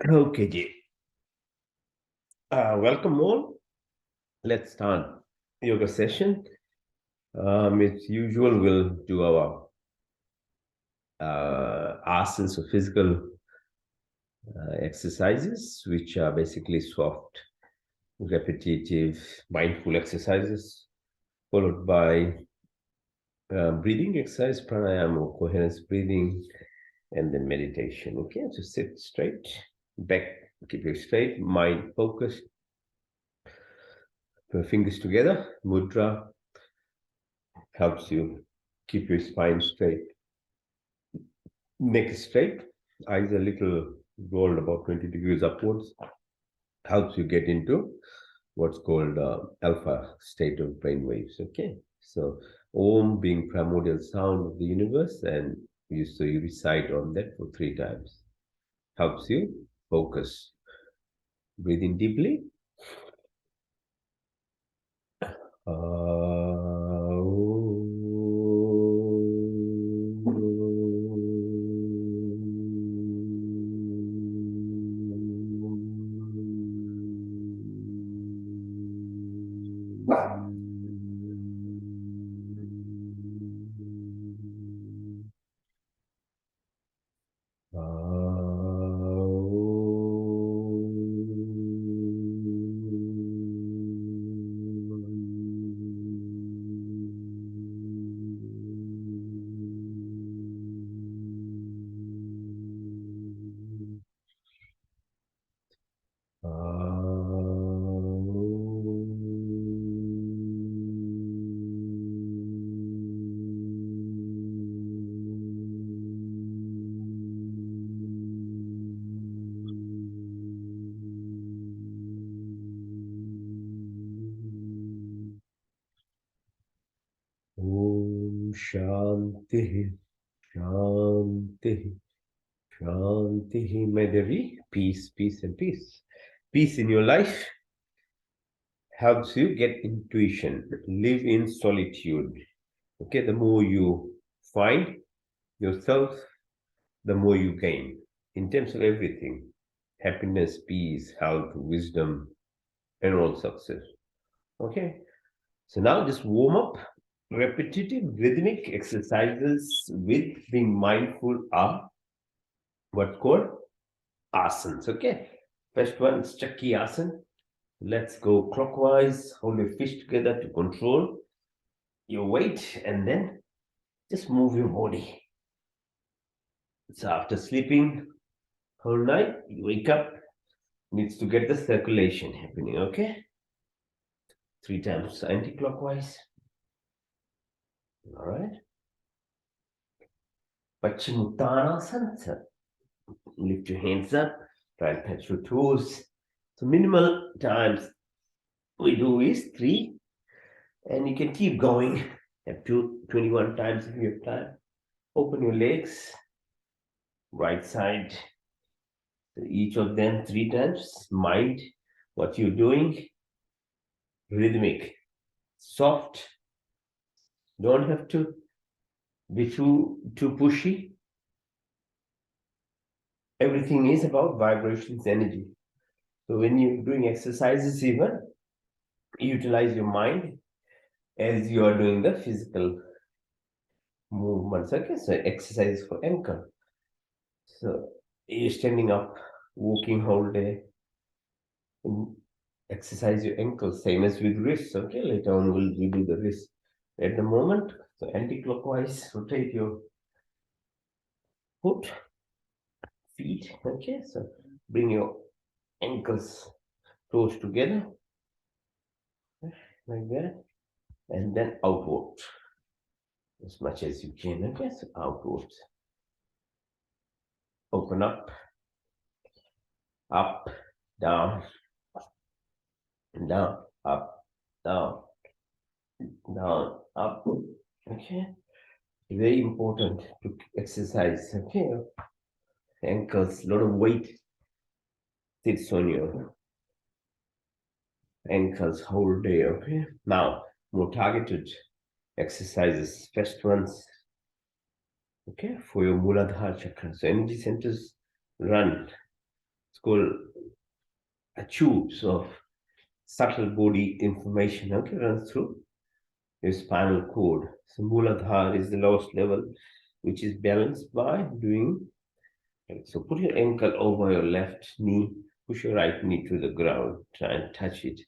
Okay, Jay. Welcome all. Let's start yoga session. As usual, we'll do our asanas, or physical exercises, which are basically soft, repetitive, mindful exercises, followed by breathing exercise, pranayama, or coherence breathing, and then meditation. Okay, so sit straight, back, keep it straight, mind focused, your fingers together, mudra helps you keep your spine straight, neck straight, eyes a little rolled about 20 degrees upwards, helps you get into what's called alpha state of brain waves. Okay, so Om being primordial sound of the universe, and you recite on that for 3 times. Helps you focus. Breathe in deeply. Om Shanti, Shanti, Shanti. May there be peace, peace, and peace. Peace in your life helps you get intuition, live in solitude. Okay, the more you find yourself, the more you gain in terms of everything: happiness, peace, health, wisdom, and all success. Okay, so now just warm up. Repetitive rhythmic exercises with being mindful are what's called asanas. Okay, first one is Chakki asana. Let's go clockwise. Hold your fists together to control your weight, and then just move your body. So after sleeping whole night, you wake up, needs to get the circulation happening. Okay, 3 times anti-clockwise. All right. Paschimottanasana. Lift your hands up, try and touch your toes. So minimal times we do is 3, and you can keep going up to 21 times if you have time. Open your legs, right side, each of them 3 times. Mind what you're doing, rhythmic, soft. Don't have to be too pushy. Everything is about vibrations, energy. So when you're doing exercises, even utilize your mind as you are doing the physical movements. Okay, so exercise for ankle. So you're standing up, walking whole day, and exercise your ankles, same as with wrists. Okay, later on we do the wrist. At the moment, so anti-clockwise, rotate your foot, feet. Okay, so bring your ankles close together, like that, and then outward as much as you can. Okay, so outwards. Open up, down, down, up, down, down, up. Okay, very important to exercise. Okay, ankles, a lot of weight sits on your ankles whole day. Okay, now more targeted exercises. First ones, okay, for your Muladhara chakra. So energy centers run It's called a tubes of subtle body information, okay, runs through your spinal cord. So Mooladhara is the lowest level, which is balanced by doing. So put your ankle over your left knee, push your right knee to the ground, try and touch it.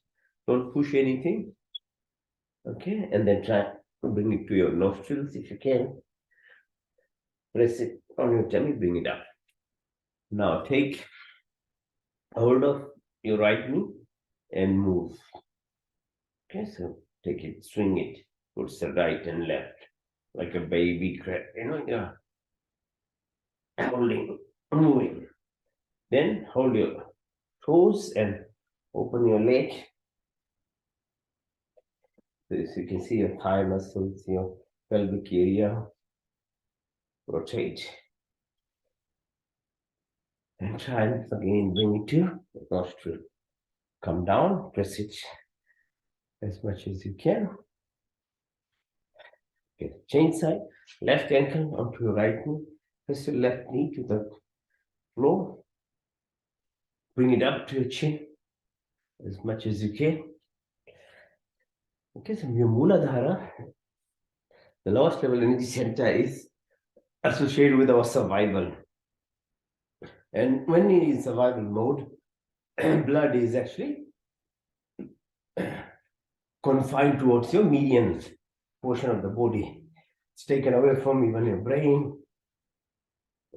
Don't push anything, okay? And then try to bring it to your nostrils if you can. Press it on your tummy, bring it up. Now take hold of your right knee and move. Okay, so take it, swing it towards the right and left, like a baby crab, yeah. Holding, moving. Then hold your toes and open your leg. So you can see your thigh muscles, your pelvic area. Rotate. And try and again bring it to the nostril. Come down, press it as much as you can. Okay, change side, left ankle onto your right knee. Press your left knee to the floor. Bring it up to your chin as much as you can. Okay, so your Mooladhara, the lowest level energy center, is associated with our survival. And when you're in survival mode, blood is actually confined towards your median portion of the body. It's taken away from even your brain,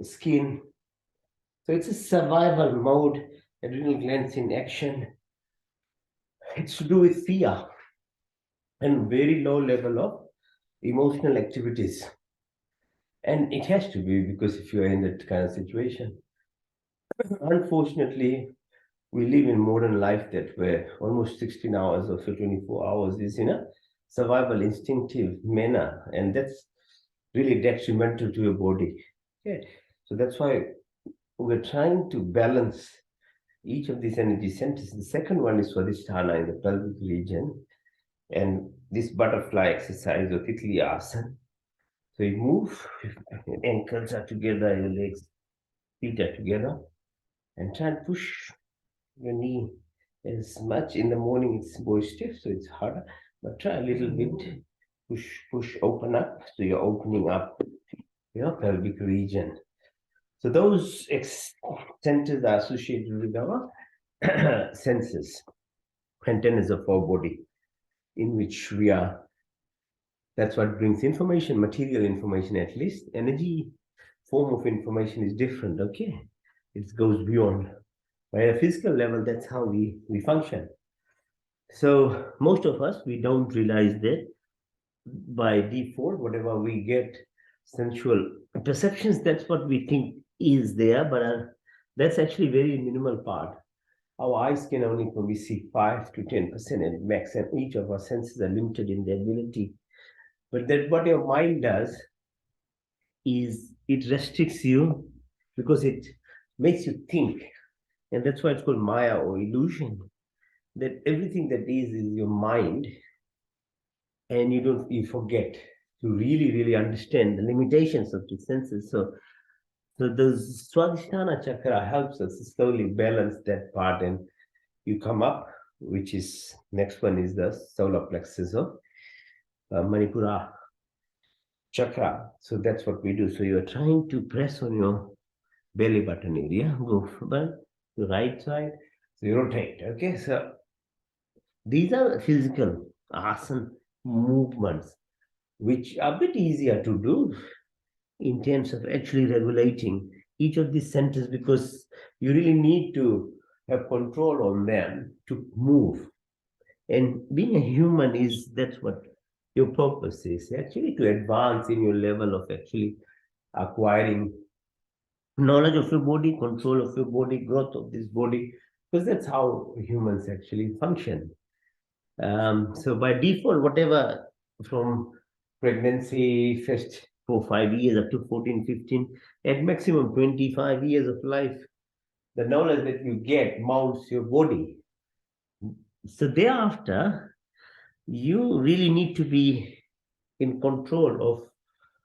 skin. So it's a survival mode, adrenal glands in action. It's to do with fear and very low level of emotional activities. And it has to be, because if you're in that kind of situation, unfortunately, we live in modern life that where almost 16 hours or 24 hours is in a survival instinctive manner, and that's really detrimental to your body. Okay, so that's why we're trying to balance each of these energy centers. The second one is Swadhisthana in the pelvic region, and this butterfly exercise or Titli Asana. So you move, your ankles are together, your legs, feet are together, and try and push your knee as much. In the morning it's more stiff, so it's harder, but try a little bit. Push, open up. So you're opening up your pelvic region. So those centers are associated with our senses, antennas of our body, in which we are. That's what brings information, material information at least. Energy form of information is different, okay? It goes beyond. By a physical level, that's how we function. So most of us, we don't realize that by default, whatever we get, sensual perceptions, that's what we think is there, but that's actually very minimal part. Our eyes can only probably see 5 to 10% at max, and each of our senses are limited in their ability. But that what your mind does is it restricts you because it makes you think. And that's why it's called Maya or illusion. That everything that is your mind, and you forget to really understand the limitations of the senses. So the Swadhisthana chakra helps us slowly balance that part, and you come up, which is next one is the solar plexus of Manipura chakra. So that's what we do. So you're trying to press on your belly button area, go from the right side, so you rotate. Okay, so these are physical asana movements, which are a bit easier to do in terms of actually regulating each of these centers, because you really need to have control on them to move. And being a human that's what your purpose is, actually, to advance in your level of actually acquiring knowledge of your body, control of your body, growth of this body, because that's how humans actually function. So by default, whatever from pregnancy, first 4-5 years up to 14, 15, at maximum 25 years of life, the knowledge that you get mounts your body. So thereafter, you really need to be in control of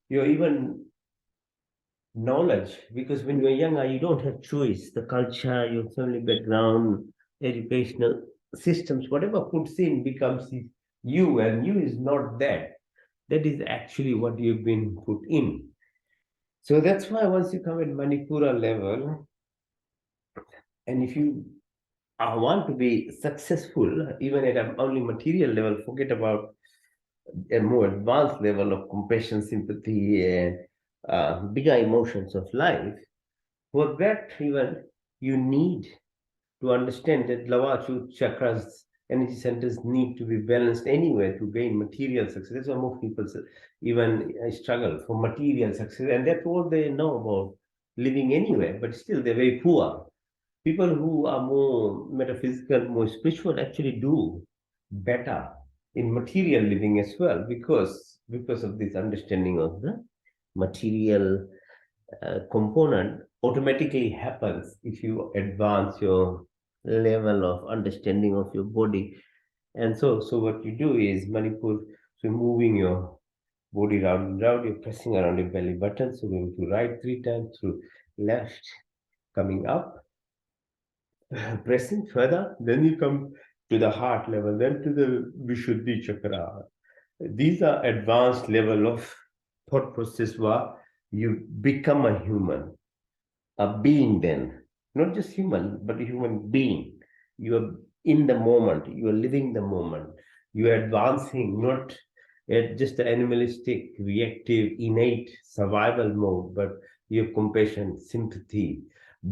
your even knowledge, because when you're younger, you don't have choice. The culture, your family background, educational systems, whatever puts in becomes you, and you is not that. That is actually what you've been put in. So that's why once you come at Manipura level, and if you want to be successful, even at an only material level, forget about a more advanced level of compassion, sympathy, and bigger emotions of life. For that, even you need to understand that Lava chakras, energy centers need to be balanced anyway to gain material success. That's why most people even struggle for material success, and that's all they know about living anywhere, but still they're very poor. People who are more metaphysical, more spiritual actually do better in material living as well, because of this understanding of the material component automatically happens if you advance your level of understanding of your body. And so what you do is Manipur, so moving your body round and round, you're pressing around your belly button. So going to right 3 times, through left, coming up, pressing further, then you come to the heart level, then to the Vishuddhi chakra. These are advanced level of thought process where you become a human, a being then, not just human, but a human being. You are in the moment, you are living the moment, you are advancing, not at just the animalistic, reactive, innate survival mode, but you have compassion, sympathy,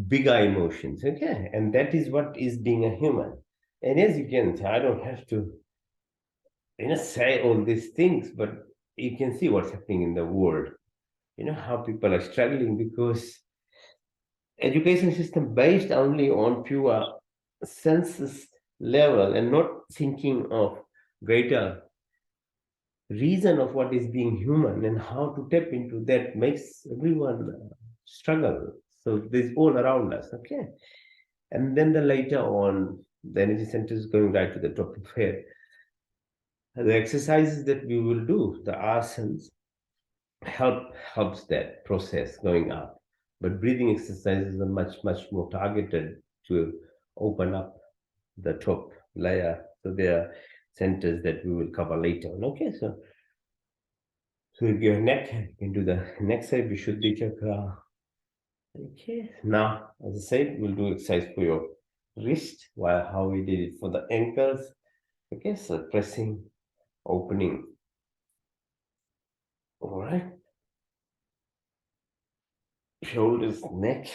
bigger emotions. Okay. And that is what is being a human. And as you can say, I don't have to say all these things, but you can see what's happening in the world. How people are struggling because education system based only on pure census level and not thinking of greater reason of what is being human and how to tap into that makes everyone struggle. So this all around us. Okay. And then the later on, the energy center is going right to the top of here. The exercises that we will do, the asanas, helps that process going up. But breathing exercises are much more targeted to open up the top layer. So there are centers that we will cover later on. Okay, so with your neck into the neck side, Vishuddhi chakra. Okay, now as I said, we'll do exercise for your wrist, while how we did it for the ankles. Okay, so pressing, opening. All right, shoulders, neck.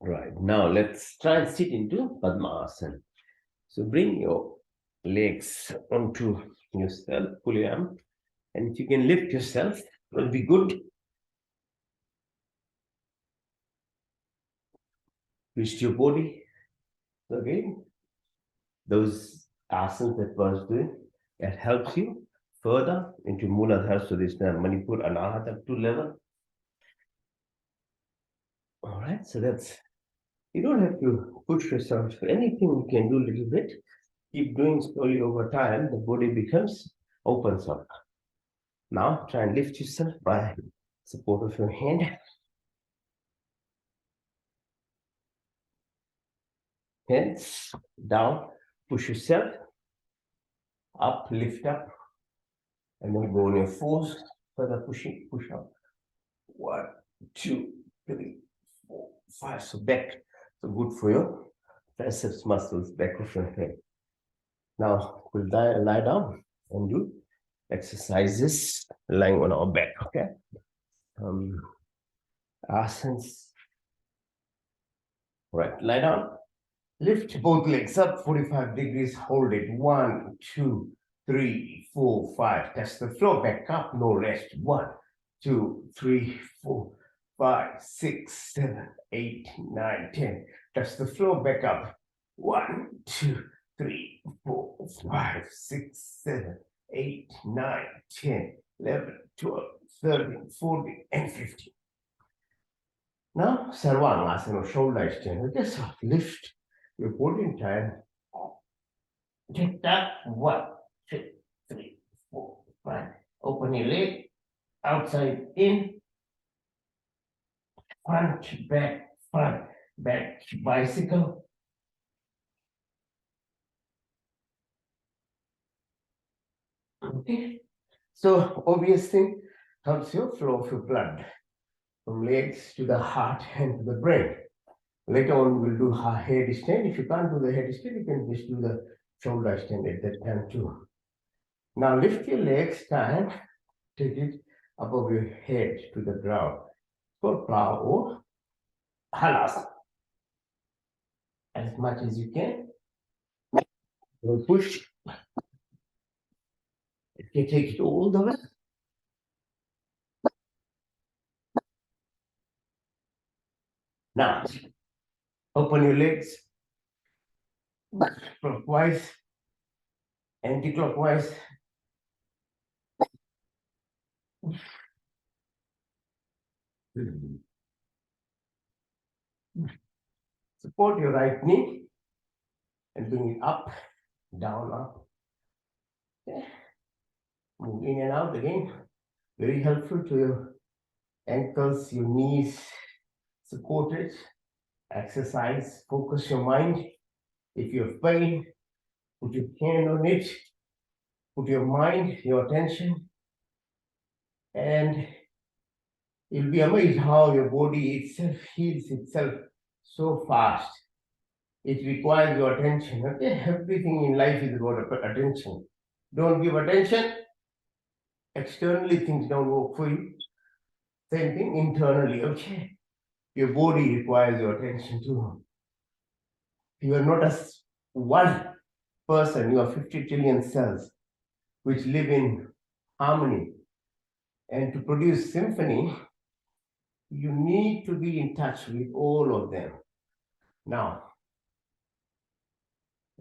Right, now let's try and sit into Padmasana. So bring your legs onto yourself, pull your arm, and if you can lift yourself, it will be good. Twist your body. So again, those asanas that was doing, that helps you further into Muladhara, so this Manipur Anahata 2 level. All right, so that's, you don't have to push yourself for anything, you can do a little bit. Keep doing slowly over time, the body becomes opens up. Now try and lift yourself by support of your hand. Hands down, push yourself up, lift up, and then go on your fours, further pushing, push up. 1, 2, 3, 4, 5. So back, so good for your triceps muscles, back of your head. Now we'll lie down and do exercises lying on our back. Okay. Asanas. Right, lie down. Lift both legs up 45 degrees. Hold it. 1, 2, 3, 4, 5. Touch the floor. Back up. No rest. 1, 2, 3, 4, 5, 6, 7, 8, 9, 10. Touch the floor. Back up. 1, 2, 3, 4, 5, 6, 7, 8, 9, 10, 11, 12, 13, 14, and 15. Now, Sarvangasana, shoulder extender. Just lift your body in time. Take that. 1, 2, 3, 4, 5. Open your leg. outside in, front, back, bicycle. Okay, so obvious thing helps you flow of your blood from legs to the heart and to the brain. Later on, we'll do headstand. If you can't do the headstand, you can just do the shoulder stand at that time too. Now lift your legs, stand, take it above your head to the ground. For plow or halas. As much as you can. We'll push. You take it all the way. Now, open your legs. Clockwise, anti-clockwise. Support your right knee and bring it up, down, up. Okay. Move in and out again. Very helpful to your ankles, your knees. Support it. Exercise. Focus your mind. If you have pain, put your hand on it. Put your mind, your attention, and you'll be amazed how your body itself heals itself so fast. It requires your attention. Okay, everything in life is about attention. Don't give attention. Externally, things don't work for you. Same thing internally. Okay, your body requires your attention too. You are not as one person. You are 50 trillion cells which live in harmony. And to produce symphony, you need to be in touch with all of them. Now,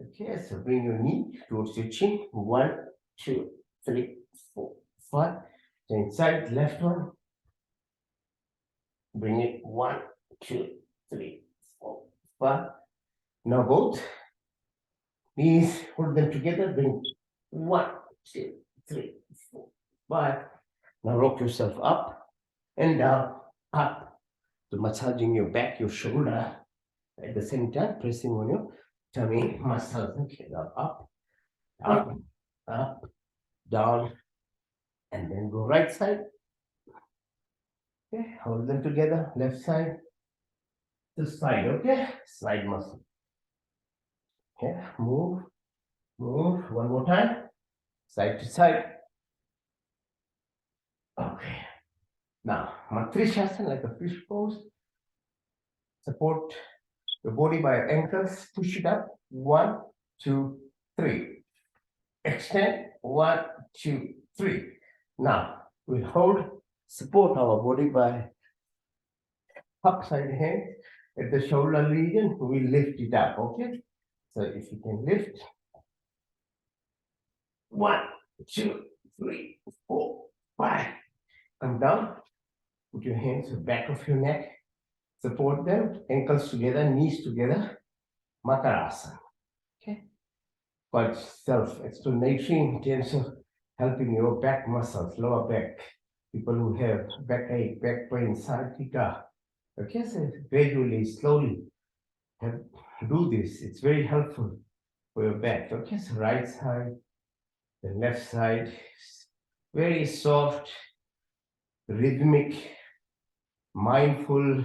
okay, so bring your knee towards your chin. 1, 2, 3, 4, 5. Then side, left one. Bring it 1, 2, 3, 4, 5. Now both knees, hold them together. Bring 1, 2, 3, 4, 5. Now rock yourself up and down, up. So massaging your back, your shoulder. At the same time, pressing on your tummy muscles. Okay, now up, down, and then go right side. Okay, hold them together, left side, this side, okay? Side muscle. Okay, move, one more time, side to side. Okay, now Matrishasana, like a fish pose. Support your body by your ankles, push it up, 1, 2, 3. Extend, 1, 2, 3. Now, we hold, support our body by upside hand at the shoulder region, we lift it up, okay? So if you can lift, 1, 2, 3, 4, 5. Come down, put your hands at the back of your neck, support them, ankles together, knees together, Makarasana, okay? Quite self-explanatory in terms of helping your back muscles, lower back, people who have backache, back pain, sciatica. Okay, so gradually, slowly do this. It's very helpful for your back. Okay, so right side, the left side, very soft, rhythmic, mindful.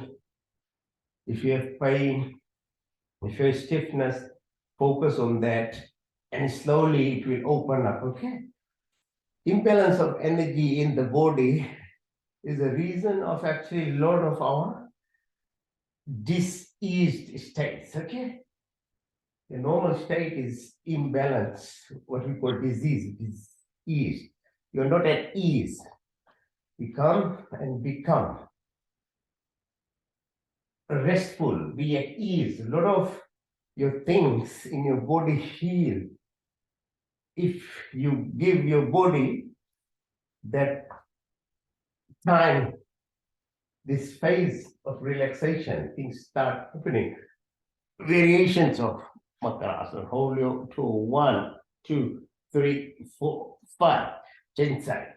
If you have pain, if you have stiffness, focus on that, and slowly it will open up. Okay, imbalance of energy in the body is a reason of actually a lot of our diseased states. Okay, the normal state is imbalance, what we call disease. It is ease. You're not at ease. Become and become restful, be at ease. A lot of your things in your body heal if you give your body that time, this phase of relaxation. Things start happening. Variations of Makarasana. Hold your toe. 1, 2, 3, 4, 5. Chin side.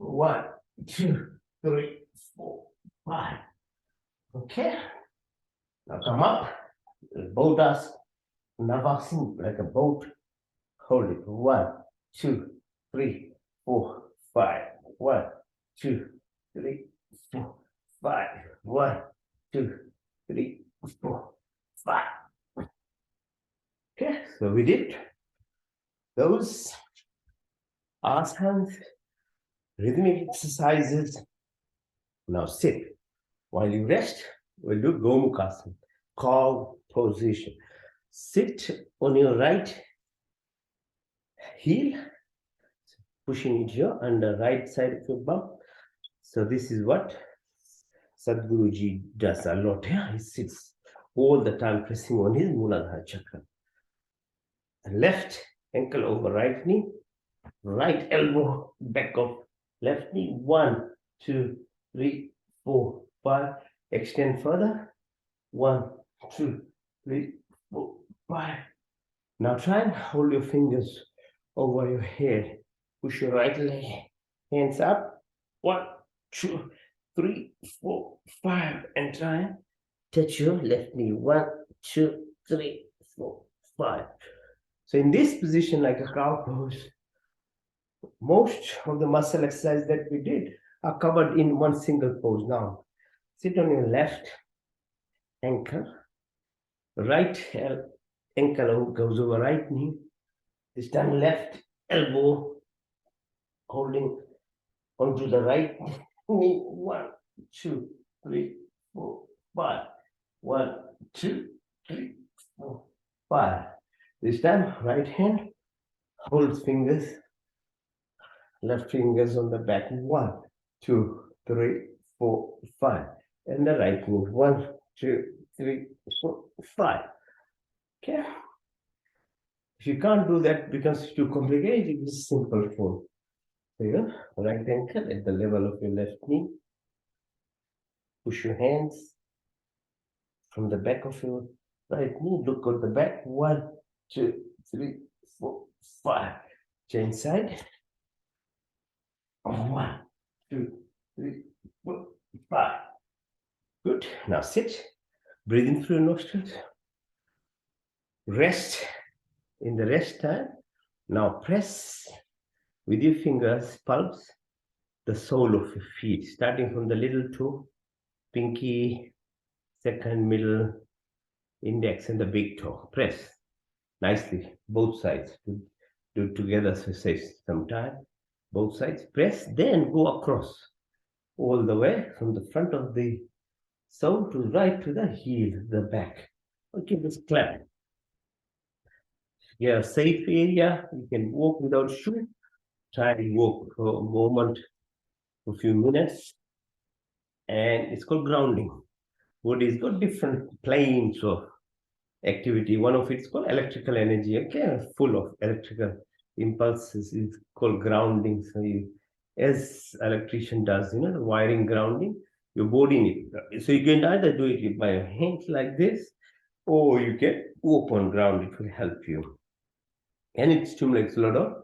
1, 2, 3, 4, 5. Okay. Now come up. Boat us. Navasana like a boat. Hold it. 1, 2, 3, 4, 5. 1, 2, 3, 4, 5. 1, 2, 3, 4, 5. Okay, so we did those asanas, rhythmic exercises. Now sit. While you rest, we'll do Gomukhasana, cow position. Sit on your right heel, pushing it here on the right side of your bum. So this is what Sadhguruji does a lot. Yeah, he sits all the time pressing on his Muladhara chakra. Left ankle over right knee, right elbow back of left knee. 1, 2, 3, 4, 5. Extend further. 1, 2, 3, 4, 5. Now try and hold your fingers over your head. Push your right leg, hands up. 1, 2, 3, 4, 5. And try and touch your left knee. 1, 2, 3, 4, 5. So in this position, like a cow pose, most of the muscle exercise that we did are covered in one single pose. Now, sit on your left ankle, right ankle goes over right knee. This time left elbow holding onto the right knee. 1, 2, 3, 4, 5. 1, 2, 3, 4, 5. This time right hand holds fingers, left fingers on the back. 1, 2, 3, 4, 5. And the right knee. 1, 2, 3, 4, 5. Okay. If you can't do that, becomes too complicated. It's simple form. So your right ankle at the level of your left knee. Push your hands from the back of your right knee. Look at the back. 1, 2, 3, 4, 5. Change side. 1, 2, 3, 4, 5. Good. Now sit. Breathe in through your nostrils. Rest. In the rest time, now press with your fingers, palms, the sole of your feet, starting from the little toe, pinky, second, middle, index, and the big toe. Press nicely, both sides. Do together, so say sometime. Both sides. Press, then go across all the way from the front of the sole to right to the heel, the back. Okay, just clap. Yeah, safe area. You can walk without shoe. Try and walk for a moment, for a few minutes. And it's called grounding. Body's got different planes of activity. One of it's called electrical energy. Okay, full of electrical impulses. It's called grounding. So you, as electrician does, you know, the wiring grounding, your body needs. So you can either do it by your hands like this, or you can open ground. It will help you. And it stimulates a lot of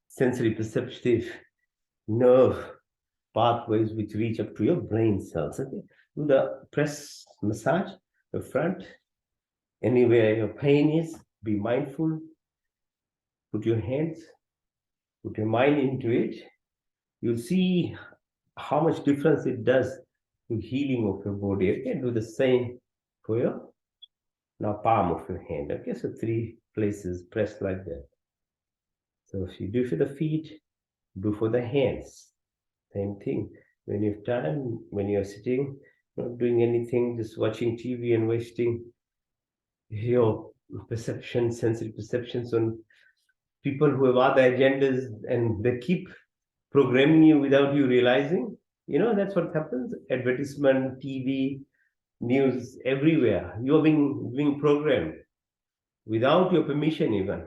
sensory perceptive nerve pathways which reach up to your brain cells. Okay, do the press massage the front, anywhere your pain is. Be mindful. Put your hands, put your mind into it. You'll see how much difference it does to healing of your body. Okay, do the same for your now palm of your hand. Okay, so 3 places press like that. So if you do for the feet, do for the hands. Same thing. When you have time, when you're sitting, not doing anything, just watching TV and wasting your perceptions, sensory perceptions on people who have other agendas, and they keep programming you without you realizing. You know, that's what happens. Advertisement, TV, news, everywhere. You're being programmed without your permission even.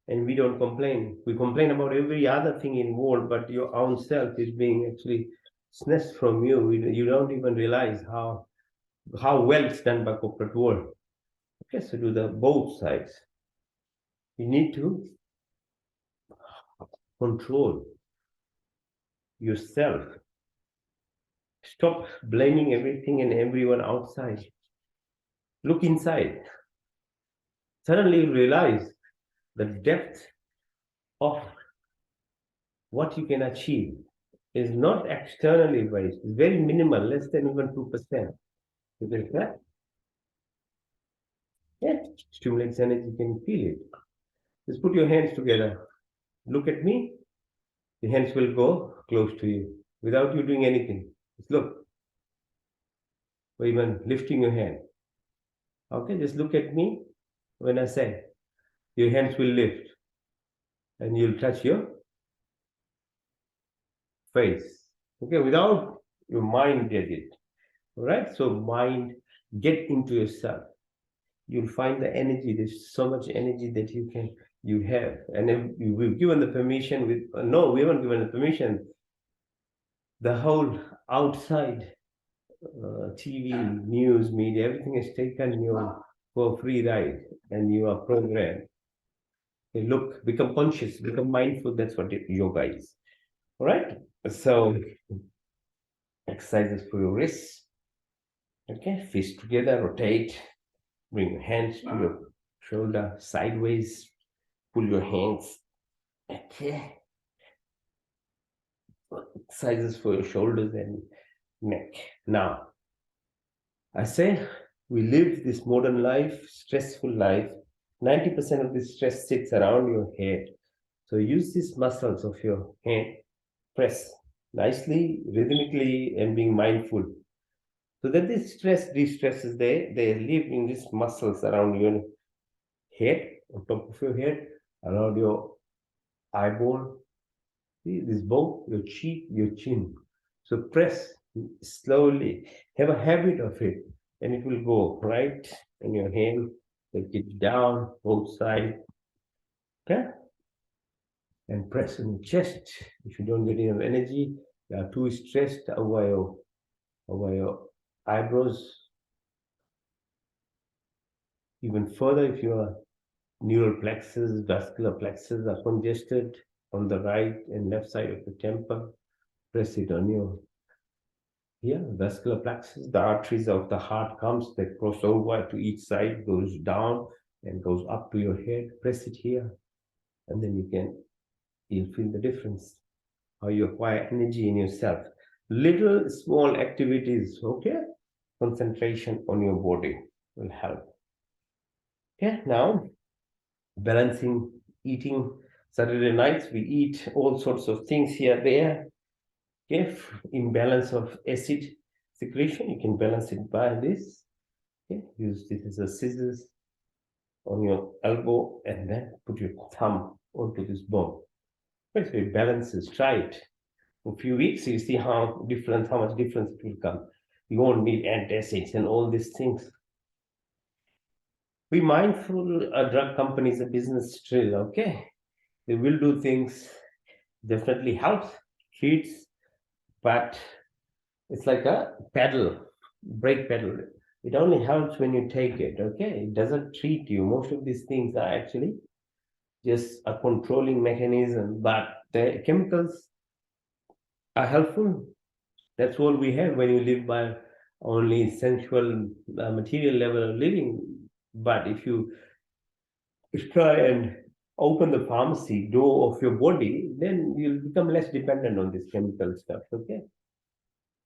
And we don't complain. We complain about every other thing in the world, but your own self is being actually snatched from you. You don't even realize how well it's done by corporate world. Okay, so do the both sides. You need to control. yourself. Stop blaming everything and everyone outside. Look inside. Suddenly you realize the depth of what you can achieve is not externally based, it's very minimal, less than even 2%. You get that? Yeah, stimulates energy, you can feel it. Just put your hands together. Look at me. The hands will go close to you without you doing anything. Just look, or even lifting your hand. Okay, just look at me when I say your hands will lift and you'll touch your face. Okay, without your mind get it. All right, so mind, get into yourself. You'll find the energy. There's so much energy that you have, and then we've given the permission. With no, we haven't given the permission. The whole outside TV, news, media, everything is taken you for free ride, and you are programmed. Okay, look, become conscious, become mindful. That's what yoga is. All right. So exercises for your wrists. Okay, fists together, rotate. Bring your hands to your shoulder sideways. Pull your hands. Okay. Exercises for your shoulders and neck. Now, I say we live this modern life, stressful life. 90% of the stress sits around your head. So use these muscles of your hand, press nicely, rhythmically, and being mindful. So that this stress de-stresses they live in these muscles around your head, on top of your head, around your eyeball. See this bone, your cheek, your chin. So press slowly. Have a habit of it, and it will go right in your hand. Take it down, both sides. Okay? And press on your chest. If you don't get enough energy, you are too stressed over your eyebrows. Even further, if your neural plexus, vascular plexus are congested on the right and left side of the temple, press it on your vascular plexus. The arteries of the heart comes, they cross over to each side, goes down and goes up to your head. Press it here, and then you'll feel the difference. How you acquire energy in yourself. Little small activities, okay? Concentration on your body will help. Okay, now balancing eating. Saturday nights we eat all sorts of things here, there. If imbalance of acid secretion, you can balance it by this. Okay, use this as a scissors on your elbow and then put your thumb onto this bone. Okay, so it balances. Try it. For a few weeks, you see how much difference it will come. You won't need antacids and all these things. Be mindful, drug companies, a business drill, okay? They will do things, definitely helps, treats, but it's like a pedal, brake pedal. It only helps when you take it, okay? It doesn't treat you. Most of these things are actually just a controlling mechanism, but the chemicals are helpful. That's all we have when you live by only sensual material level of living. But if you try and open the pharmacy door of your body, then you'll become less dependent on this chemical stuff. Okay.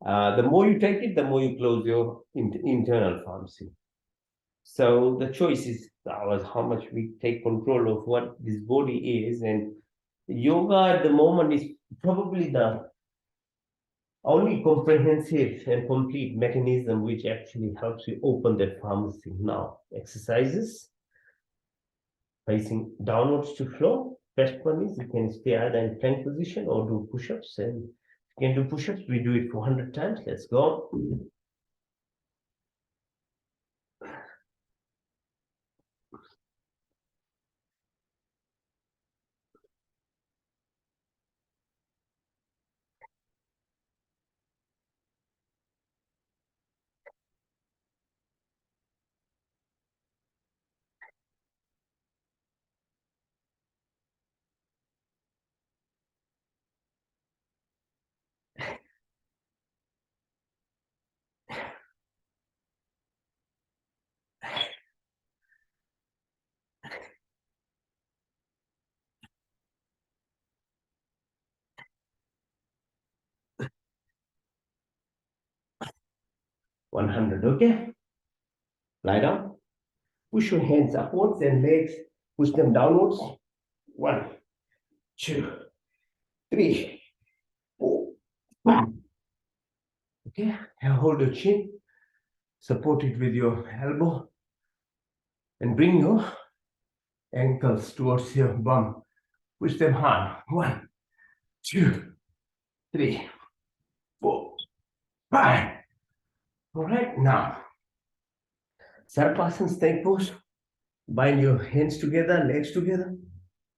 The more you take it, the more you close your internal pharmacy. So the choice is ours, how much we take control of what this body is. And yoga at the moment is probably the only comprehensive and complete mechanism which actually helps you open that pharmacy. Now, exercises facing downwards to floor. Best one is you can stay either in plank position or do push-ups. And you can do push-ups, we do it for 100 times. Let's go. 100. Okay? Lie down. Push your hands upwards and legs, push them downwards. 1, 2, 3, 4, 5. Okay? Now hold your chin, support it with your elbow, and bring your ankles towards your bum. Push them hard. 1, 2, 3, 4, 5. All right, now, Sarvasana snake pose. Bind your hands together, legs together,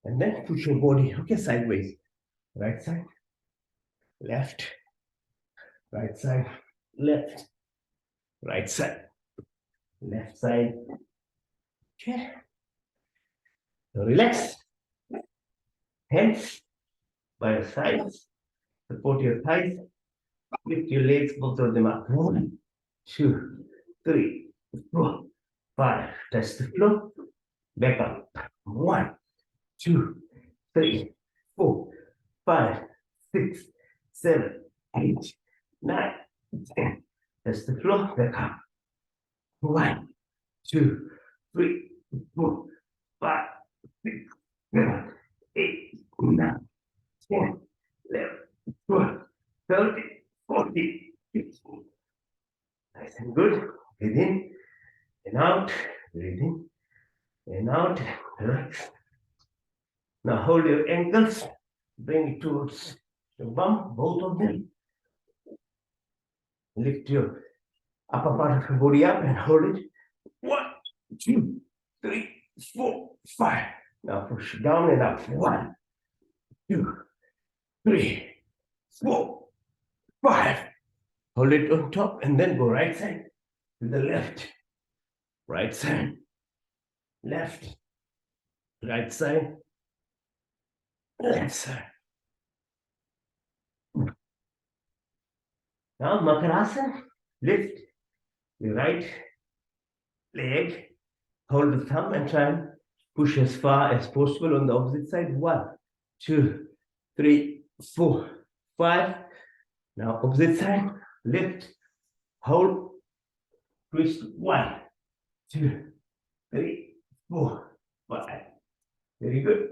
and then push your body, okay, sideways. Right side, left, right side, left, right side, left side. Okay. So relax. Hands by your sides. Support your thighs. Lift your legs, both of them up. 1, 2, 3, 4, 5. Touch the floor. Back up. 1, 2, 3, 4, 5, 6, 7, 8, 9, 10. Touch the floor. Back up. 1, 2, 3, 4, 5, 6, 7, 8, 9, 10, 11, 12, 13, 14, 15. Nice and good. Breathe in and out. Breathe in and out. Relax. Now hold your ankles. Bring it towards your bum, both of them. Lift your upper part of your body up and hold it. 1, 2, 3, 4, 5. Now push down and up. 1, 2, 3, 4, 5. Hold it on top and then go right side to the left. Right side, left, right side, left side. Now Makarasana, lift your right leg, hold the thumb and try and push as far as possible on the opposite side. 1, 2, 3, 4, 5. Now opposite side, lift, hold, twist. 1, 2, 3, 4, 5. Very good.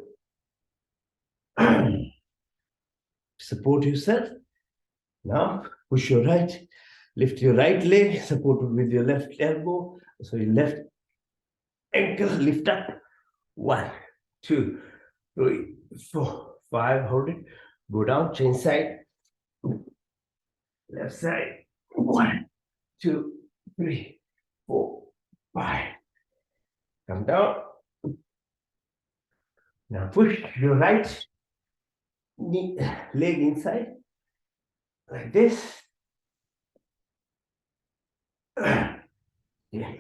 Support yourself. Now push your right, lift your right leg, support it with your left elbow. So your left ankle lift up. 1, 2, 3, 4, 5. Hold it. Go down, change side. Left side. 1, 2, 3, 4, 5. Come down. Now push your right knee, leg inside. Like this. Yeah.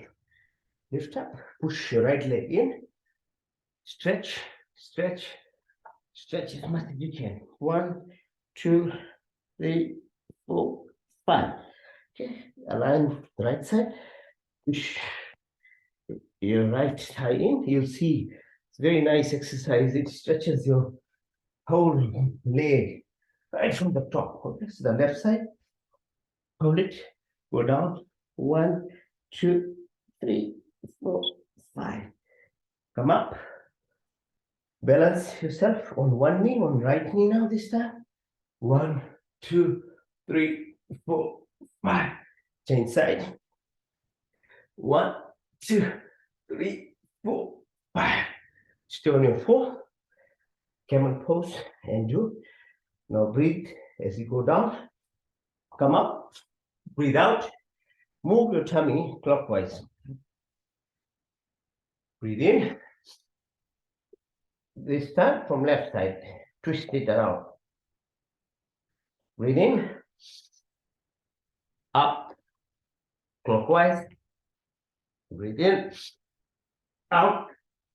Lift up, push your right leg in, stretch, stretch, stretch as much as you can. 1, 2, 3, 4, 5. Okay, align the right side, push your right thigh in. You'll see it's a very nice exercise. It stretches your whole leg right from the top. Okay, so the left side, hold it, go down. 1, 2, 3, 4, 5. Come up. Balance yourself on one knee, on right knee now this time. 1, 2, 3, 4, 5. Change side. 1, 2, 3, 4, 5. Stay on your 4. Camel pose and do. Now breathe as you go down. Come up. Breathe out. Move your tummy clockwise. Breathe in. This time from left side. Twist it around. Breathe in. Up. Clockwise. Breathe in. Out.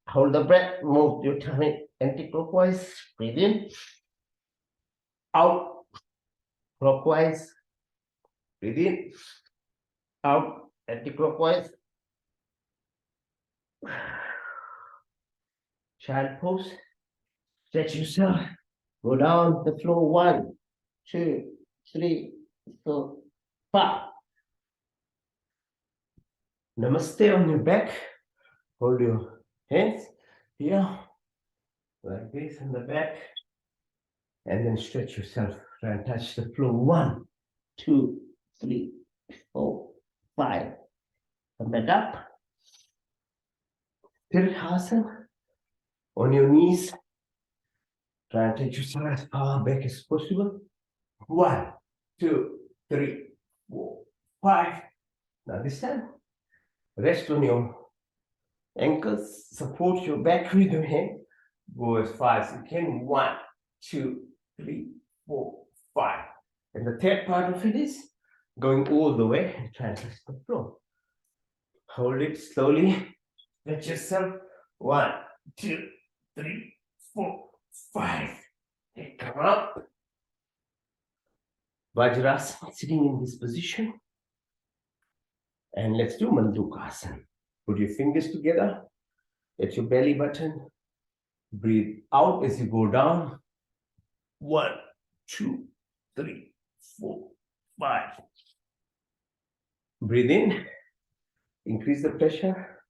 Hold the breath. Move your tummy anti-clockwise. Breathe in. Out. Clockwise. Breathe in. Out. Anti-clockwise. Child pose. Stretch yourself. Go down the floor. 1, 2, 3, 4, 5. Namaste on your back. Hold your hands here, like this in the back. And then stretch yourself. Try and touch the floor. 1, 2, 3, 4, 5. Come back up. Tirthasana. On your knees. Try and take yourself as far back as possible. 1, 2, 3, 4, 5. Now this time, rest on your ankles. Support your back with your hand. Go as far as you can. 1, 2, 3, 4, 5. And the third part of it is going all the way and try and touch the floor. Hold it slowly. Let yourself. 1, 2, 3, 4, 5. Okay, come up. Vajrasana, sitting in this position. And let's do Mandukasana. Put your fingers together at your belly button. Breathe out as you go down. 1, 2, 3, 4, 5. Breathe in. Increase the pressure.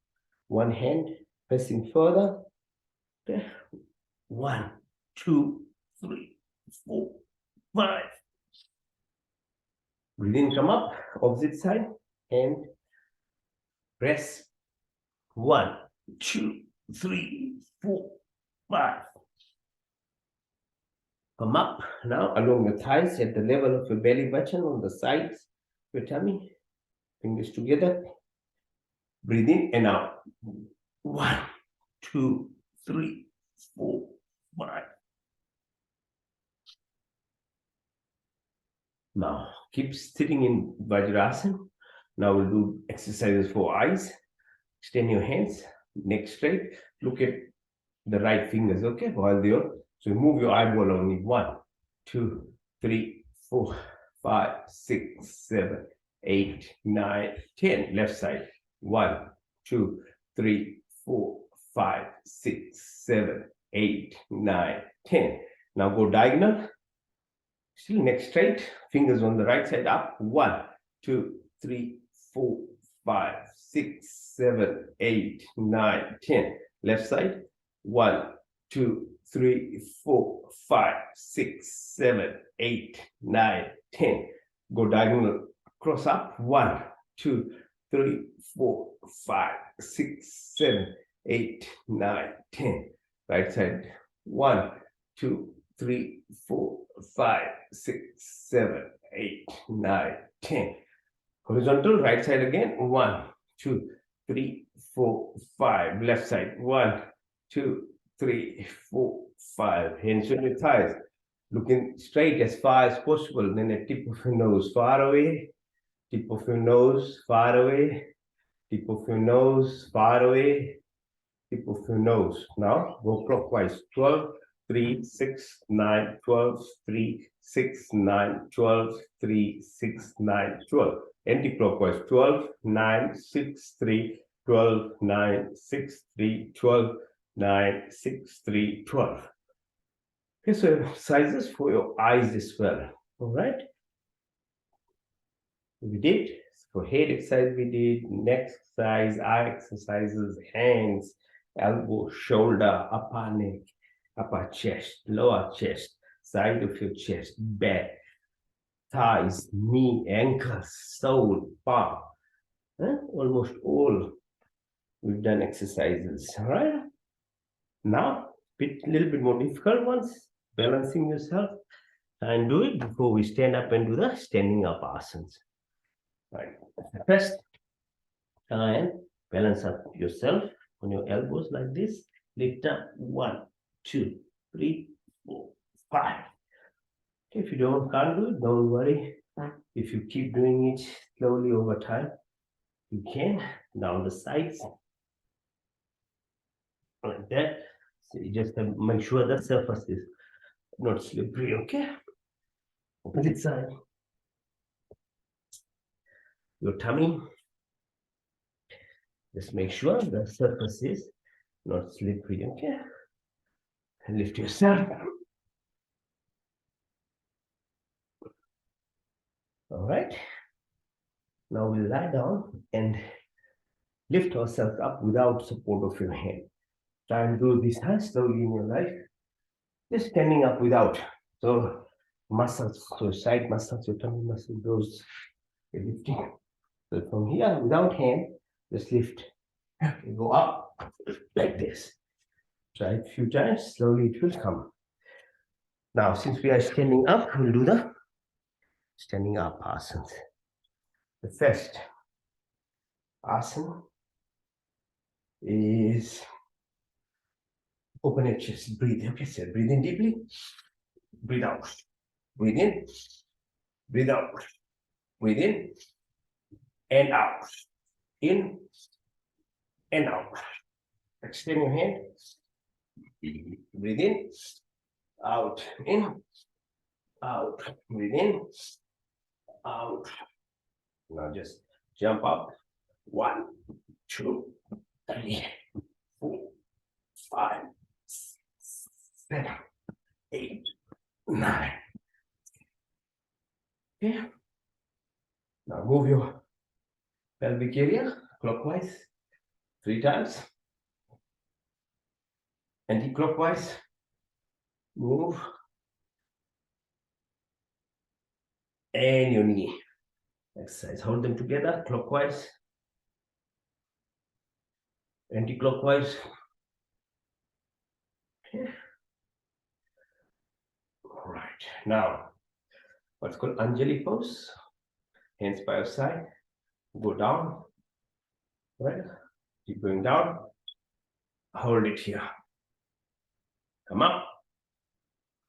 One hand pressing further. 1, 2, 3, 4, 5. Breathe in, come up. Opposite side. And press. 1, 2, 3, 4, 5. Come up now along your thighs at the level of your belly button on the sides, your tummy. Fingers together. Breathe in and out. 1, 2, 3, 4, 5. Now keep sitting in Vajrasana. Now we'll do exercises for eyes. Extend your hands, neck straight. Look at the right fingers, okay? While they're so move your eyeball only. 1, 2, 3, 4, 5, 6, 7, 8, 9, 10. Left side. 1, 2, 3, 4, 5, 6, 7, 8, 9, 10. Now go diagonal. Still neck straight. Fingers on the right side up. 1, 2, 3, 4, 5, 6, 7, 8, 9, 10. Left side. 1, 2, 3, 4, 5, 6, 7, 8, 9, 10. Go diagonal. Cross up. 1, 2, 3, 4, 5, 6, 7, 8, 9, 10. Right side. 1, 2, 3, 4, 5, 6, 7, 8, 9, 10. Horizontal. Right side again. 1, 2, 3, 4, 5. Left side. 1, 2, 3, 4, 5. Hands on your thighs. Looking straight as far as possible. Then the tip of your nose far away. Tip of your nose far away. Tip of your nose far away. Tip of your nose. Now go clockwise. 12, 3, 6, 9, 12, 3, 6, 9, 12, 3, 6, 9, 12. Anti-clockwise. 12, 9, 6, 3, 12, 9, 6, 3, 12, 9, 6, 3, 12. Okay, so exercises for your eyes as well. All right. We did for head exercise, we did neck exercise, eye exercises, hands, elbow, shoulder, upper neck, upper chest, lower chest, side of your chest, back, thighs, knee, ankles, sole, palm. Almost all we've done exercises. All right. Now, little bit more difficult ones, balancing yourself, and do it before we stand up and do the standing up asanas. Right. First, try and balance up yourself on your elbows like this. Lift up. 1, 2, 3, 4, 5. If you can't do it, don't worry. If you keep doing it slowly over time, you can. Down the sides. Like that. So you just have to make sure the surface is not slippery, okay? Opposite side. Your tummy. Just make sure the surface is not slippery, okay? And lift yourself. All right. Now we'll lie down and lift ourselves up without support of your hand. Try and do this slowly in your life. Just standing up without. So muscles, so side muscles, your tummy muscle, those you're lifting. So from here, without hand, just lift. You go up like this. Try it a few times, slowly it will come. Now, since we are standing up, we'll do the standing up asanas. The first asana is open your chest, breathe. Okay, so breathe in deeply, breathe out. Breathe in, breathe out. Breathe in and out. In and out. Extend your hand. Breathe in, out, in, out. Breathe in, out. Now just jump up. 1, 2, 3, 4, 5, 6, 7, 8, 9. Okay. Now move your pelvic area clockwise 3 times. Anti-clockwise. Move. And your knee. Exercise. Hold them together clockwise. Anti-clockwise. Okay. All right. Now, what's called Anjali pose. Hands by your side. Go down. Right. Keep going down. Hold it here. Come up.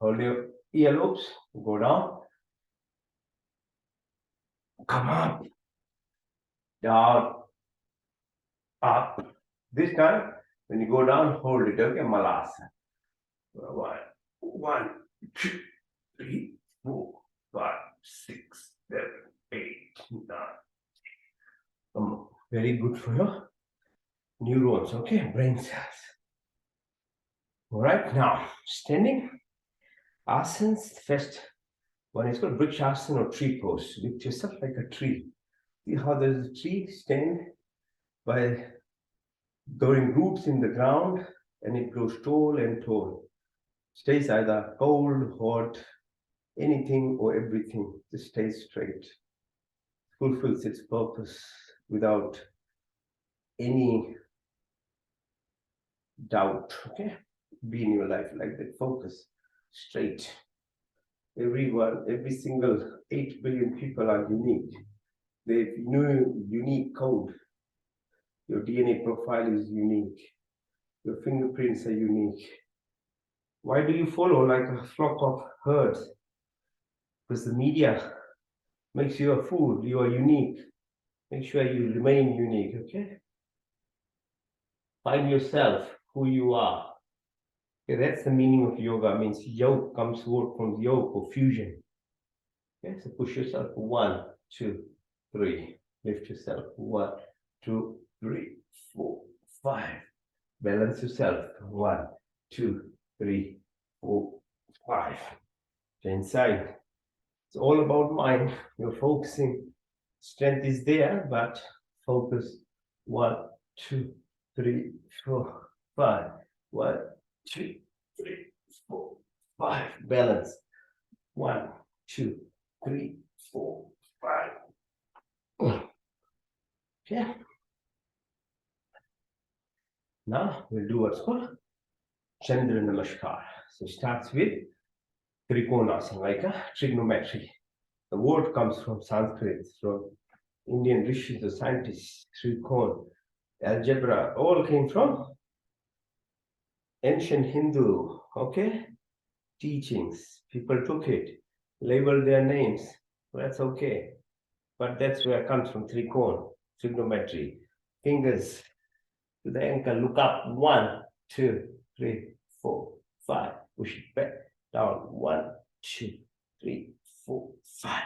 Hold your earlobes. Go down. Come up. Down. Up. This time, when you go down, hold it. Okay, Malasana. 1, 2, 3, 4, 5, 6, 7, 8, 9. Very good for your neurons, okay, brain cells. All right, now standing asanas. First one is called Vrikshasana or tree pose. Lift yourself like a tree. See how there's a tree stand by growing roots in the ground, and it grows tall and tall. Stays either cold, hot, anything or everything. Just stays straight. Fulfills its purpose without any doubt. Okay, be in your life like that. Focus straight. Everyone, every single 8 billion people are unique. They have no unique code. Your DNA profile is unique. Your fingerprints are unique. Why do you follow like a flock of herds? Because the media makes you a fool. You are unique. Make sure you remain unique, okay? Find yourself, who you are. Okay, that's the meaning of yoga. It means yoke comes word from yoke or fusion. Okay, so push yourself. 1, 2, 3. Lift yourself. 1, 2, 3, 4, 5. Balance yourself. 1, 2, 3, 4, 5. Inside. It's all about mind. You're focusing. Strength is there, but focus. 1, 2, 3, 4, 5. 1, 2, 3, 4, 5. Balance. 1, 2, 3, 4, 5. Okay. Now we'll do what's called Chandra Namaskar. So it starts with Trikonasana, like a trigonometry. The word comes from Sanskrit, from Indian rishis, the scientists, Trikon, algebra, all came from ancient Hindu, okay, teachings. People took it, labeled their names. That's okay. But that's where it comes from. Trikon, trigonometry. Fingers to the ankle, look up. 1, 2, 3, 4, 5. Push it back, down. 1, 2, 3, 4, 5.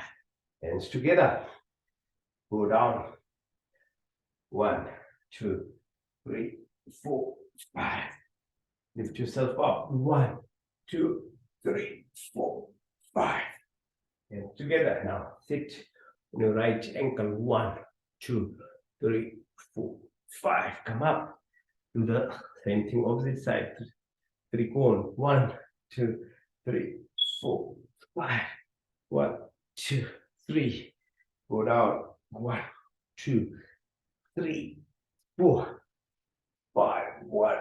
Hands together. Go down. 1, 2, 3, 4, 5. Lift yourself up. 1, 2, 3, 4, 5. And together now. Sit on your right ankle. 1, 2, 3, 4, 5. Come up. Do the same thing opposite side. 3 cone. 1, 2, 3, 4, 5. 1, 2, 3. Go down. 1, 2, 3, 4, 5. 1,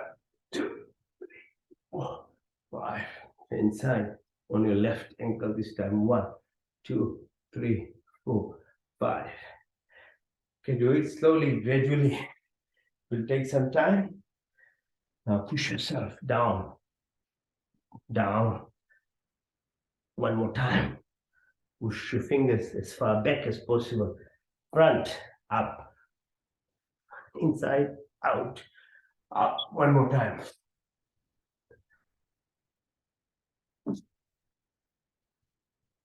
2, 3, 4, 5. Inside on your left ankle this time. 1, 2, 3, 4, 5. Okay, do it slowly, gradually. It will take some time. Now push yourself down, down. One more time. Push your fingers as far back as possible. Front, up, inside, out, up. One more time.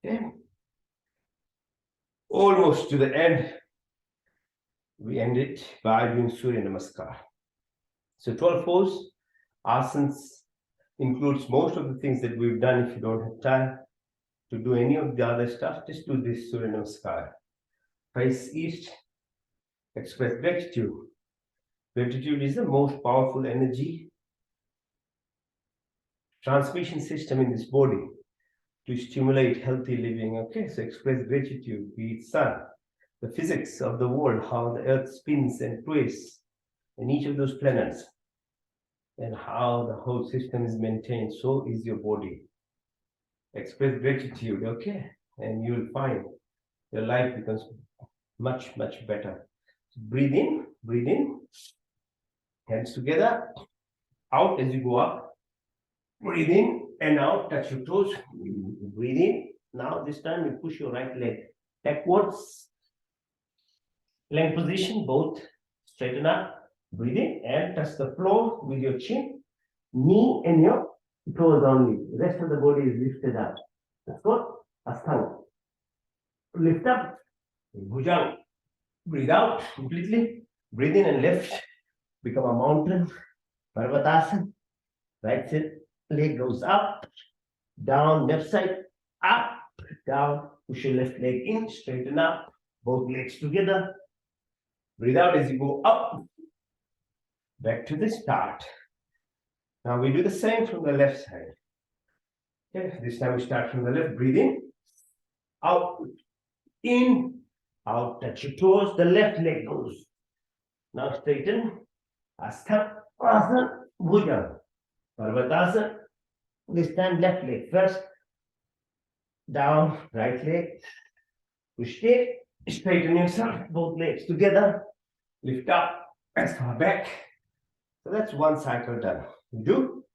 Okay. Almost to the end. We end it by doing Surya Namaskar. So 12 pose, asanas includes most of the things that we've done. If you don't have time to do any of the other stuff, just do this Surya Namaskar. Face east, express gratitude. Gratitude is the most powerful energy transmission system in this body to stimulate healthy living. Okay, so express gratitude, be it sun, the physics of the world, how the earth spins and twists in each of those planets, and how the whole system is maintained. So is your body. Express gratitude, okay, and you'll find your life becomes much, much better. So breathe in, hands together, out as you go up. Breathe in and out, touch your toes. Breathe in. Now this time you push your right leg backwards. Plank position, both straighten up. Breathe in and touch the floor with your chin, knee and your toes only. The rest of the body is lifted up. That's good. Asthana. Lift up. Bhujang. Breathe out completely. Breathe in and lift. Become a mountain. Parvatasana. Right side leg goes up, down, left side, up, down. Push your left leg in, straighten up, both legs together. Breathe out as you go up, back to the start. Now we do the same from the left side. Okay, this time we start from the left. Breathe in, out, touch your toes. The left leg goes. Now straighten, Asthana, Bhujanga. Parvatasana, this time left leg first, down, right leg, push it, straighten yourself, both legs together, lift up, as far back. So that's one cycle done. You do,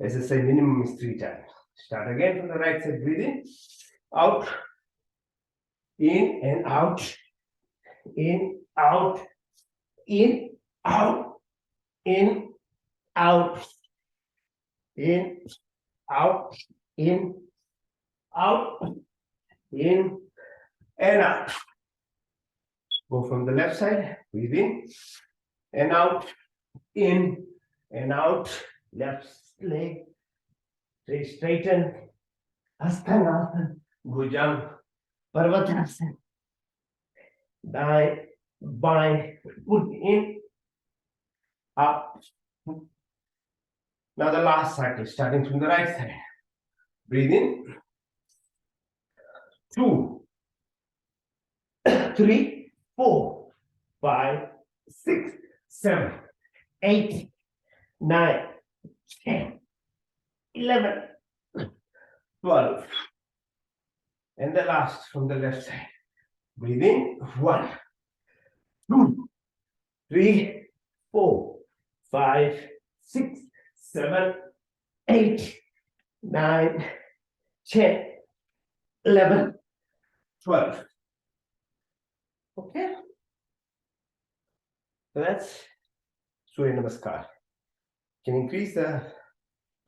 as I say, minimum is 3 times. Start again from the right side, breathe in and out, in, out, in, out, in, out. In, out, in, out, in, and out. Go from the left side, breathe in and out, in and out. Left leg, straighten, Asthana, Bhujanga, Parvatasana. Bind, put in, up. Now the last cycle, starting from the right side. Breathe in. 2, 3, 4, 5, 6, 7, 8, 9, 10, 11, 12. And the last from the left side. Breathe in. 1, 2, 3, 4, 5, 6, 7, 8, 9, 10, 11, 12. Okay. So that's Surya Namaskar. Can increase the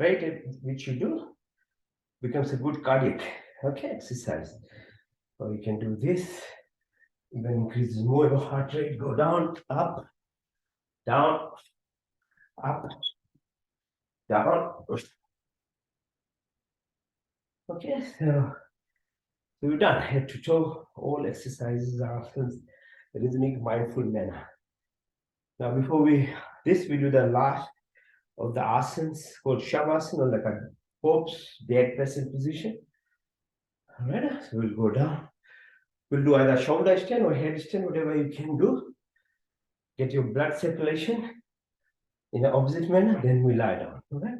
rate at which you do, becomes a good cardiac exercise. Or you can do this, even increases more your heart rate, go down, up, down, up, down. Okay, so we've done head to toe, all exercises are in a rhythmic, mindful manner. Now, before we do the last of the asanas called Shavasana, like a corpse dead person position. All right, so we'll go down. We'll do either shoulder stand or head stand, whatever you can do. Get your blood circulation in the opposite manner, then we lie down. All right.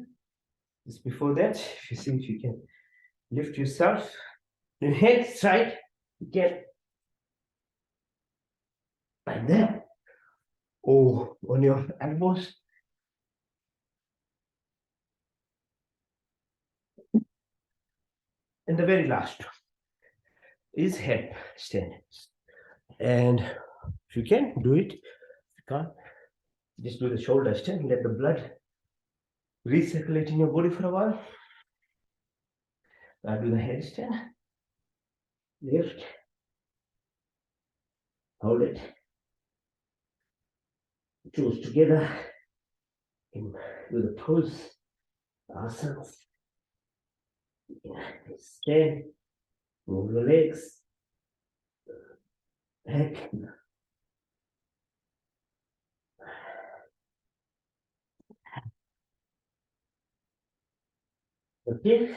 Just before that, if you see if you can lift yourself, your head straight, you can like that, or on your elbows. And the very last one is head stand. And if you can do it, if you can't, just do the shoulder stand, let the blood recirculate in your body for a while. Now do the headstand, lift, hold it, toes together, and do the pose, asanas, stand, move your legs, back, okay,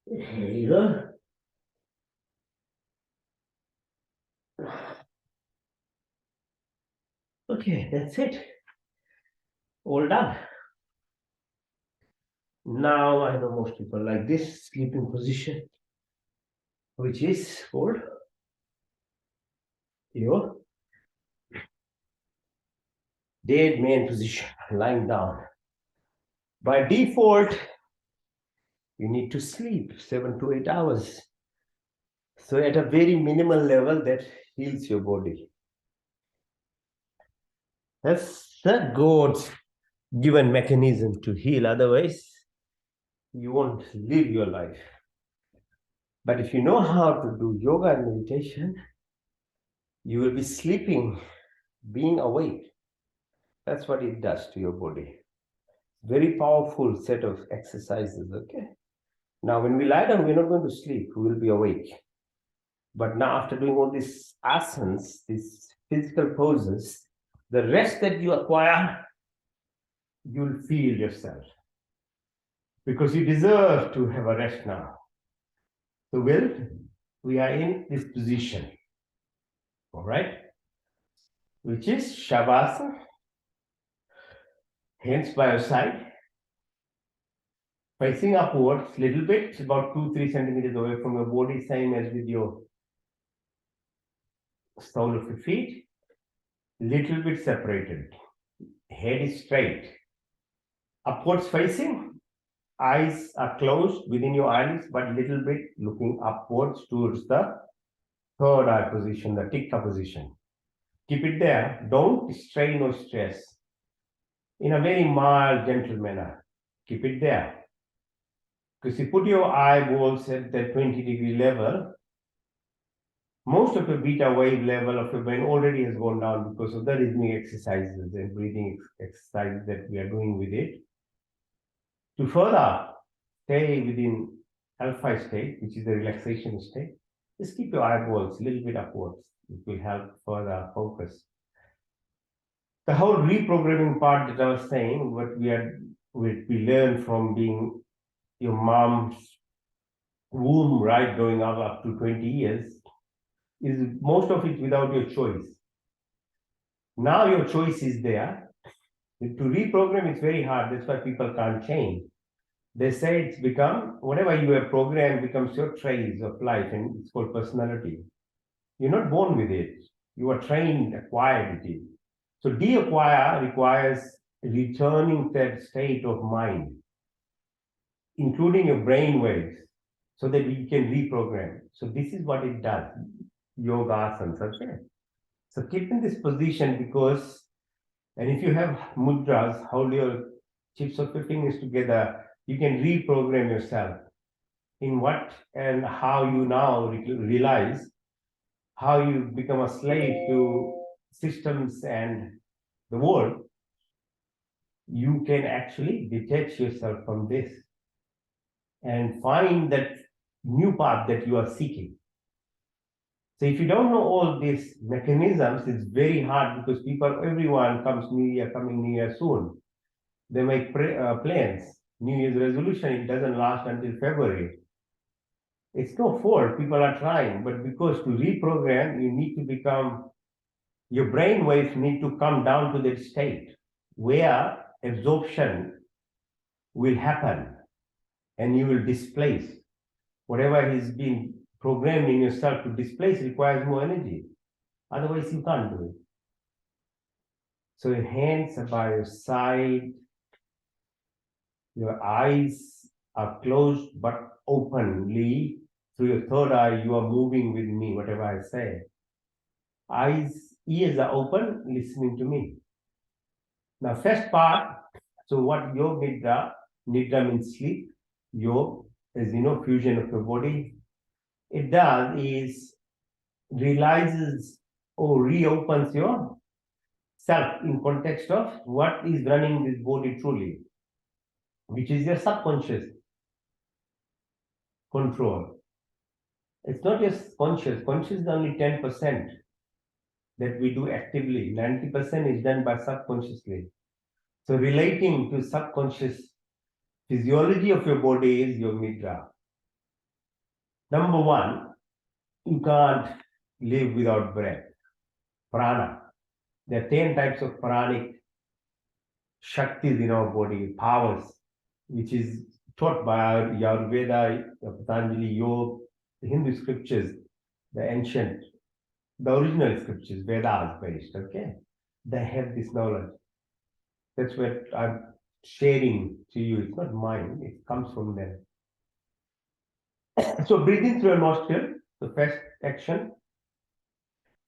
here you go. Okay, that's it. All done. Now I know most people like this sleeping position, which is called your dead man position, lying down. By default, you need to sleep 7 to 8 hours. So at a very minimal level, that heals your body. That's the God's given mechanism to heal. Otherwise, you won't live your life. But if you know how to do yoga and meditation, you will be sleeping, being awake. That's what it does to your body. Very powerful set of exercises, okay? Now, when we lie down, we're not going to sleep. We will be awake. But now, after doing all these asanas, these physical poses, the rest that you acquire, you'll feel yourself. Because you deserve to have a rest now. So, we are in this position, all right? Which is Shavasana, hands by your side, facing upwards a little bit, about 2-3 centimeters away from your body, same as with your sole of your feet, little bit separated. Head is straight. Upwards facing, eyes are closed within your eyelids, but little bit looking upwards towards the third eye position, the tikka position. Keep it there. Don't strain or stress. In a very mild, gentle manner. Keep it there. Because you put your eyeballs at the 20-degree level, most of the beta wave level of your brain already has gone down because of the rhythmic exercises and breathing exercises that we are doing with it. To further stay within alpha state, which is the relaxation state, just keep your eyeballs a little bit upwards. It will help further focus. The whole reprogramming part that I was saying, what we learn from being your mom's womb, right, going up to 20 years, is most of it without your choice. Now your choice is there. To reprogram, it's very hard. That's why people can't change. They say it's become, whatever you have programmed becomes your traits of life, and it's called personality. You're not born with it. You are trained, acquired it. So deacquire requires returning that state of mind, including your brain waves, so that you can reprogram. So this is what it does. Yoga asanas, okay? So keep in this position because, and if you have mudras, hold your tips of your fingers together, you can reprogram yourself in what and how you now realize how you become a slave to systems and the world. You can actually detach yourself from this and find that new path that you are seeking. So if you don't know all these mechanisms, it's very hard because everyone comes New Year, coming New Year soon. They make plans, New Year's resolution, it doesn't last until February. It's no fault, people are trying, but because to reprogram, you need to become, your brain waves need to come down to that state where absorption will happen and you will displace. Whatever has been programmed in yourself to displace requires more energy. Otherwise, you can't do it. So your hands are by your side, your eyes are closed but openly. Through your third eye, you are moving with me, whatever I say. Ears are open, listening to me. Now, first part, so what Yog Nidra means sleep. Yog, as you know, fusion of your body. It does is realizes or reopens your self in context of what is running this body truly, which is your subconscious control. It's not just conscious. Conscious is only 10% that we do actively. 90% is done by subconsciously. So relating to subconscious physiology of your body is your Nidra. Number one, you can't live without breath. Prana. There are 10 types of pranic shaktis in our body, powers, which is taught by our Ayurveda, Patanjali Yoga, the Hindu scriptures, the ancient, the original scriptures, Vedas based, okay? They have this knowledge. That's what I'm sharing to you. It's not mine, it comes from them. So breathing through a nostril, the first action.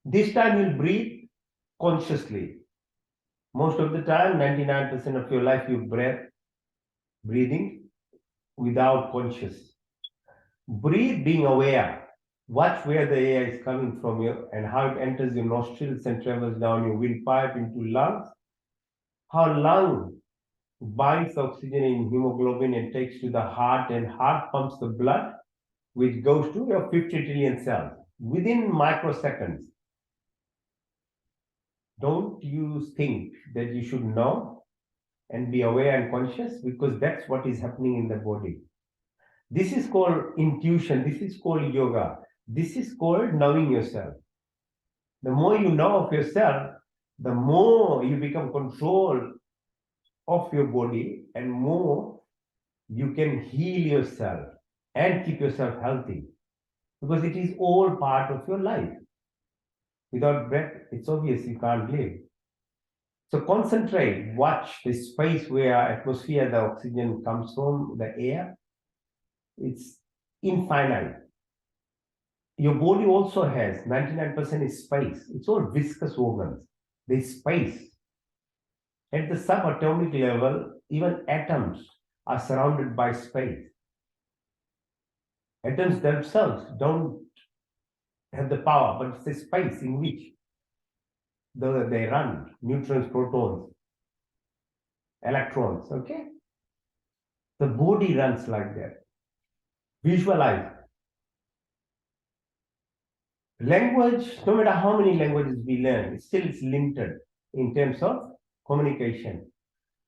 This time you'll breathe consciously. Most of the time, 99% of your life, you breathing without conscious. Breathe being aware. Watch where the air is coming from you and how it enters your nostrils and travels down your windpipe into lungs. How lung binds oxygen in hemoglobin and takes to the heart, and heart pumps the blood, which goes to your 50 trillion cells within microseconds. Don't you think that you should know and be aware and conscious? Because that's what is happening in the body. This is called intuition. This is called yoga. This is called knowing yourself. The more you know of yourself, the more you become control of your body and more you can heal yourself and keep yourself healthy, because it is all part of your life. Without breath, it's obvious you can't live. So concentrate, watch the space where atmosphere, the oxygen comes from, the air. It's infinite. Your body also has 99% is space. It's all viscous organs. There's space. At the subatomic level, even atoms are surrounded by space. Atoms themselves don't have the power, but it's the space in which they run. Neutrons, protons, electrons, okay? The body runs like that. Visualize. Language, no matter how many languages we learn, still it's limited in terms of communication.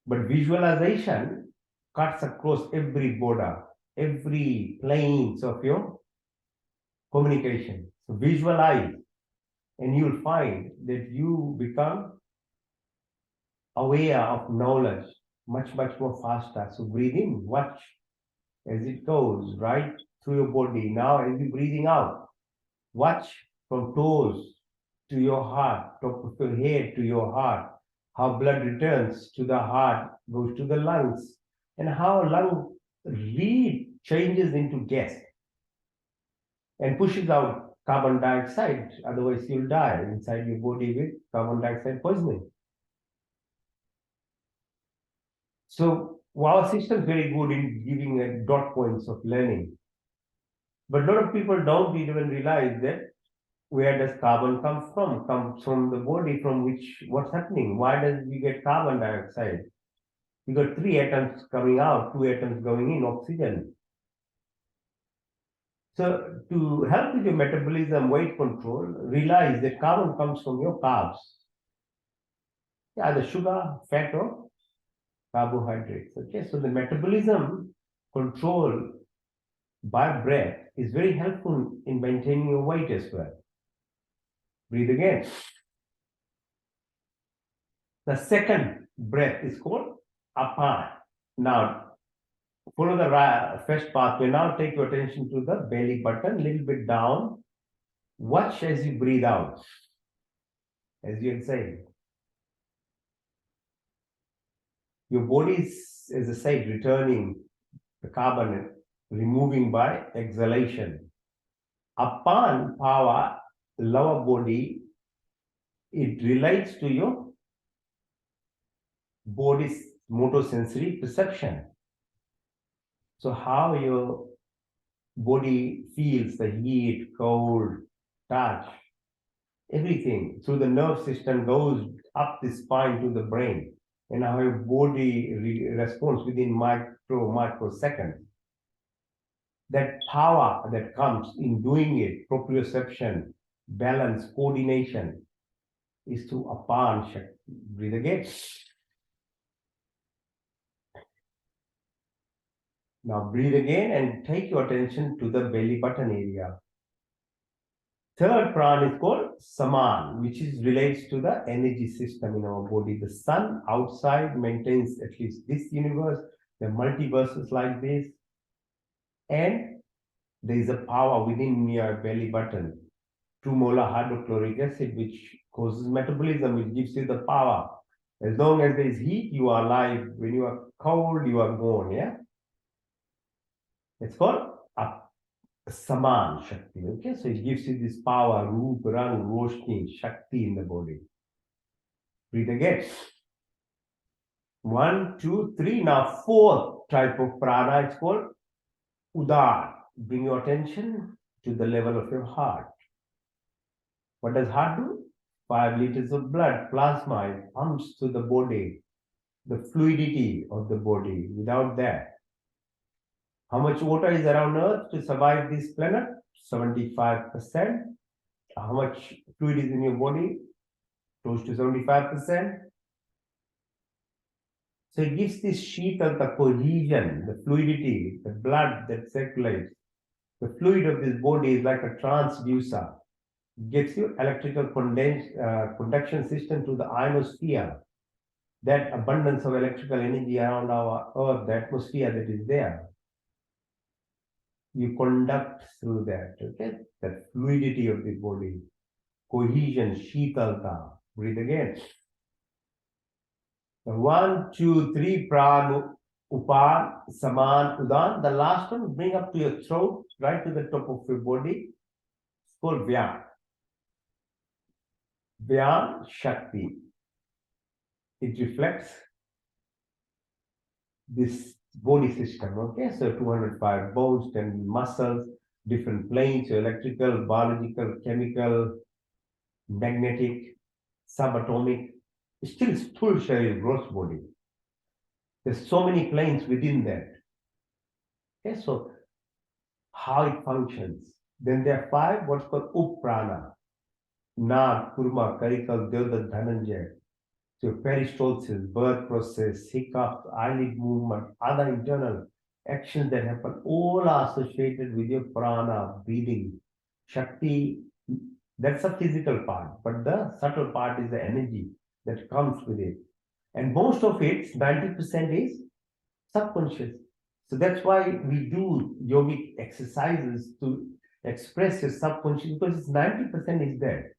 But visualization cuts across every border, every planes of your communication. So visualize, and you'll find that you become aware of knowledge much more faster. So breathe in, watch as it goes right through your body. Now as you're breathing out, watch from toes to your heart, top of your head to your heart, how blood returns to the heart, goes to the lungs, and how lung changes into gas and pushes out carbon dioxide. Otherwise, you'll die inside your body with carbon dioxide poisoning. So our system is very good in giving dot points of learning. But a lot of people don't even realize that where does carbon come from? Comes from the body, from which, what's happening? Why does we get carbon dioxide? We got 3 atoms coming out, 2 atoms going in, oxygen. So to help with your metabolism, weight control, realize that carbon comes from your carbs. Yeah, the sugar, fat, or carbohydrates. Okay, so the metabolism control by breath is very helpful in maintaining your weight as well. Breathe again. The second breath is called apan. Now, follow the first pathway. Now take your attention to the belly button, a little bit down. Watch as you breathe out, as you exhale. Your body is, as I said, returning the carbon, removing by exhalation. Apan power, lower body, it relates to your body's motor-sensory perception. So how your body feels the heat, cold, touch, everything through the nerve system goes up the spine to the brain, and how your body responds within microseconds. That power that comes in doing it, proprioception, balance, coordination, is through apan shakti. Breathe again. Now breathe again and take your attention to the belly button area. Third pran is called saman, which relates to the energy system in our body. The sun outside maintains at least this universe, the multiverses like this, and there is a power within your belly button, 2 molar hydrochloric acid, which causes metabolism, which gives you the power. As long as there is heat, you are alive. When you are cold, you are gone. Yeah, it's called saman shakti. Okay, so it gives you this power, roop, rang, roshni, shakti in the body. Breathe again. 1, 2, 3. Now fourth type of prana, it's called udar. Bring your attention to the level of your heart. What does heart do? 5 liters of blood, plasma, it pumps to the body, the fluidity of the body. Without that, how much water is around Earth to survive this planet? 75%. How much fluid is in your body? Close to 75%. So it gives this the cohesion, the fluidity, the blood that circulates. The fluid of this body is like a transducer. It gives you electrical conduction system to the ionosphere. That abundance of electrical energy around our Earth, the atmosphere that is there, you conduct through that, okay? That fluidity of the body, cohesion, shitalta. Breathe again. 1, 2, 3, pran, upan, saman, udan. The last one, bring up to your throat, right to the top of your body. It's called vyam. Vyam shakti. It reflects this body system, okay? So 205 bones, 10 muscles, different planes, electrical, biological, chemical, magnetic, subatomic, still full sharir, gross body. There's so many planes within that. Okay, so how it functions. Then there are 5, what's called Uprana. Nag, Kurma, Karikal, Devdat, Dhananjay. So peristalsis, birth process, hiccups, eyelid movement, other internal actions that happen, all are associated with your prana, breathing. Shakti, that's a physical part, but the subtle part is the energy that comes with it. And most of it, 90% is subconscious. So that's why we do yogic exercises to express your subconscious, because it's 90% is there.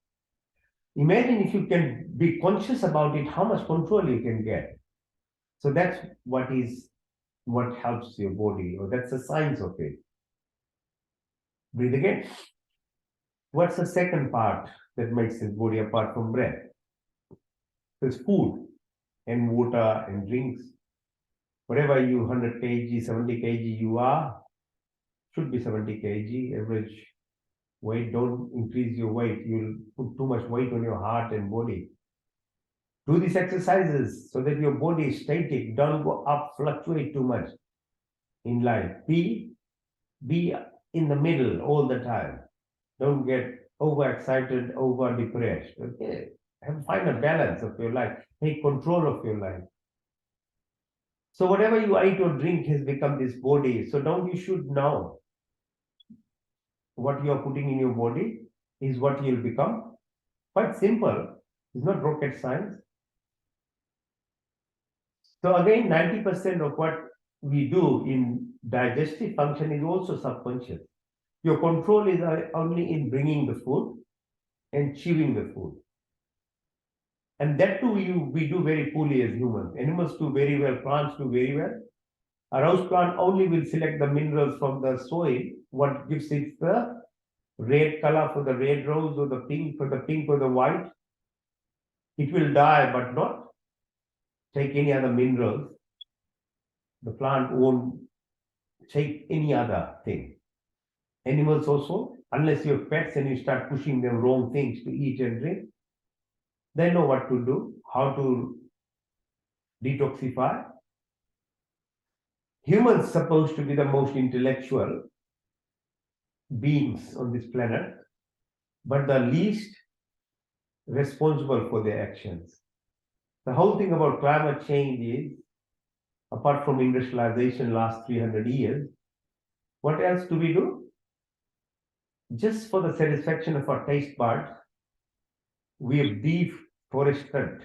Imagine if you can be conscious about it, how much control you can get. So that's what helps your body, or that's the science of it. Breathe again. What's the second part that makes this body apart from breath? There's food and water and drinks. Whatever you 100 kg, 70 kg you are, should be 70 kg average weight. Don't increase your weight. You'll put too much weight on your heart and body. Do these exercises so that your body is static. Don't go up, fluctuate too much in life. Be in the middle all the time. Don't get overexcited, over depressed. Okay, find a balance of your life. Take control of your life. So whatever you eat or drink has become this body. So don't you should know what you are putting in your body is what you'll become. Quite simple. It's not rocket science. So again, 90% of what we do in digestive function is also subconscious. Your control is only in bringing the food and chewing the food. And that too we do very poorly as humans. Animals do very well, plants do very well. A rose plant only will select the minerals from the soil, what gives it the red color for the red rose or the pink for the white. It will die but not take any other minerals. The plant won't take any other thing. Animals also, unless you have pets and you start pushing them wrong things to eat and drink, they know what to do, how to detoxify. Humans supposed to be the most intellectual beings on this planet, but the least responsible for their actions. The whole thing about climate change is, apart from industrialization last 300 years, what else do we do? Just for the satisfaction of our taste buds, we have deforested,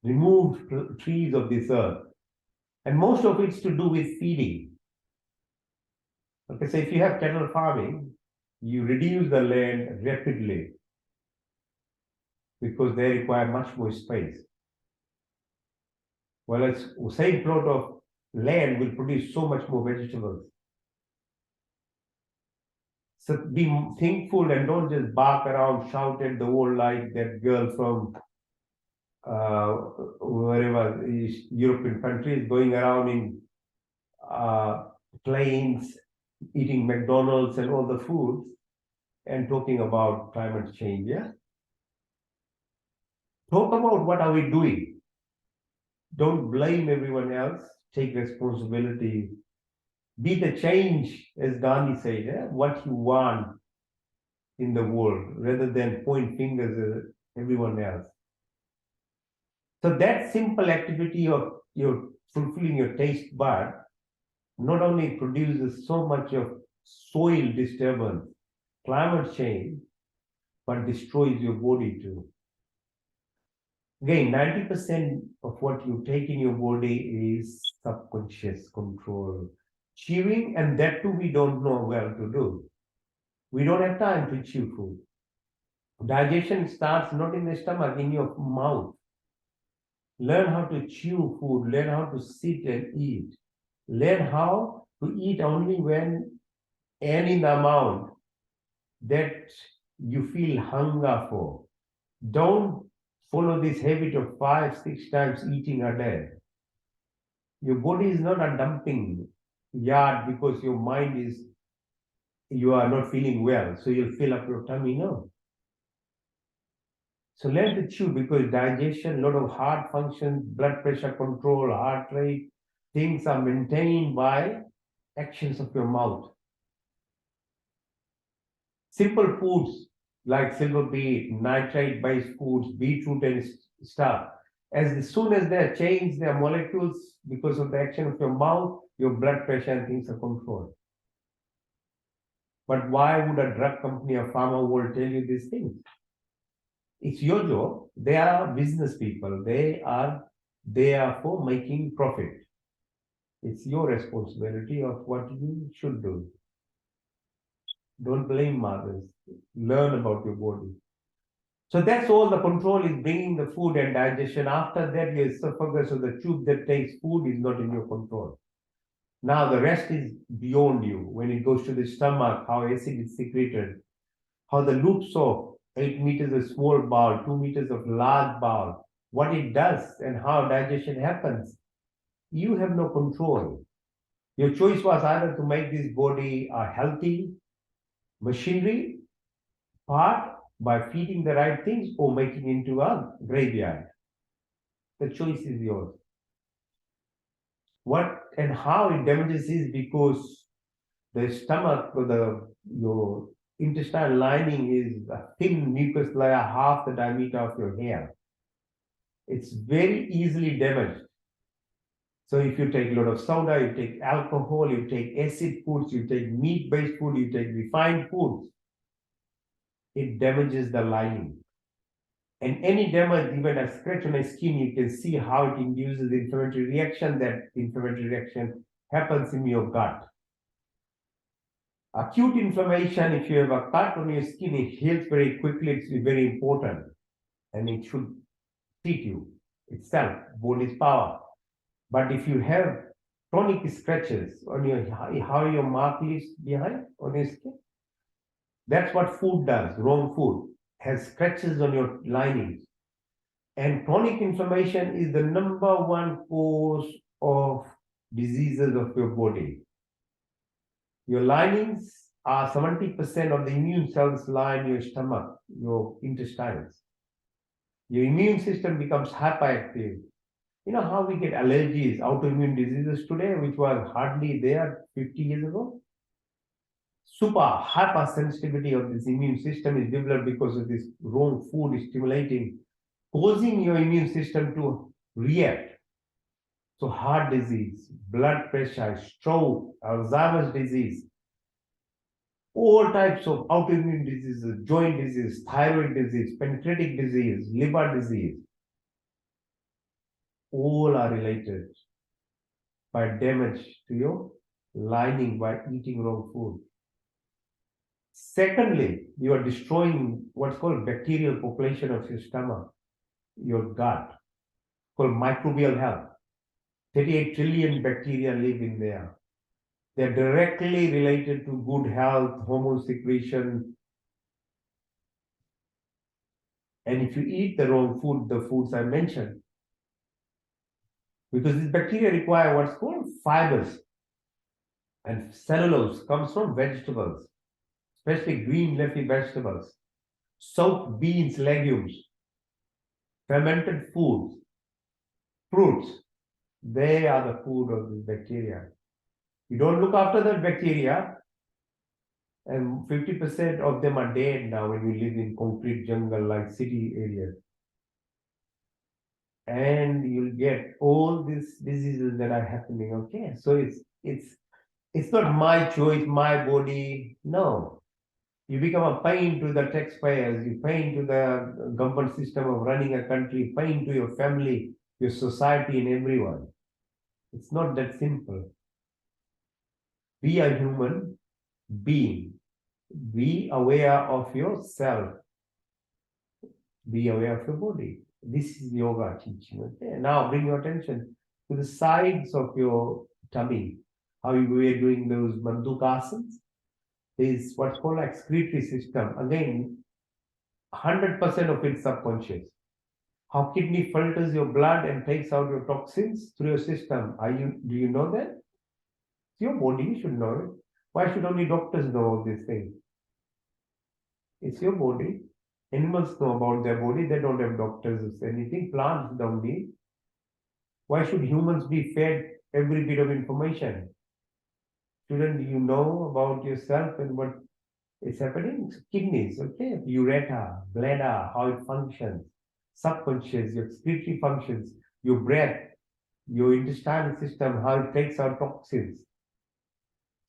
removed trees of this earth. And most of it's to do with feeding. Okay, so if you have cattle farming, you reduce the land rapidly because they require much more space. Well, it's the same plot of land will produce so much more vegetables. So be thankful and don't just bark around, shout at the wall like that girl from wherever European countries going around in planes, eating McDonald's and all the foods and talking about climate change. Yeah. Talk about what are we doing. Don't blame everyone else. Take responsibility. Be the change, as Gandhi said, what you want in the world, rather than point fingers at everyone else. So that simple activity of your fulfilling your taste bud not only produces so much of soil disturbance, climate change, but destroys your body too. Again, 90% of what you take in your body is subconscious control. Chewing, and that too we don't know well to do. We don't have time to chew food. Digestion starts not in the stomach, in your mouth. Learn how to chew food, learn how to sit and eat. Learn how to eat only when and in the amount that you feel hunger for. Don't follow this habit of 5-6 times eating a day. Your body is not a dumping yard because your mind is, you are not feeling well, so you'll fill up your tummy. No. So learn to chew, because digestion, a lot of heart function, blood pressure control, heart rate, things are maintained by actions of your mouth. Simple foods like silver beet, nitrate-based foods, beetroot and stuff. As soon as they change their molecules because of the action of your mouth, your blood pressure and things are controlled. But why would a drug company or pharma world tell you these things? It's your job. They are business people. They are there for making profit. It's your responsibility of what you should do. Don't blame others. Learn about your body. So that's all the control is bringing the food and digestion. After that, your esophagus or the tube that takes food is not in your control. Now the rest is beyond you. When it goes to the stomach, how acid is secreted, how the loops of 8 meters of small bowel, 2 meters of large bowel, what it does and how digestion happens. You have no control. Your choice was either to make this body a healthy machinery part by feeding the right things or making into a graveyard. The choice is yours. What and how it damages is because The stomach, your intestinal lining is a thin mucus layer, half the diameter of your hair. It's very easily damaged. So if you take a lot of soda, you take alcohol, you take acid foods, you take meat-based food, you take refined foods, it damages the lining. And any damage, even a scratch on the skin, you can see how it induces inflammatory reaction. That inflammatory reaction happens in your gut. Acute inflammation, if you have a cut on your skin, it heals very quickly. It's very important. And it should treat you itself, body's power. But if you have chronic scratches on your, how your mark leaves behind on your skin, that's what food does. Wrong food has scratches on your linings. And chronic inflammation is the number one cause of diseases of your body. Your linings are 70% of the immune cells line your stomach, your intestines. Your immune system becomes hyperactive. You know how we get allergies, autoimmune diseases today, which was hardly there 50 years ago? Super hypersensitivity of this immune system is developed because of this wrong food stimulating, causing your immune system to react. So heart disease, blood pressure, stroke, Alzheimer's disease, all types of autoimmune diseases, joint disease, thyroid disease, pancreatic disease, liver disease, all are related by damage to your lining by eating wrong food. Secondly, you are destroying what's called bacterial population of your stomach, your gut, called microbial health. 38 trillion bacteria live in there. They're directly related to good health, hormone secretion. And if you eat the wrong food, the foods I mentioned, because these bacteria require what's called fibers. And cellulose comes from vegetables, especially green leafy vegetables, soaked beans, legumes, fermented foods, fruits. They are the food of the bacteria. You don't look after the bacteria, and 50% of them are dead now when you live in concrete jungle like city areas. And you'll get all these diseases that are happening. Okay, so it's not my choice, my body. No, you become a pain to the taxpayers, you pain to the government system of running a country, pain to your family, your society, and everyone. It's not that simple. Be a human being. Be aware of yourself. Be aware of your body. This is yoga teaching. Okay? Now bring your attention to the sides of your tummy. How you were doing those mandukasanas. There is what's called excretory system. Again, 100% of it subconscious. How kidney filters your blood and takes out your toxins through your system. Do you know that? It's your body, you should know it. Why should only doctors know all these things? It's your body. Animals know about their body. They don't have doctors or anything. Plants don't need. Why should humans be fed every bit of information? Shouldn't you know about yourself and what is happening? Kidneys, okay, urethra, bladder, how it functions, subconscious, your excretory functions, your breath, your intestinal system, how it takes out toxins.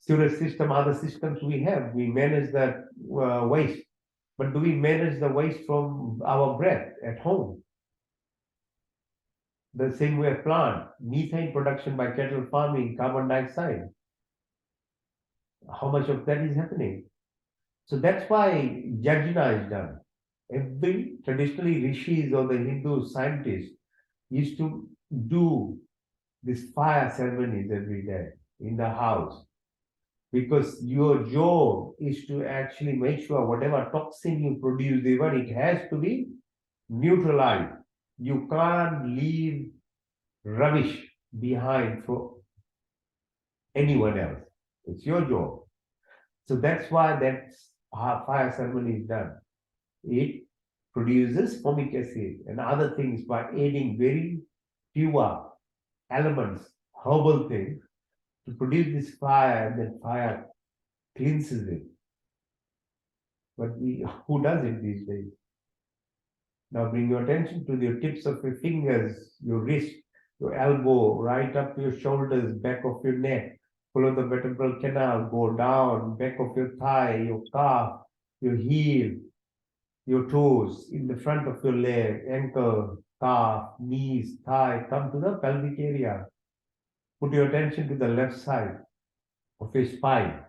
Sewage system, other systems we have. We manage that waste. But do we manage the waste from our breath at home? The same way plant, methane production by cattle farming, carbon dioxide. How much of that is happening? So that's why yajna is done. Every traditionally rishis or the Hindu scientists used to do these fire ceremonies every day in the house. Because your job is to actually make sure whatever toxin you produce, even it has to be neutralized. You can't leave rubbish behind for anyone else. It's your job. So that's why that fire ceremony is done. It produces formic acid and other things by adding very pure elements, herbal things, to produce this fire, and then fire cleanses it. But who does it these days? Now bring your attention to the tips of your fingers, your wrist, your elbow, right up to your shoulders, back of your neck. Follow the vertebral canal, go down, back of your thigh, your calf, your heel, your toes, in the front of your leg, ankle, calf, knees, thigh, come to the pelvic area. Put your attention to the left side of your spine.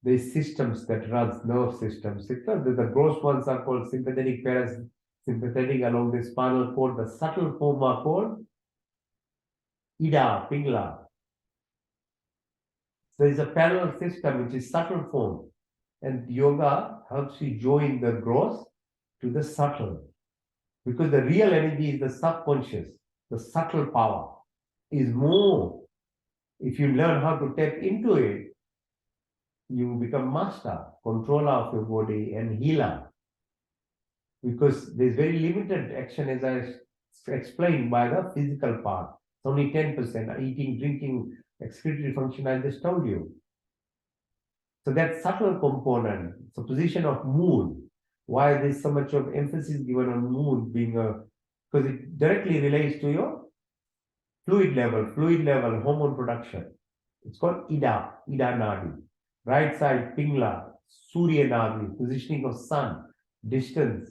These systems that runs nerve systems. The gross ones are called sympathetic, parasympathetic along the spinal cord. The subtle form are called Ida, Pingala. So it's a parallel system which is subtle form. And yoga helps you join the gross to the subtle. Because the real energy is the subconscious, the subtle power is more. If you learn how to tap into it, you become master, controller of your body and healer. Because there's very limited action, as I explained, by the physical part. It's only 10%, eating, drinking, excretory function, I just told you. So that subtle component, so position of mood, why there's so much of emphasis given on mood being because it directly relates to your fluid level, hormone production. It's called Ida Nadi. Right side, Pingala, Surya Nadi, positioning of sun, distance.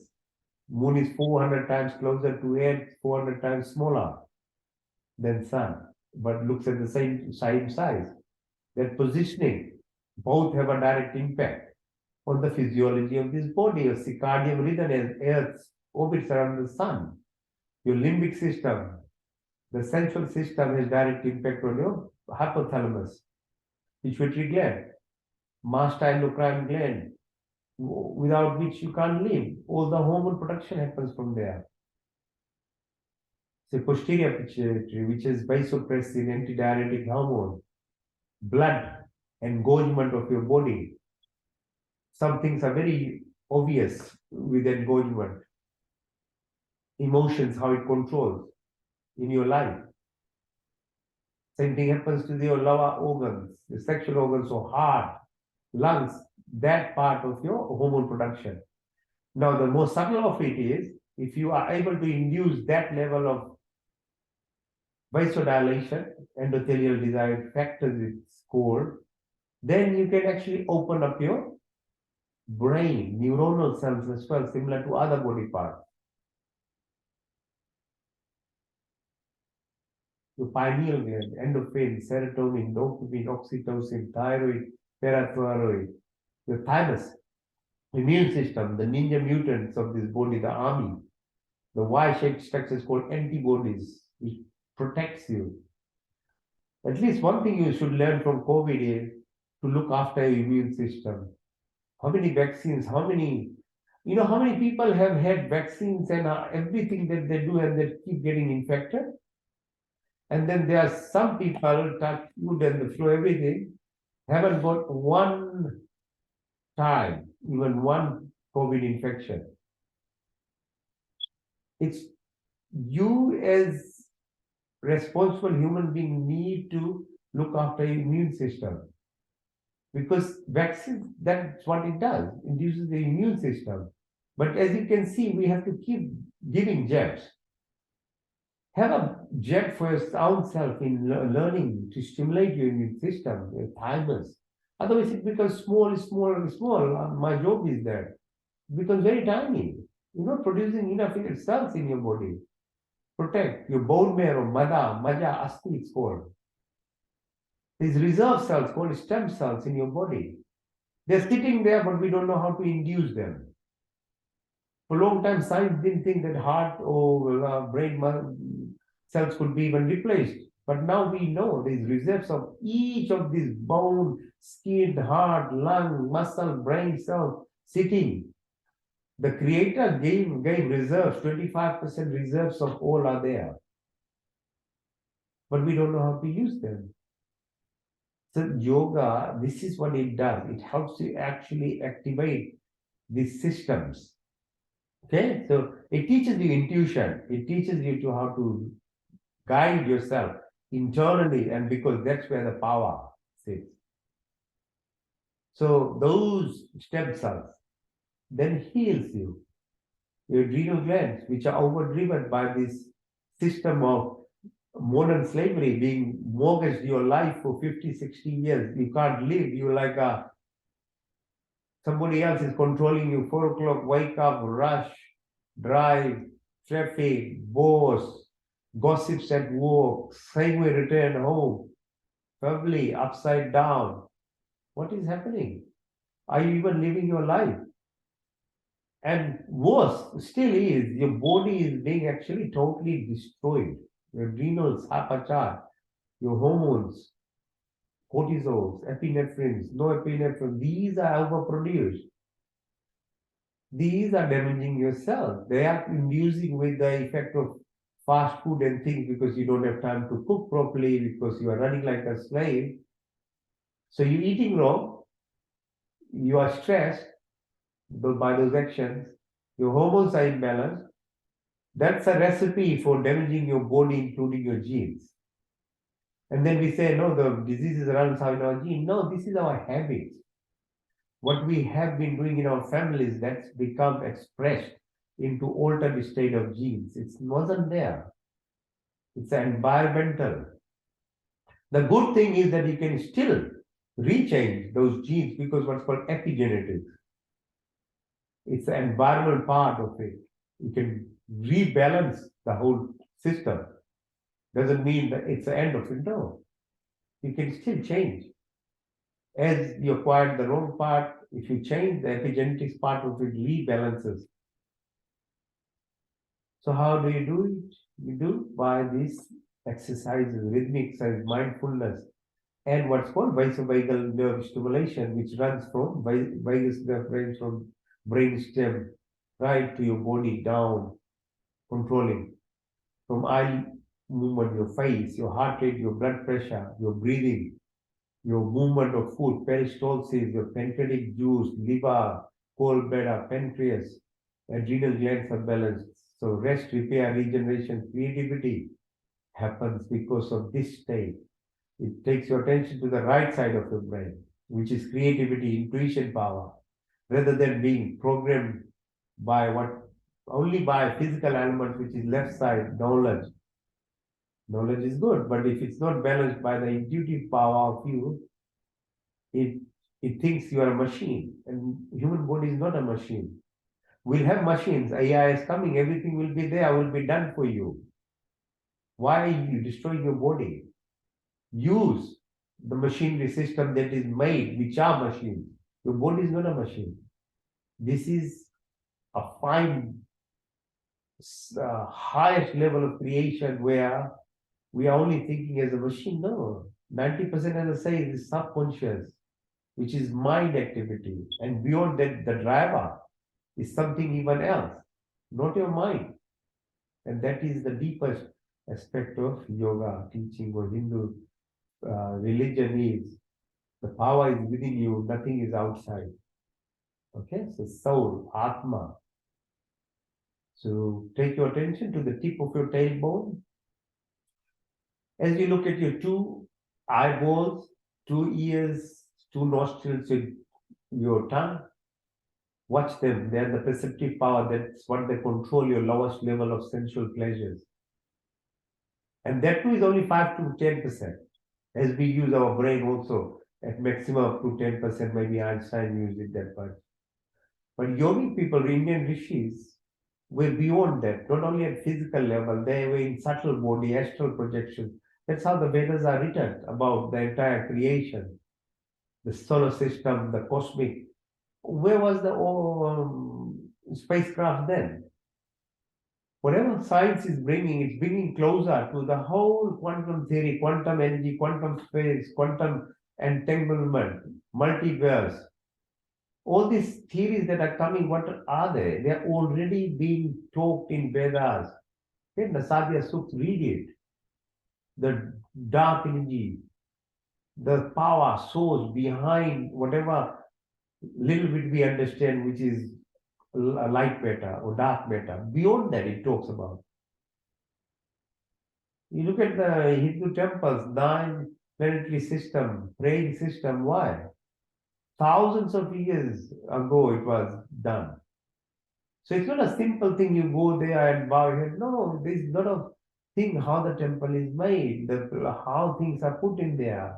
Moon is 400 times closer to Earth, 400 times smaller than sun, but looks at the same size. That positioning, both have a direct impact on the physiology of this body. Your circadian rhythm as Earth orbits around the sun. Your limbic system, the central system has direct impact on your hypothalamus, pituitary gland, master endocrine gland, without which you can't live. All the hormone production happens from there. So posterior pituitary, which is vasopressin, antidiuretic hormone, blood engorgement of your body. Some things are very obvious with engorgement. Emotions, how it controls in your life. Same thing happens to your lower organs, the sexual organs, so heart, lungs, that part of your hormone production. Now, the most subtle of it is, if you are able to induce that level of vasodilation, endothelial desired factors it's called, then you can actually open up your brain, neuronal cells as well, similar to other body parts. Your pineal gland, endorphin, serotonin, dopamine, oxytocin, thyroid, parathyroid, your thymus, immune system, the ninja mutants of this body, the army, the Y-shaped structures called antibodies, which protects you. At least one thing you should learn from COVID is to look after your immune system. How many vaccines, how many people have had vaccines and everything that they do and they keep getting infected? And then there are some people, touch wood and the flu, everything, haven't got one time, even one COVID infection. It's you as responsible human being need to look after your immune system. Because vaccines, that's what it does, induces the immune system. But as you can see, we have to keep giving jabs. Have a jab for your own self in learning to stimulate your immune system, your thymus. Otherwise, it becomes small. My job is that. It becomes very tiny. You're not producing enough cells in your body. Protect your bone marrow, maja, asti, it's called. These reserve cells called stem cells in your body. They're sitting there, but we don't know how to induce them. For a long time, science didn't think that heart or brain cells could be even replaced. But now we know these reserves of each of these bone, skin, heart, lung, muscle, brain cells sitting. The Creator gave reserves, 25% reserves of all are there. But we don't know how to use them. So yoga, this is what it does. It helps you actually activate these systems. Okay, so it teaches you intuition. It teaches you to how to guide yourself internally, and because that's where the power sits. So those stem cells then heals you. Your adrenal glands, which are overdriven by this system of modern slavery, being mortgaged your life for 50, 60 years. You can't live. You're like somebody else is controlling you. 4 o'clock, wake up, rush, drive, traffic, boss, gossips at work, same way return home, family upside down. What is happening? Are you even living your life? And worse still is your body is being actually totally destroyed. Your adrenals, hypercharged, your hormones, cortisols, epinephrines, norepinephrine, these are overproduced. These are damaging your cells. They are inducing with the effect of fast food and things because you don't have time to cook properly, because you are running like a slave. So you're eating wrong, you are stressed by those actions, your hormones are imbalanced. That's a recipe for damaging your body, including your genes. And then we say, no, the diseases runs out in our gene. No, this is our habits. What we have been doing in our families, that's become expressed into altered state of genes. It wasn't there. It's environmental. The good thing is that you can still rechange those genes because what's called epigenetics. It's the environmental part of it. You can rebalance the whole system. Doesn't mean that it's the end of it. No. You can still change. As you acquired the wrong part, if you change the epigenetics part of it, rebalances. So how do you do it? You do by these exercises, rhythmic exercise, mindfulness, and what's called vasovagal nerve stimulation, which runs from vagus nerve range from brainstem right to your body down, controlling from eye movement, your face, your heart rate, your blood pressure, your breathing, your movement of food, peristalsis, your pancreatic juice, liver, gallbladder, pancreas, adrenal glands are balanced. So rest, repair, regeneration, creativity happens because of this state. It takes your attention to the right side of your brain, which is creativity, intuition power, rather than being programmed by only by physical element, which is left side, knowledge. Knowledge is good, but if it's not balanced by the intuitive power of you, it thinks you are a machine, and human body is not a machine. We'll have machines, AI is coming, everything will be there, will be done for you. Why are you destroying your body? Use the machinery system that is made, which are machines. Your body is not a machine. This is a fine, highest level of creation where we are only thinking as a machine. No, 90%, as I say, is subconscious, which is mind activity. And beyond that, the driver is something even else, not your mind. And that is the deepest aspect of yoga teaching or Hindu religion is the power is within you, nothing is outside. Okay, so soul, Atma. So take your attention to the tip of your tailbone. As you look at your two eyeballs, 2 ears, 2 nostrils, your tongue, watch them. They are the perceptive power. That's what they control your lowest level of sensual pleasures. And that too is only 5 to 10%. As we use our brain also at maximum up to 10%, maybe Einstein used it that much. But yogic people, Indian rishis, were beyond that, not only at physical level, they were in subtle body, astral projection. That's how the Vedas are written about the entire creation, the solar system, the cosmic. Where was the spacecraft then? Whatever science is bringing, it's bringing closer to the whole quantum theory, quantum energy, quantum space, quantum entanglement, multiverse. All these theories that are coming, what are they? They are already being talked in Vedas. In the Sadhya Sukha, read it. The dark energy, the power source behind whatever little bit we understand, which is light matter or dark matter. Beyond that, it talks about. You look at the Hindu temples, 9 planetary system, praying system. Why? thousands of years ago it was done. So it's not a simple thing you go there and bow your head. No, there's a lot of thing how the temple is made, how things are put in there.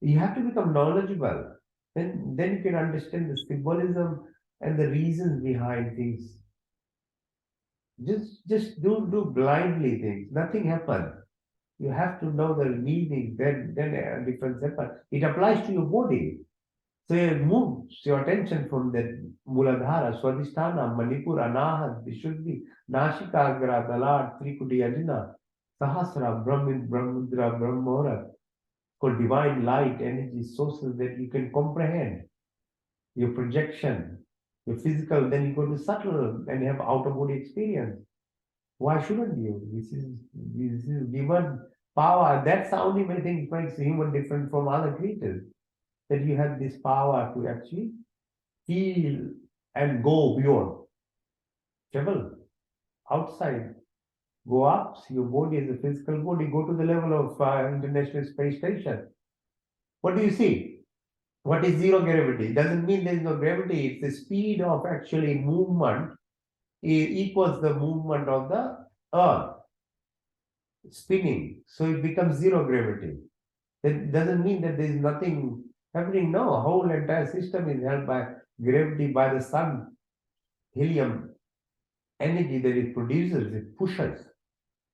You have to become knowledgeable. Then you can understand the symbolism and the reasons behind things. Just don't do blindly things. Nothing happens. You have to know the meaning, then a difference happens. It applies to your body. So it moves your attention from that Muladhara, Swadhisthana, Manipura, Anahat, Vishuddhi, Nashikagra, Dalar, Trikudi, Ajna, Sahasra, Brahmudra, Brahmora, called divine light, energy sources that you can comprehend. Your projection, your physical, then you go to subtle and have outer body experience. Why shouldn't you? This is given power. That's the only way thing makes human different from other creatures. That you have this power to actually feel and go beyond. Travel outside, go up, see your body as a physical body, go to the level of International Space Station. What do you see? What is zero gravity? It doesn't mean there is no gravity. It's the speed of actually movement equals the movement of the Earth spinning. So it becomes zero gravity. That doesn't mean that there is nothing happening. No, a whole entire system is held by gravity, by the sun, helium energy that it produces, it pushes.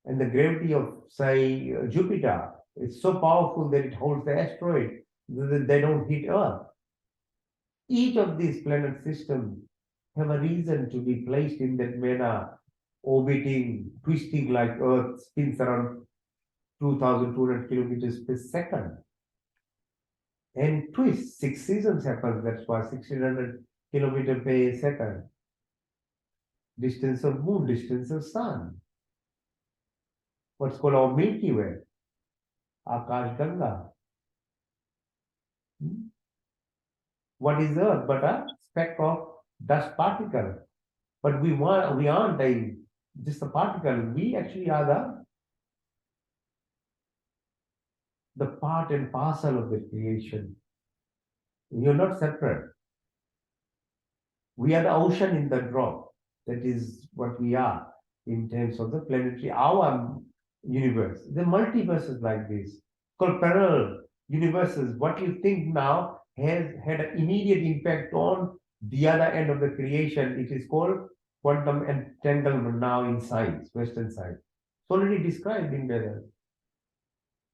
And the gravity of, say, Jupiter is so powerful that it holds the asteroid, that they don't hit Earth. Each of these planet systems have a reason to be placed in that manner, orbiting, twisting like Earth spins around 2,200 kilometers per second. And twist, 6 seasons happen, that's why 1600 kilometers per second. Distance of moon, distance of sun. What's called our Milky Way, Akash Ganga. What is Earth but a speck of dust particle? But we aren't just a particle. We actually are the part and parcel of the creation. You're not separate. We are the ocean in the drop. That is what we are in terms of the planetary, our universe. The multiverses like this, called parallel universes. What you think now has had an immediate impact on the other end of the creation. It is called quantum entanglement now in science, Western science. It's already described in Vedas.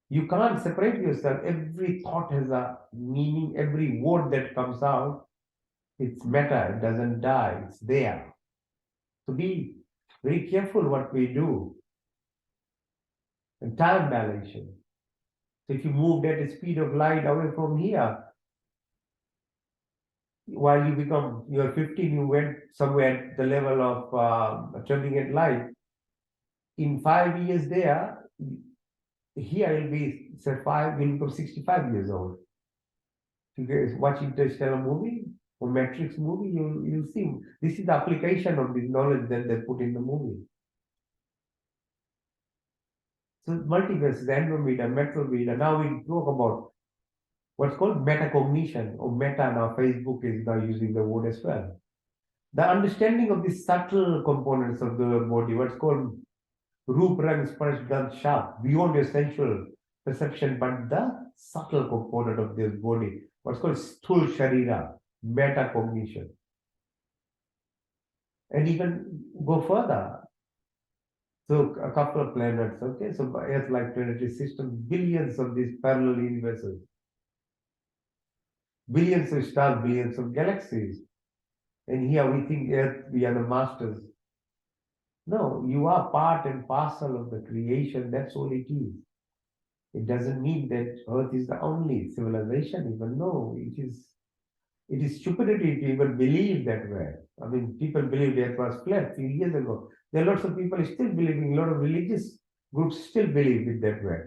You can't separate yourself. Every thought has a meaning. Every word that comes out, it's matter. It doesn't die. It's there. So be very careful what we do. And time dilation. So if you moved at the speed of light away from here, while you're 15, you went somewhere at the level of traveling at light. In 5 years there, here will be, say, will become 65 years old. If you guys watch Interstellar movie or Matrix movie, you'll see this is the application of this knowledge that they put in the movie. So multiverses, Andromeda, Metroveda. Now we talk about what's called metacognition, or meta. Now Facebook is now using the word as well. The understanding of the subtle components of the body, what's called Roop, Rang, Sparsh, Gandh, Shab, beyond your sensual perception, but the subtle component of this body, what's called Sthul Sharira, metacognition. And even go further. So a couple of planets, okay? So Earth-like planetary system, billions of these parallel universes, billions of stars, billions of galaxies. And here we think Earth, we are the masters. No, you are part and parcel of the creation. That's all it is. It doesn't mean that Earth is the only civilization, even no, it is stupidity to even believe that way. I mean, people believe the Earth was flat a few years ago. There are lots of people still believing, a lot of religious groups still believe it that way.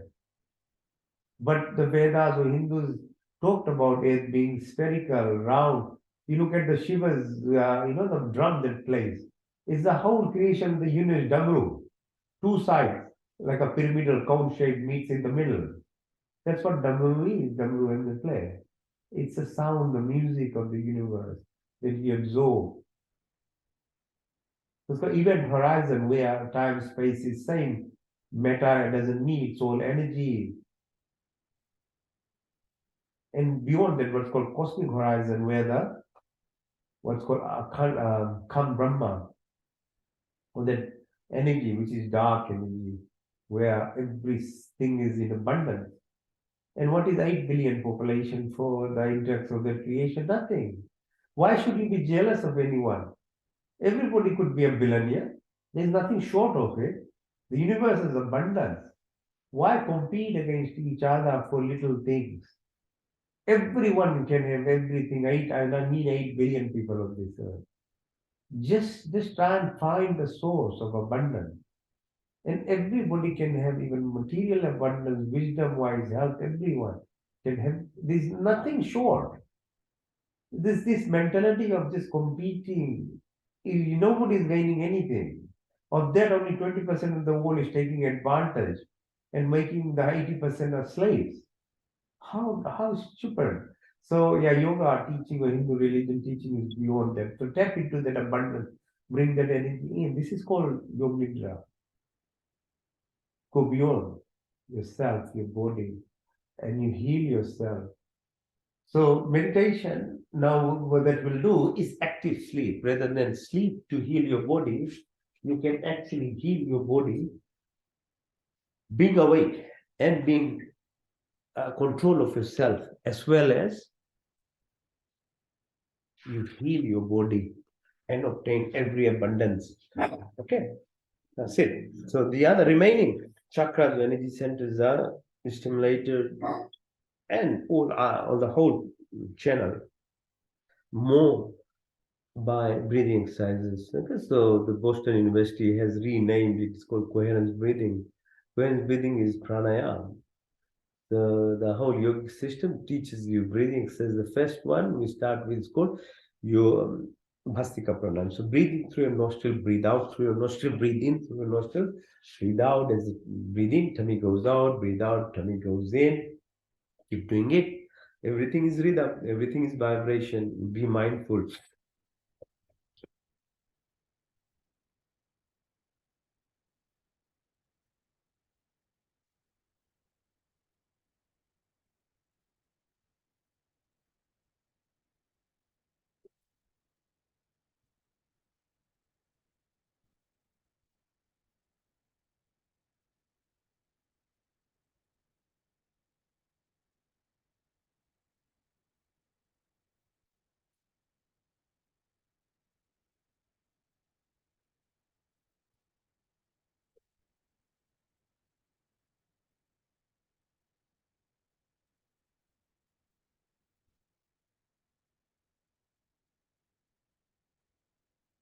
But the Vedas or Hindus talked about it being spherical, round. You look at the Shivas, the drum that plays. It's the whole creation of the universe, Damru. 2 sides, like a pyramidal cone shape meets in the middle. That's what Damru is, Damru and the play. It's a sound, the music of the universe that we absorb. So for event horizon, where time space is same, matter doesn't need its own energy. And beyond that, what's called cosmic horizon, where the what's called Kam Brahma, or that energy which is dark energy, where everything is in abundance. And what is 8 billion population for the index of the creation? Nothing. Why should you be jealous of anyone? Everybody could be a billionaire. There's nothing short of it. The universe is abundance. Why compete against each other for little things? Everyone can have everything. I don't need 8 billion people on this earth. Just try and find the source of abundance. And everybody can have even material abundance, wisdom wise, health, everyone can have. There's nothing short. This mentality of just competing, nobody is gaining anything. Of that, only 20% of the world is taking advantage and making the 80% of slaves. How stupid. So yeah, yoga teaching or Hindu religion teaching is beyond that. So tap into that abundance, bring that energy in. This is called yoga nidra. Go beyond yourself, your body, and you heal yourself. So meditation now what that will do is active sleep rather than sleep to heal your body. You can actually heal your body, being awake and being control of yourself, as well as you heal your body and obtain every abundance. Okay, that's it. So the other remaining chakras, energy centers are stimulated and all are on the whole channel more by breathing exercises. Okay, so the Boston University has renamed it. It's called coherence breathing. Coherence breathing is pranayama. The whole yogic system teaches you breathing exercise. The first one we start with is called your Bhastika Pranayama. So breathing through your nostril, breathe out through your nostril, breathe in through your nostril, breathe out as breathe in, tummy goes out, breathe out, tummy goes in. Keep doing it. Everything is rhythm, everything is vibration. Be mindful.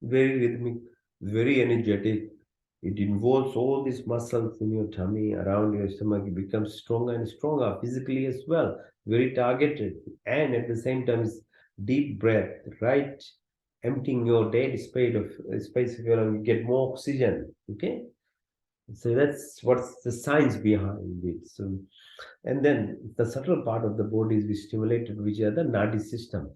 Very rhythmic, very energetic. It involves all these muscles in your tummy, around your stomach. It becomes stronger and stronger physically as well. Very targeted. And at the same time, it's deep breath, right? Emptying your dead space of your lung, you get more oxygen. Okay. So that's what's the science behind it. So, and then the subtle part of the body is stimulated, which are the nadi system.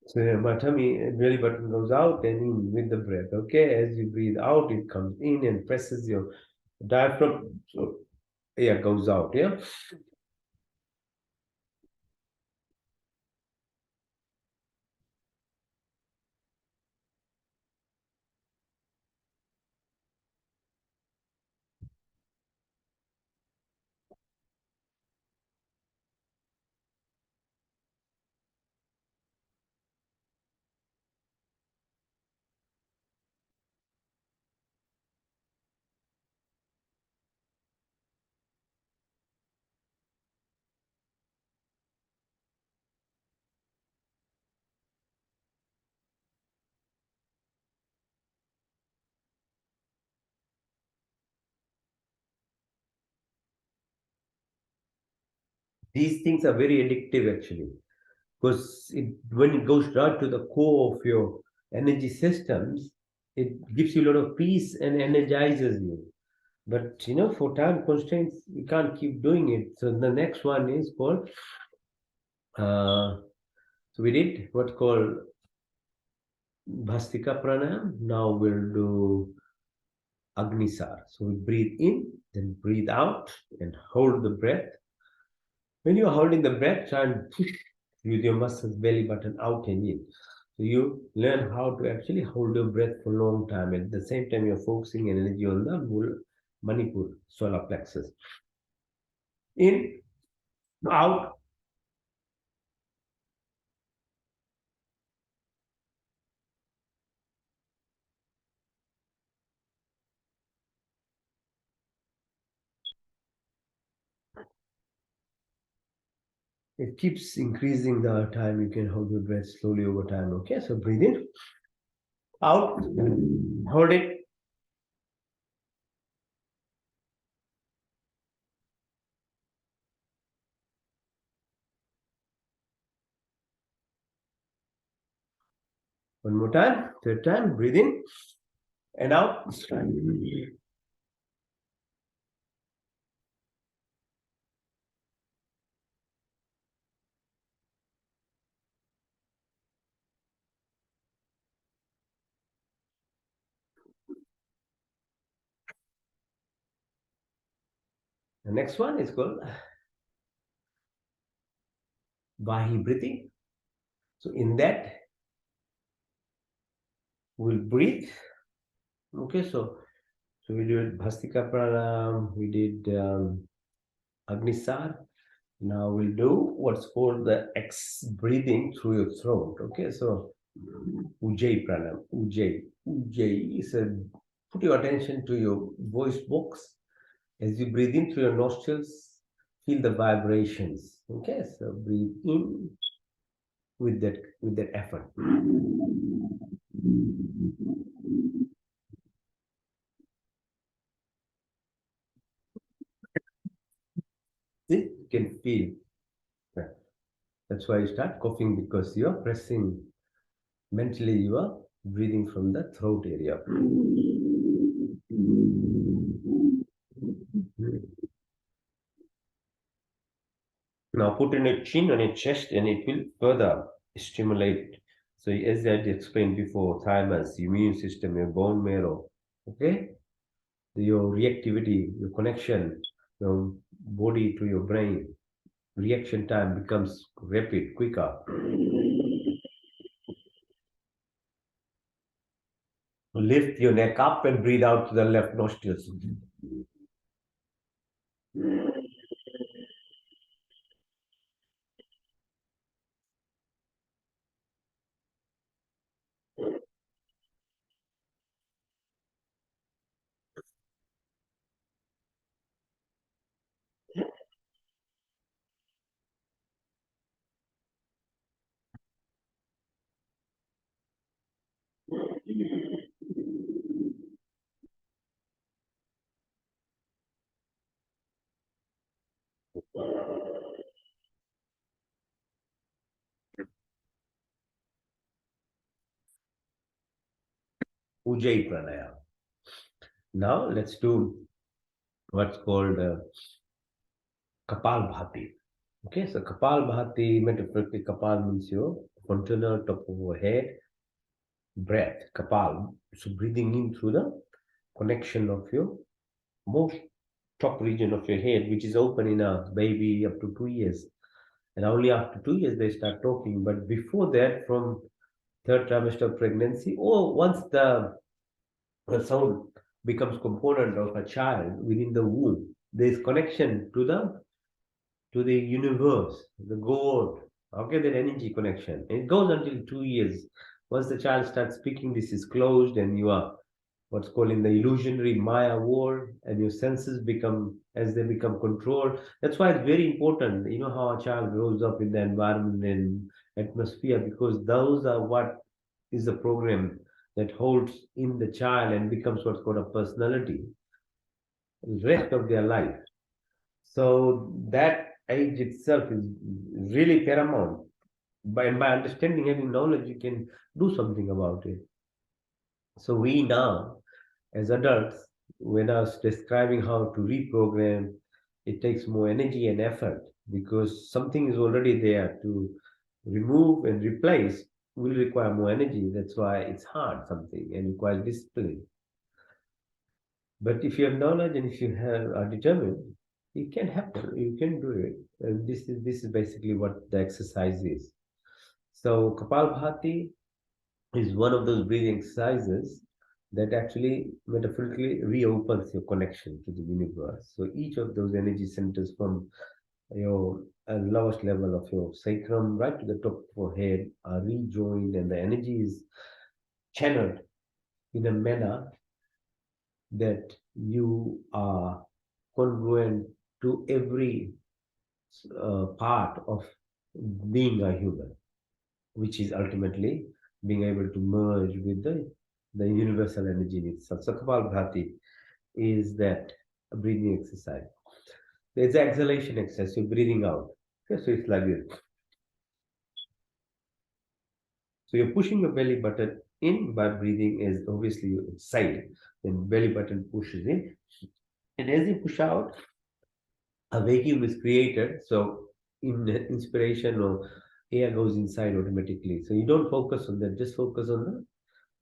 So my tummy belly button goes out and in with the breath. Okay, as you breathe out, it comes in and presses your diaphragm. So air goes out. Yeah. These things are very addictive actually, because when it goes right to the core of your energy systems, it gives you a lot of peace and energizes you. But for time constraints, you can't keep doing it. So the next one is called, so we did what's called Bhastika Pranayam. Now we'll do Agnisar. So we breathe in, then breathe out, and hold the breath. When you're holding the breath, try and push with your muscles, belly button out and in. So you learn how to actually hold your breath for a long time. At the same time, you're focusing energy on the Manipur, solar plexus. In, out. It keeps increasing the time you can hold your breath slowly over time. Okay, so breathe in, out, hold it. One more time, third time, breathe in and out. The next one is called Bahi breathing. So in that, we'll breathe. Okay, so we did Bhastika Pranam, we did Agnisar. Now we'll do what's called the X breathing through your throat. Okay, so Ujjayi Pranam, Ujjayi. So put your attention to your voice box. As you breathe in through your nostrils, feel the vibrations. Okay, so breathe in with that effort. See, you can feel. That's why you start coughing, because you are pressing mentally, you are breathing from the throat area. Now put in a chin on your chest and it will further stimulate. So as I explained before, thymus, immune system, your bone marrow, okay? Your reactivity, your connection, your body to your brain, reaction time becomes rapid, quicker. Lift your neck up and breathe out to the left nostrils. Ujjayi Pranayama. Now let's do what's called Kapal Bhati. Okay, so Kapal Bhati, metaphorically, Kapal means your frontal top of your head, breath, Kapal. So breathing in through the connection of your most top region of your head, which is open in a baby up to 2 years. And only after 2 years they start talking. But before that, from third trimester of pregnancy, or once the sound becomes component of a child within the womb, there is connection to the universe, the God. Okay, that energy connection. It goes until 2 years. Once the child starts speaking, this is closed, and you are what's called in the illusionary Maya world, and your senses become, as they become controlled. That's why it's very important. You know how a child grows up in the environment and atmosphere, because those are what is the program that holds in the child and becomes what's called a personality the rest of their life. So that age itself is really paramount. By understanding, having knowledge, you can do something about it. So we now, as adults, when I was describing how to reprogram, it takes more energy and effort because something is already there to remove and replace will require more energy. That's why it's hard something and requires discipline. But if you have knowledge and if you have are determined, it can happen. You can do it. And this is basically what the exercise is. So Kapalbhati is one of those breathing exercises that actually metaphorically reopens your connection to the universe. So each of those energy centers from your lowest level of your sacrum right to the top of your head are rejoined and the energy is channeled in a manner that you are congruent to every part of being a human, which is ultimately being able to merge with the universal energy in itself. So Kapalbhati is that a breathing exercise. There's the exhalation exercise, you're breathing out. Okay, so it's like this. So you're pushing your belly button in by breathing is obviously side. Then belly button pushes in. And as you push out, a vacuum is created. So in inspiration or air goes inside automatically. So you don't focus on that, just focus on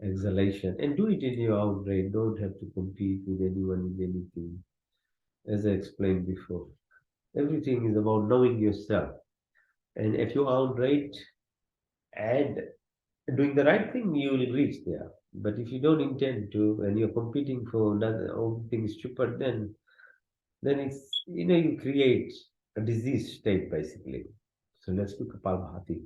the exhalation and do it in your own brain. Don't have to compete with anyone in anything. As I explained before, everything is about knowing yourself. And if you are right and doing the right thing, you will reach there. But if you don't intend to and you're competing for another all things stupid, then it's you create a disease state basically. So let's do Kapalbhati.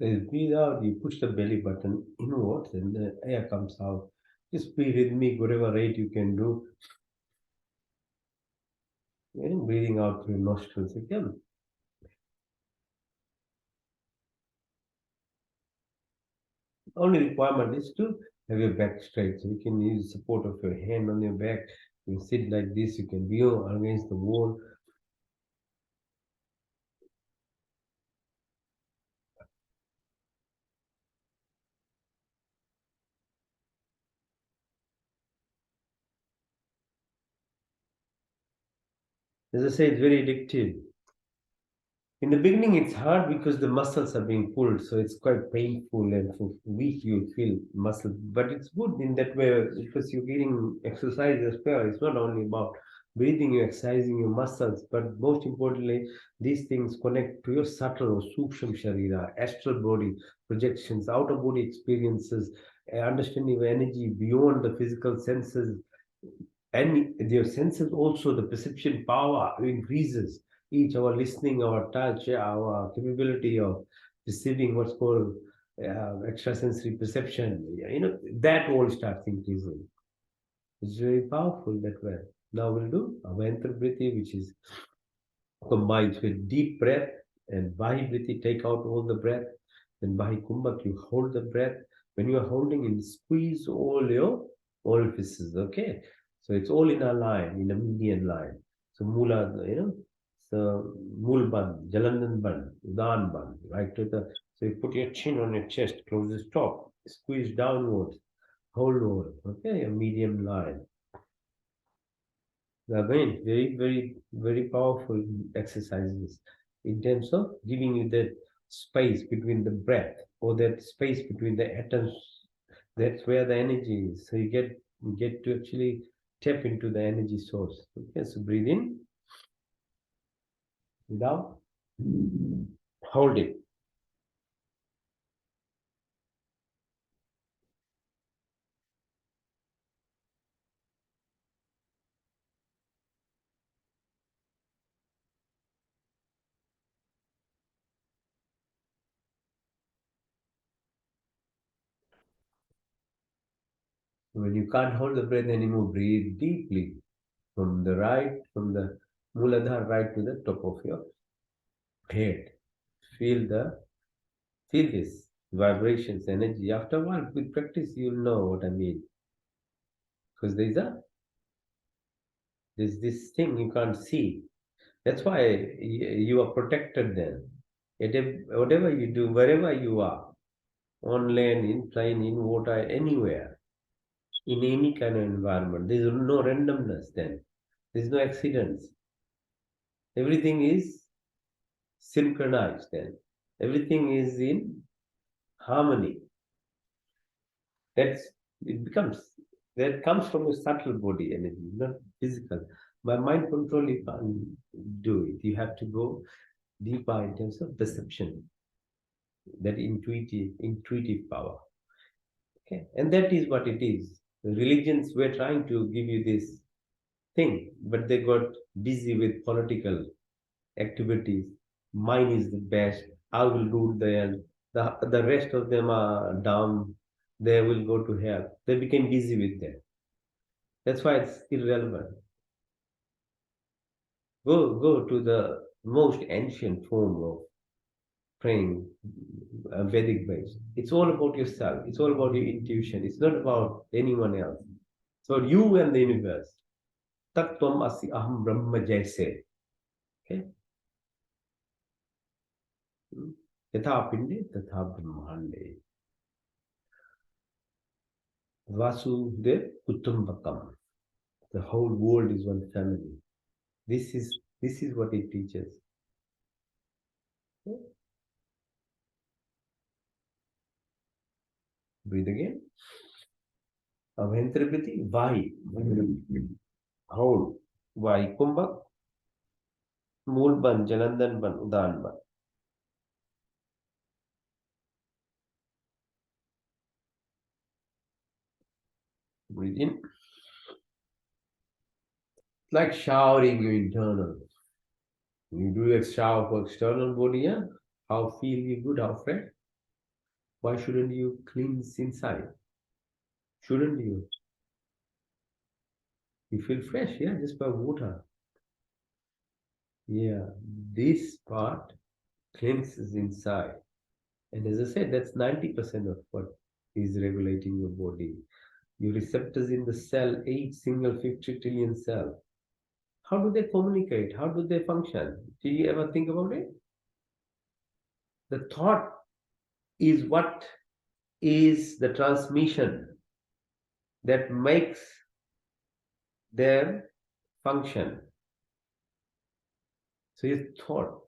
As you breathe out, you push the belly button inwards and the air comes out. Just breathe with me, whatever rate you can do. And breathing out through your nostrils again. Only requirement is to have your back straight. So you can use support of your hand on your back. You sit like this, you can be against the wall. As I say, it's very addictive. In the beginning, it's hard because the muscles are being pulled, so it's quite painful, and for week you feel muscle. But it's good in that way because you're getting exercise as well. It's not only about breathing, you're exercising your muscles, but most importantly, these things connect to your subtle or suksham sharira, astral body, projections, outer body experiences, understanding of energy beyond the physical senses, and your senses also, the perception power increases. Each our listening, our touch, our capability of perceiving what's called extrasensory perception, that all starts increasing. It's very powerful that way. Now we'll do Avantrabriti, which is combines with deep breath, and Vahibriti, take out all the breath. Then Vahikumbhak, you hold the breath. When you are holding it, squeeze all your orifices, okay? So it's all in a line, in a median line. So Mula, so Mulban, Jalandan Udan, right to the, so you put your chin on your chest, close the stop, squeeze downwards, hold on, okay, a medium line. Again, very, very, very powerful exercises in terms of giving you that space between the breath or that space between the atoms. That's where the energy is. So you get to actually tap into the energy source. Okay, so breathe in, breathe out, hold it. When you can't hold the breath anymore, breathe deeply from the Muladhara right to the top of your head. Feel the Feel this vibrations, energy. After a while, with practice, you'll know what I mean. Because there's this thing you can't see. That's why you are protected then. Whatever you do, wherever you are, on land, in plane, in water, anywhere, in any kind of environment, there's no randomness then. There's no accidents. Everything is synchronized then. Everything is in harmony. That's it becomes that comes from a subtle body energy, not physical. By mind control, you can't do it. You have to go deeper in terms of perception, that intuitive power. Okay, and that is what it is. The religions were trying to give you this thing, but they got busy with political activities. Mine is the best. I will rule the end. The rest of them are dumb. They will go to hell. They became busy with that. That's why it's irrelevant. Go to the most ancient form of praying, Vedic based. It's all about yourself. It's all about your intuition. It's not about anyone else. So you and the universe. Tattvam asi aham brahma jaise. Okay. Yatha pinde tatha brahmande. Vasudev Kutumbakam. The whole world is one family. This is what it teaches. Okay. Breathe again. Aventrabriti, Vahi. Hold. Vahi Kumbhak. Mool Ban, Jalandan Ban, Udan Ban. Breathe in. It's like showering your internal. You do a shower for external body, yeah? How feel you good, how fresh? Why shouldn't you cleanse inside? Shouldn't you? You feel fresh, yeah, just by water. Yeah, this part cleanses inside. And as I said, that's 90% of what is regulating your body. Your receptors in the cell, each single 50 trillion cell. How do they communicate? How do they function? Do you ever think about it? The thought is what is the transmission that makes their function. So your thought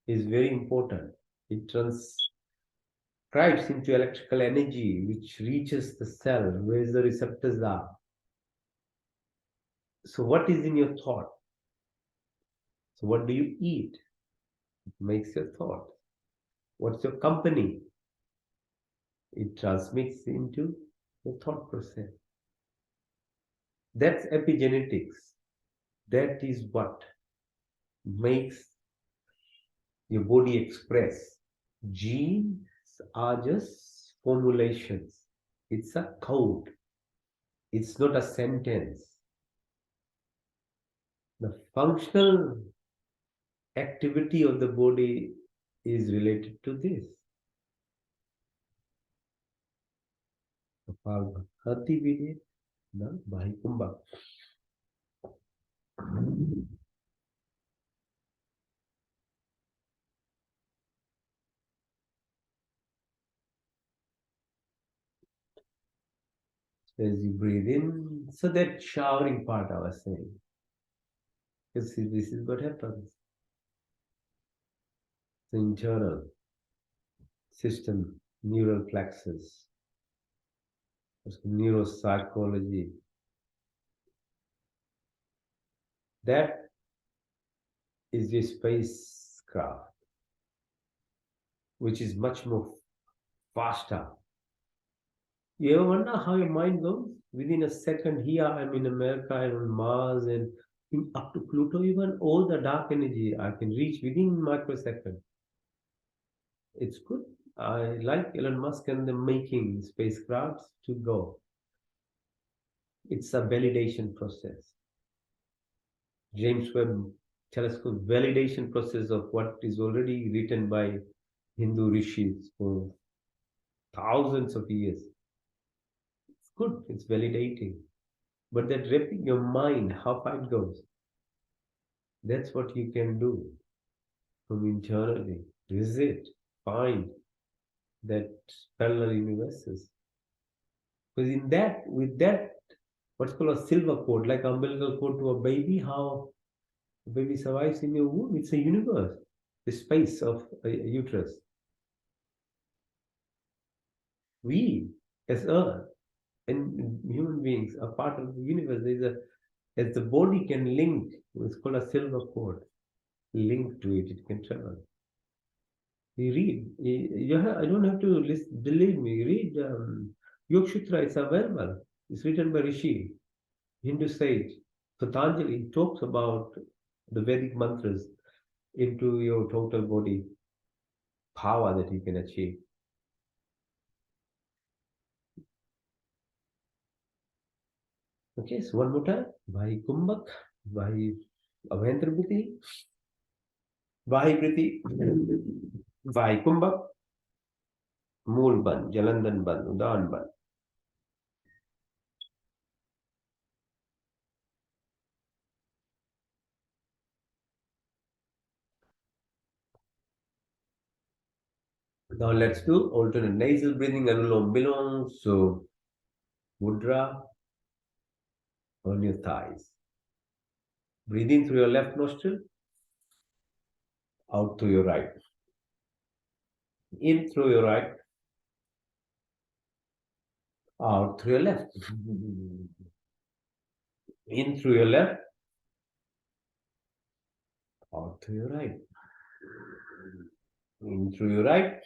is very important. It transcribes into electrical energy which reaches the cell where the receptors are. So what is in your thought? So what do you eat? It makes your thought. What's your company? It transmits into your thought process. That's epigenetics. That is what makes your body express. Genes are just formulations. It's a code. It's not a sentence. The functional activity of the body is related to this. Hati Vidya, no, Kumbha. As you breathe in, so that showering part I was saying. Because this is what happens. The internal system, neural plexus, neuropsychology. That is your spacecraft, which is much more faster. You ever wonder how your mind goes? Within a second, here I'm in America, I'm on Mars, and up to Pluto, even all the dark energy I can reach within microsecond. It's good. I like Elon Musk and the making spacecrafts to go. It's a validation process. James Webb Telescope validation process of what is already written by Hindu rishis for thousands of years. It's good. It's validating. But that wrapping your mind, how far it goes, that's what you can do from internally. Visit, find that parallel universes. Because in that, with that, what's called a silver cord, like umbilical cord to a baby, how a baby survives in your womb, it's a universe, the space of a uterus. We, as Earth and human beings, are part of the universe. There's a, as the body can link, it's called a silver cord, link to it, it can travel. You read, I don't have to believe me, read Yog Sutra, it's available. It's written by Rishi, Hindu sage. Patanjali talks about the Vedic mantras into your total body power that you can achieve. Okay, so one more time. Vai Kumbhak, Vai Abhendra Briti, Vai Briti, Vai Kumbhak, Mool Ban, Jalandan Ban, Udan Ban. Now let's do alternate nasal breathing, Anulom Bilom. So Mudra on your thighs. Breathe in through your left nostril, out through your right. In through your right, out through your left. In through your left, out through your right. In through your right,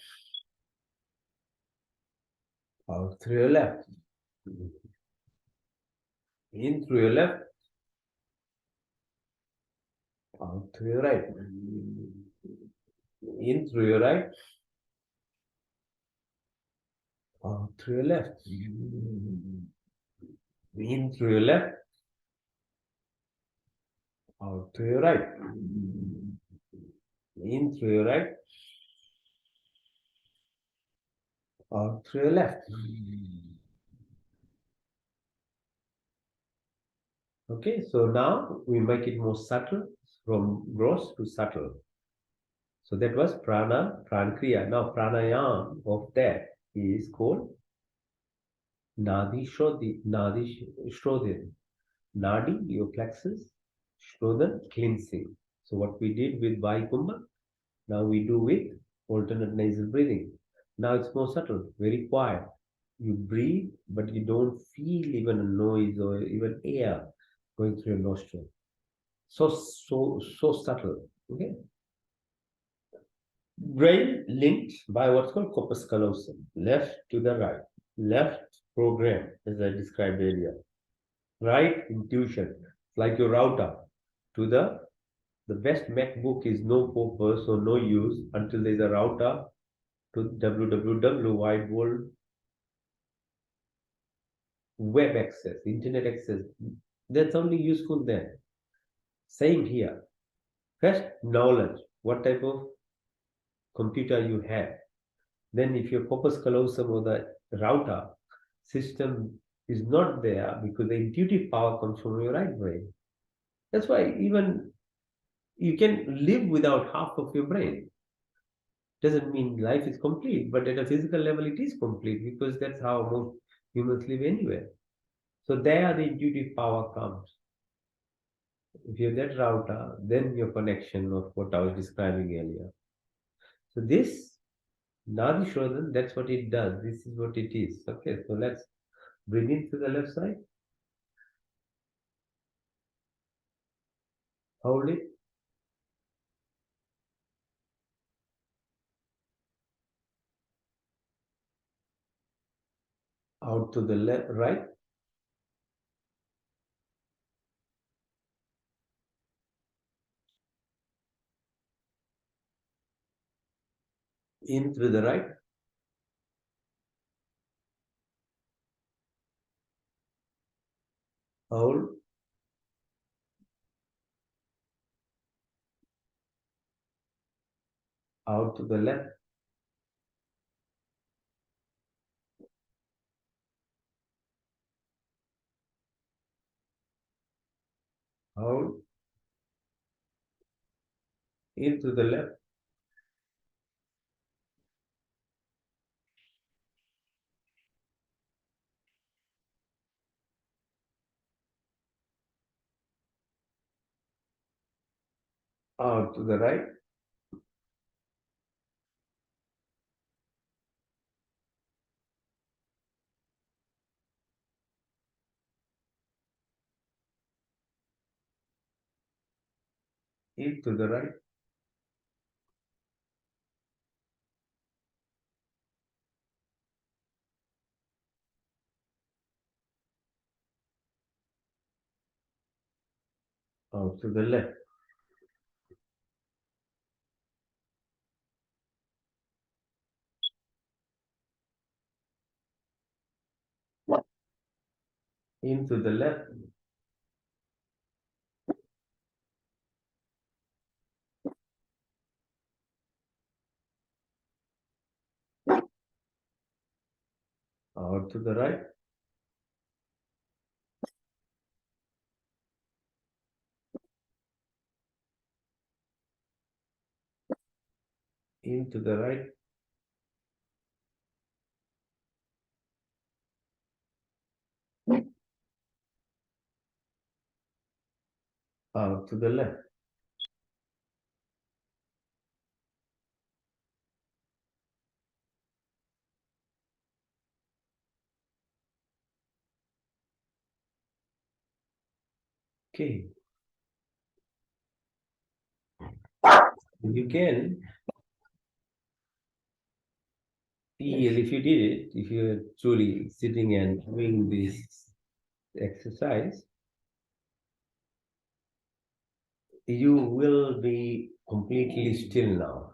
out through your left. In through your left, out through your right. In through your right, Out through your left. In through your left. Out through your right. In through your right. Out through your left. Okay, so now we make it more subtle, from gross to subtle. So that was prana, prankriya. Now pranayam of that is called nadi shrodi, nadi shrodin. Nadi, your plexus, shrodhan, cleansing. So what we did with Vaikumbha, now we do with alternate nasal breathing. Now it's more subtle, very quiet. You breathe, but you don't feel even a noise or even air going through your nostril. So subtle. Okay. Brain linked by what's called corpus callosum, left to the right, left program, as I described earlier, right intuition, like your router to the best MacBook is no purpose or no use until there's a router to www wide world web access, internet access. That's only useful then. Same here. First, knowledge. What type of computer you have. Then if your corpus callosum or the router system is not there because the intuitive power comes from your right brain. That's why even you can live without half of your brain. Doesn't mean life is complete, but at a physical level it is complete because that's how most humans live anywhere. So there the intuitive power comes. If you have that router, then your connection of what I was describing earlier. So this Nadi Shodhan, that's what it does. This is what it is. Okay, so let's breathe in through the left side. Hold it. Out to the left, right. In through the right. Hold. Out to the left. Hold. In to the left. Out to the right. In to the right. Out to the left. In to the left. Out to the right. In to the right. Out to the left. Okay. You can feel if you did it, if you're truly sitting and doing this exercise, you will be completely still now.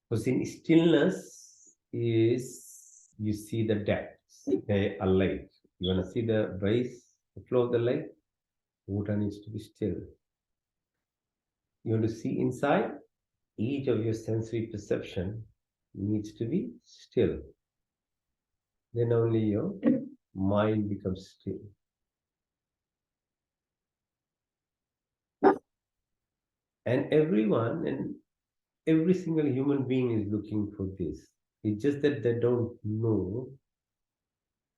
Because in stillness is you see the depths, they are light. You want to see the base, the flow of the light, water needs to be still. You want to see inside, each of your sensory perception needs to be still. Then only your mind becomes still. And everyone and every single human being is looking for this. It's just that they don't know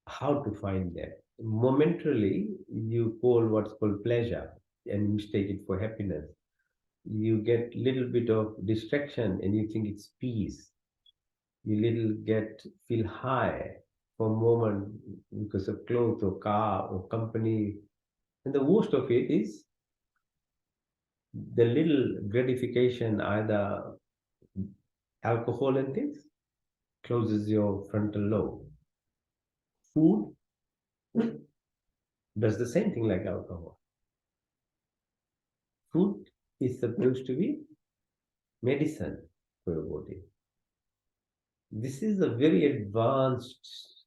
how to find that. Momentarily, you call what's called pleasure and mistake it for happiness. You get little bit of distraction and you think it's peace. You little get feel high for a moment because of clothes or car or company. And the worst of it is the little gratification, either alcohol and things, closes your frontal lobe. Food does the same thing like alcohol. Food is supposed to be medicine for your body. This is a very advanced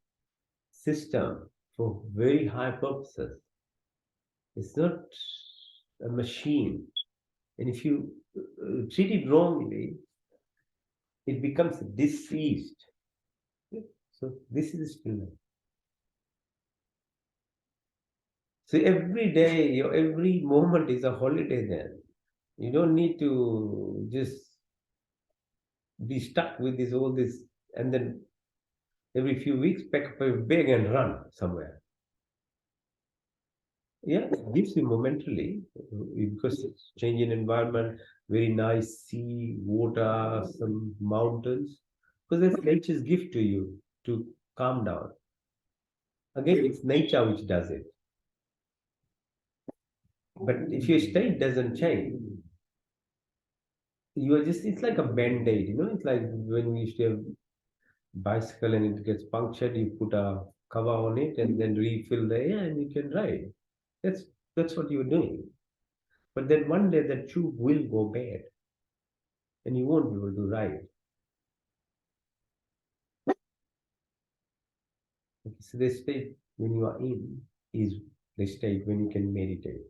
system for very high purposes. It's not a machine. And if you treat it wrongly, it becomes diseased. So this is stillness. So every day, your every moment is a holiday then. You don't need to just be stuck with this all this and then every few weeks pack up your bag and run somewhere. Yeah, it gives you momentarily because it's change in environment, very nice sea, water, some mountains. Because that's nature's gift to you to calm down. Again, it's nature which does it. But if your state doesn't change, you are just, it's like a band-aid, it's like when we used to have bicycle and it gets punctured, you put a cover on it and then refill the air and you can ride. That's that's what you're doing. But then one day that tube will go bad and you won't be able to ride. Okay, so the state when you are in is the state when you can meditate.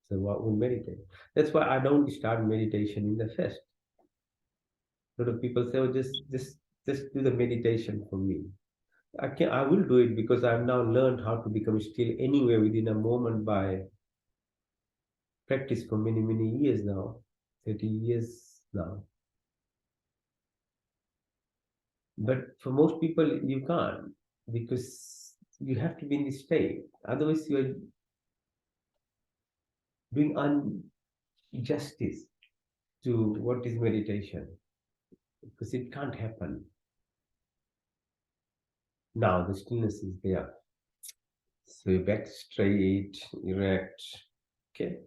So what will meditate? That's why I don't start meditation in the first. A lot of people say, oh, just do the meditation for me. I will do it because I've now learned how to become still anywhere within a moment by practice for many, many years now, 30 years now. But for most people, you can't because you have to be in this state. Otherwise, you're doing injustice to what is meditation because it can't happen. Now the stillness is there. So your back straight, erect. Okay.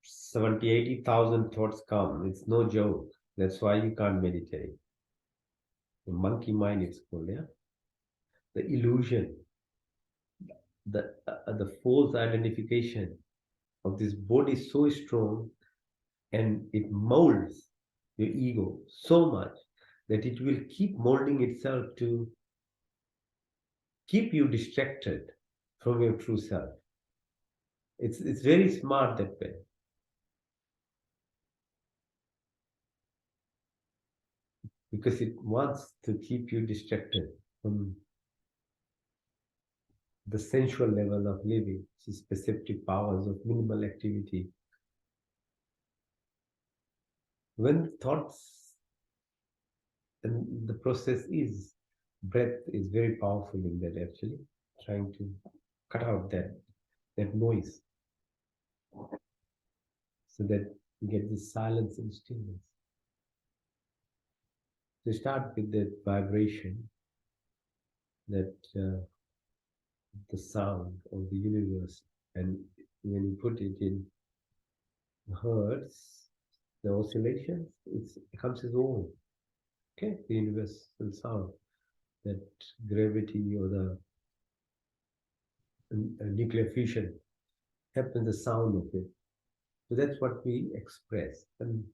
70, 80,000 thoughts come. It's no joke. That's why you can't meditate. The monkey mind, it's called, yeah. The illusion, the false identification of this body is so strong and it molds your ego so much that it will keep molding itself to keep you distracted from your true self. It's very smart that way. Because it wants to keep you distracted from the sensual level of living, which is perceptive powers of minimal activity. When thoughts and the process is, breath is very powerful in that actually, trying to cut out that noise so that you get this silence and stillness. So start with that vibration, that the sound of the universe, and when you put it in hertz, the oscillations, it becomes its own. Okay, the universal sound, that gravity or the nuclear fusion happens, the sound of it. So that's what we express, and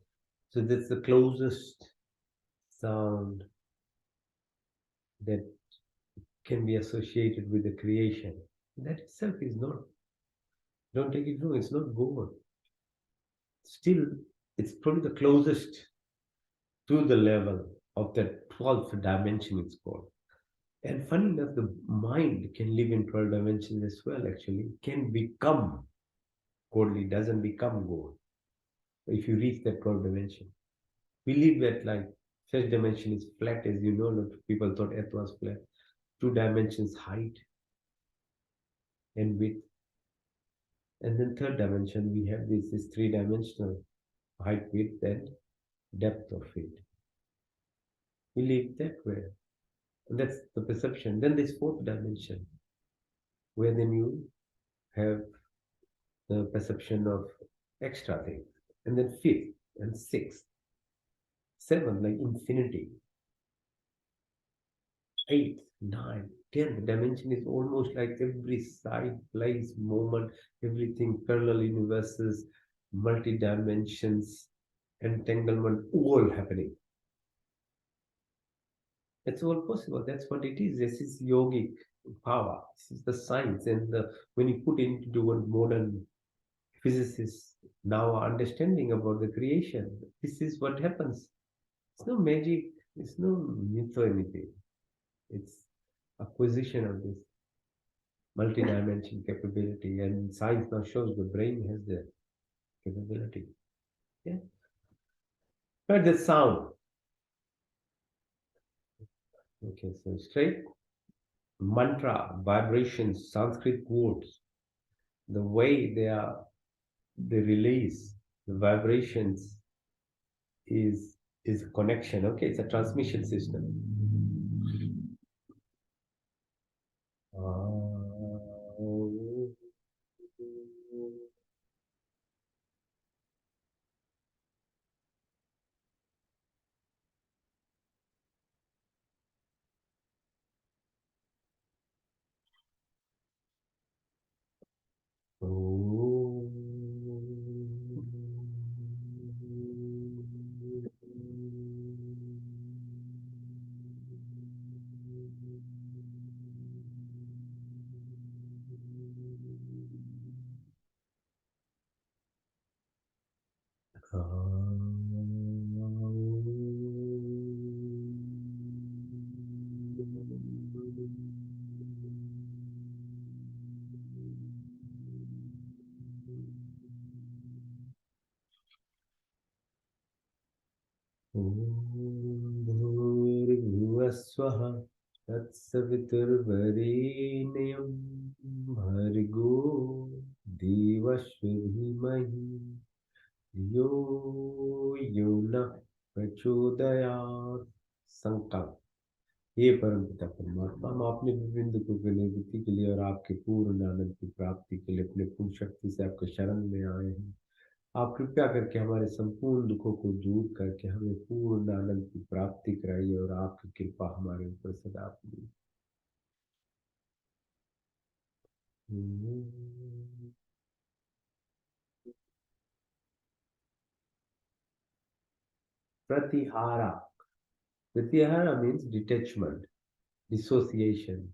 so that's the closest sound that can be associated with the creation. That itself is not, don't take it wrong, it's not God. Still, it's probably the closest to the level of that 12th dimension, it's called. And funny enough, the mind can live in 12 dimensions as well, actually. Can become godly, doesn't become God. If you reach that 12th dimension. We live at like first dimension is flat, as you know, a lot of people thought Earth was flat. Two dimensions, height and width. And then third dimension, we have this is three-dimensional height, width, and depth of it. We live that way. And that's the perception. Then there's fourth dimension, where then you have the perception of extra things. And then fifth and sixth, seventh, like infinity. Eighth, ninth, 10th dimension is almost like every side, place, moment, everything, parallel universes, multi dimensions, entanglement, all happening. It's all possible. That's what it is. This is yogic power. This is the science. And when you put into what modern physicists now are understanding about the creation, this is what happens. It's no magic, it's no myth or anything. It's acquisition of this multi-dimension capability. And science now shows the brain has the capability. Yeah. But the sound. Okay, so straight mantra, vibrations, Sanskrit words, the way they release the vibrations is a connection. Okay, it's a transmission system. भूर्भुवस्वः तत्सवितुर्वरेण्यं भर्गो देवस्य धीमहि यो यो न प्रचोदयात् संकल्प। हे परम पिता परमात्मा, हम अपने विभिन्न दुखों की निवृत्ति के लिए और आपके पूर्ण आनंद की प्राप्ति के लिए अपने पूर्ण शक्ति से आपके शरण में आए हैं। आप कृपया करके हमारे संपूर्ण दुखों को दूर करके हमें पूर्ण आनंद की प्राप्ति कराइए और आपकी कृपा हमारे ऊपर सदा बनी। Pratihara. Pratihara means detachment, dissociation.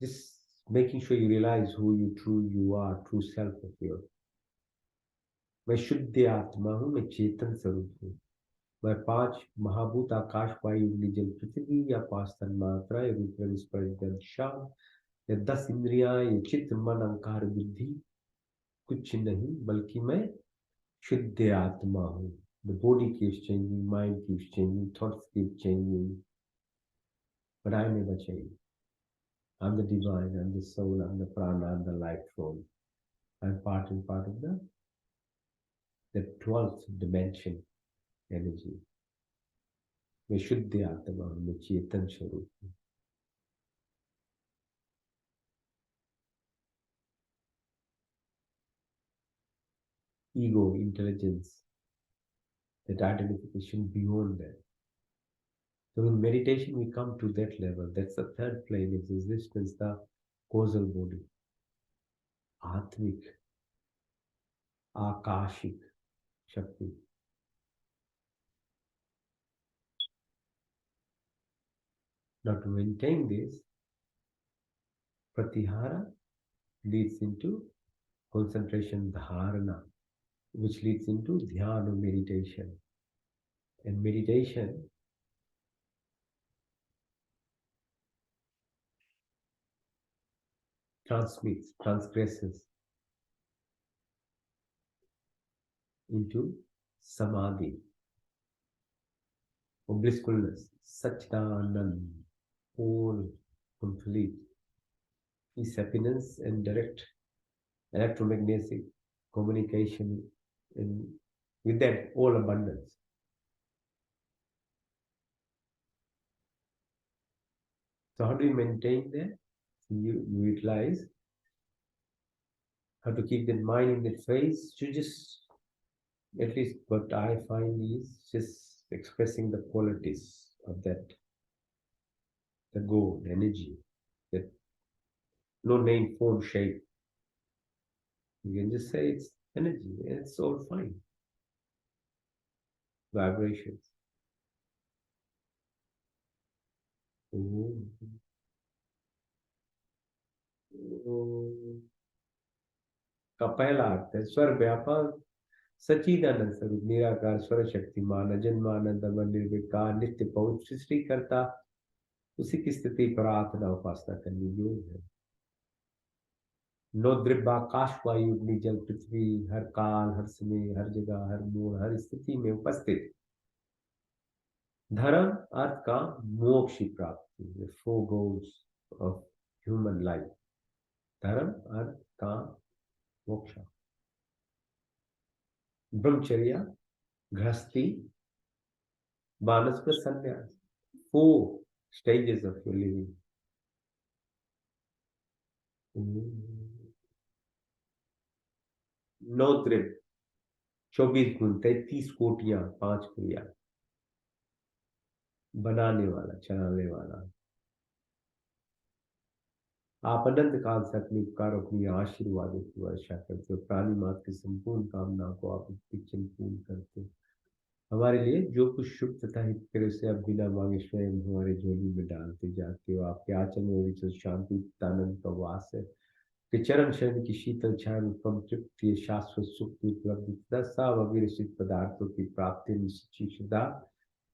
Just making sure you realize who you are, true self of yours. मैं शुद्ध आत्मा हूँ, मैं चेतन स्वरूप हूँ। मैं पांच महाभूत आकाश वायु अग्नि जल पृथ्वी या पांच तन्मात्रा रूप स्पर्श या 10 इंद्रियां या चित्त मन अहंकार बुद्धि कुछ नहीं, बल्कि मैं शुद्ध आत्मा हूँ। The body keeps changing, mind keeps changing, thoughts keep changing, but I never change. I'm the divine, I'm the soul, I'm the prana, I'm the life form. I'm part and part of the 12th dimension energy. मैं शुद्ध आत्मा हूँ, मैं चेतन स्वरूप हूँ। Ego, intelligence, that identification beyond that. So in meditation, we come to that level. That's the third plane of existence, the causal body. Atmic, Akashic Shakti. Now to maintain this, Pratihara leads into concentration dharana, which leads into dhyana meditation. And meditation transgresses into samadhi, or blissfulness, Satchidanand, all complete, is happiness and direct electromagnetic communication in, with that all abundance. So how do you maintain that? You utilize how to keep that mind in that phase. You just, at least what I find is just expressing the qualities of that, the gold, energy, that no name, form, shape. You can just say it's energy, and it's all fine. Vibrations. का पहला अर्थ है स्वर व्यापक सच्चिदानंद स्वरूप निराकार स्वर शक्तिमान अजन्मानंद अमर निर्विकार नित्य पवित्र सृष्टि करता, उसी की स्थिति प्रार्थना उपासना करनी योग है। नौ द्रव्याकाश वायु अग्नि जल पृथ्वी हर काल हर समय हर जगह हर मोड़ हर स्थिति में उपस्थित धर्म अर्थ का मोक्ष की प्राप्ति, four goals of human life. धर्म अर्थ का मोक्ष, ब्रह्मचर्य, गृहस्थी, वानप्रस्थ संन्यास, 4 stages of your living. नौ त्रिप 24 गुण 33 कोटियां 5 क्रिया, बनाने वाला चलाने वाला। आप अनंत काल से अपने उपकार अपनी आशीर्वादों की वर्षा करते हो, प्राणी मात्र की संपूर्ण कामनाओं को आप पूर्ण करते हो। हमारे लिए जो कुछ शुभ तथा हितकर उसे आप बिना मांगे स्वयं हमारे झोली में डालते जाते हो। आपके आचरण में विचल शांति आनंद का वास है, कि चरण शरण की शीतल छाया में कम तृप्ति शाश्वत सुख की उपलब्धि तथा सब अविरसित पदार्थों की प्राप्ति में सच्ची श्रद्धा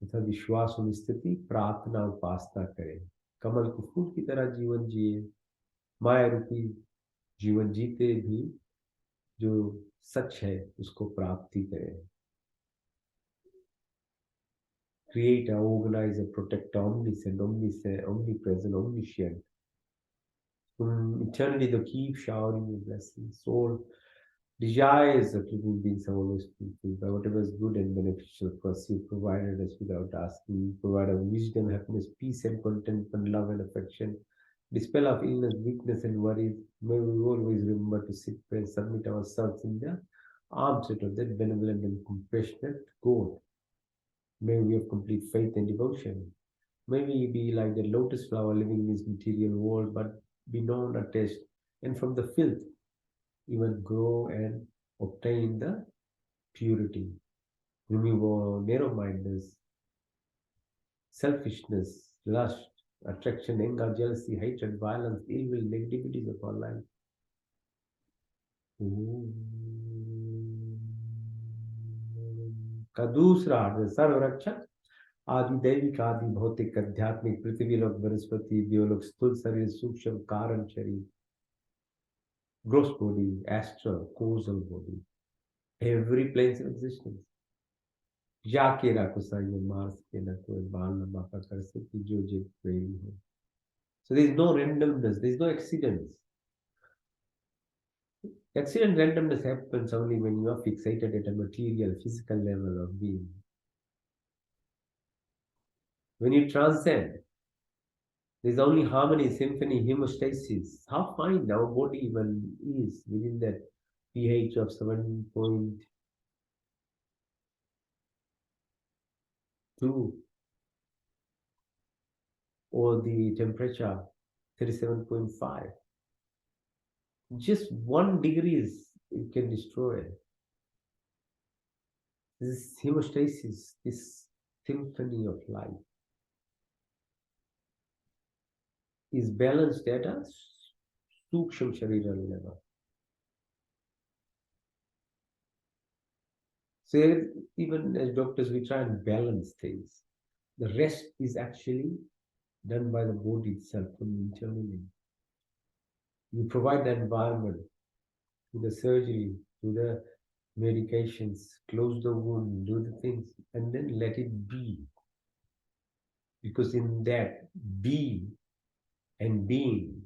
तथा विश्वास में स्थिति प्रार्थना उपासना करें। कमल के फूल की तरह जीवन जिए, माया रूपी जीवन जीते भी जो सच है उसको प्राप्ति करें। Create, organize, and protect omniscient, omnipresent, omniscient. Eternally, to keep showering your blessings. Soul desires of living beings are always fulfilled by whatever is good and beneficial for us. You provided us without asking. You provide us wisdom, happiness, peace, and contentment, love, and affection. Dispel of illness, weakness, and worries. May we always remember to sit and submit ourselves in the arms of that benevolent and compassionate God. May we have complete faith and devotion. May we be like the lotus flower living in this material world, but be known, attached, and from the filth even grow and obtain the purity. Remove all narrow-mindedness, selfishness, lust, attraction, anger, jealousy, hatred, violence, ill will, negativities of our life. का दूसरा अर्थ सर्वरक्षक आदि दैविक आदि भौतिक आध्यात्मिक पृथ्वी लोक वनस्पति देवलोक स्थूल शरीर सूक्ष्म कारण शरीर gross body, astral, causal body, every place of existence. जाके राखो साइए मार्स के ना कोई बाल लंबा कर सके जो जो प्रेमी हो. So there is no randomness, there is no accidents. Accident randomness happens only when you are fixated at a material, physical level of being. When you transcend, there is only harmony, symphony, homeostasis. How fine our body even is within that pH of 7.2 or the temperature 37.5. Just 1 degree it can destroy. This homeostasis, this symphony of life. is balanced at a suksham sharira level. So even as doctors, we try and balance things. The rest is actually done by the body itself from internally. You provide the environment to the surgery, to the medications, close the wound, do the things, and then let it be. Because in that be and being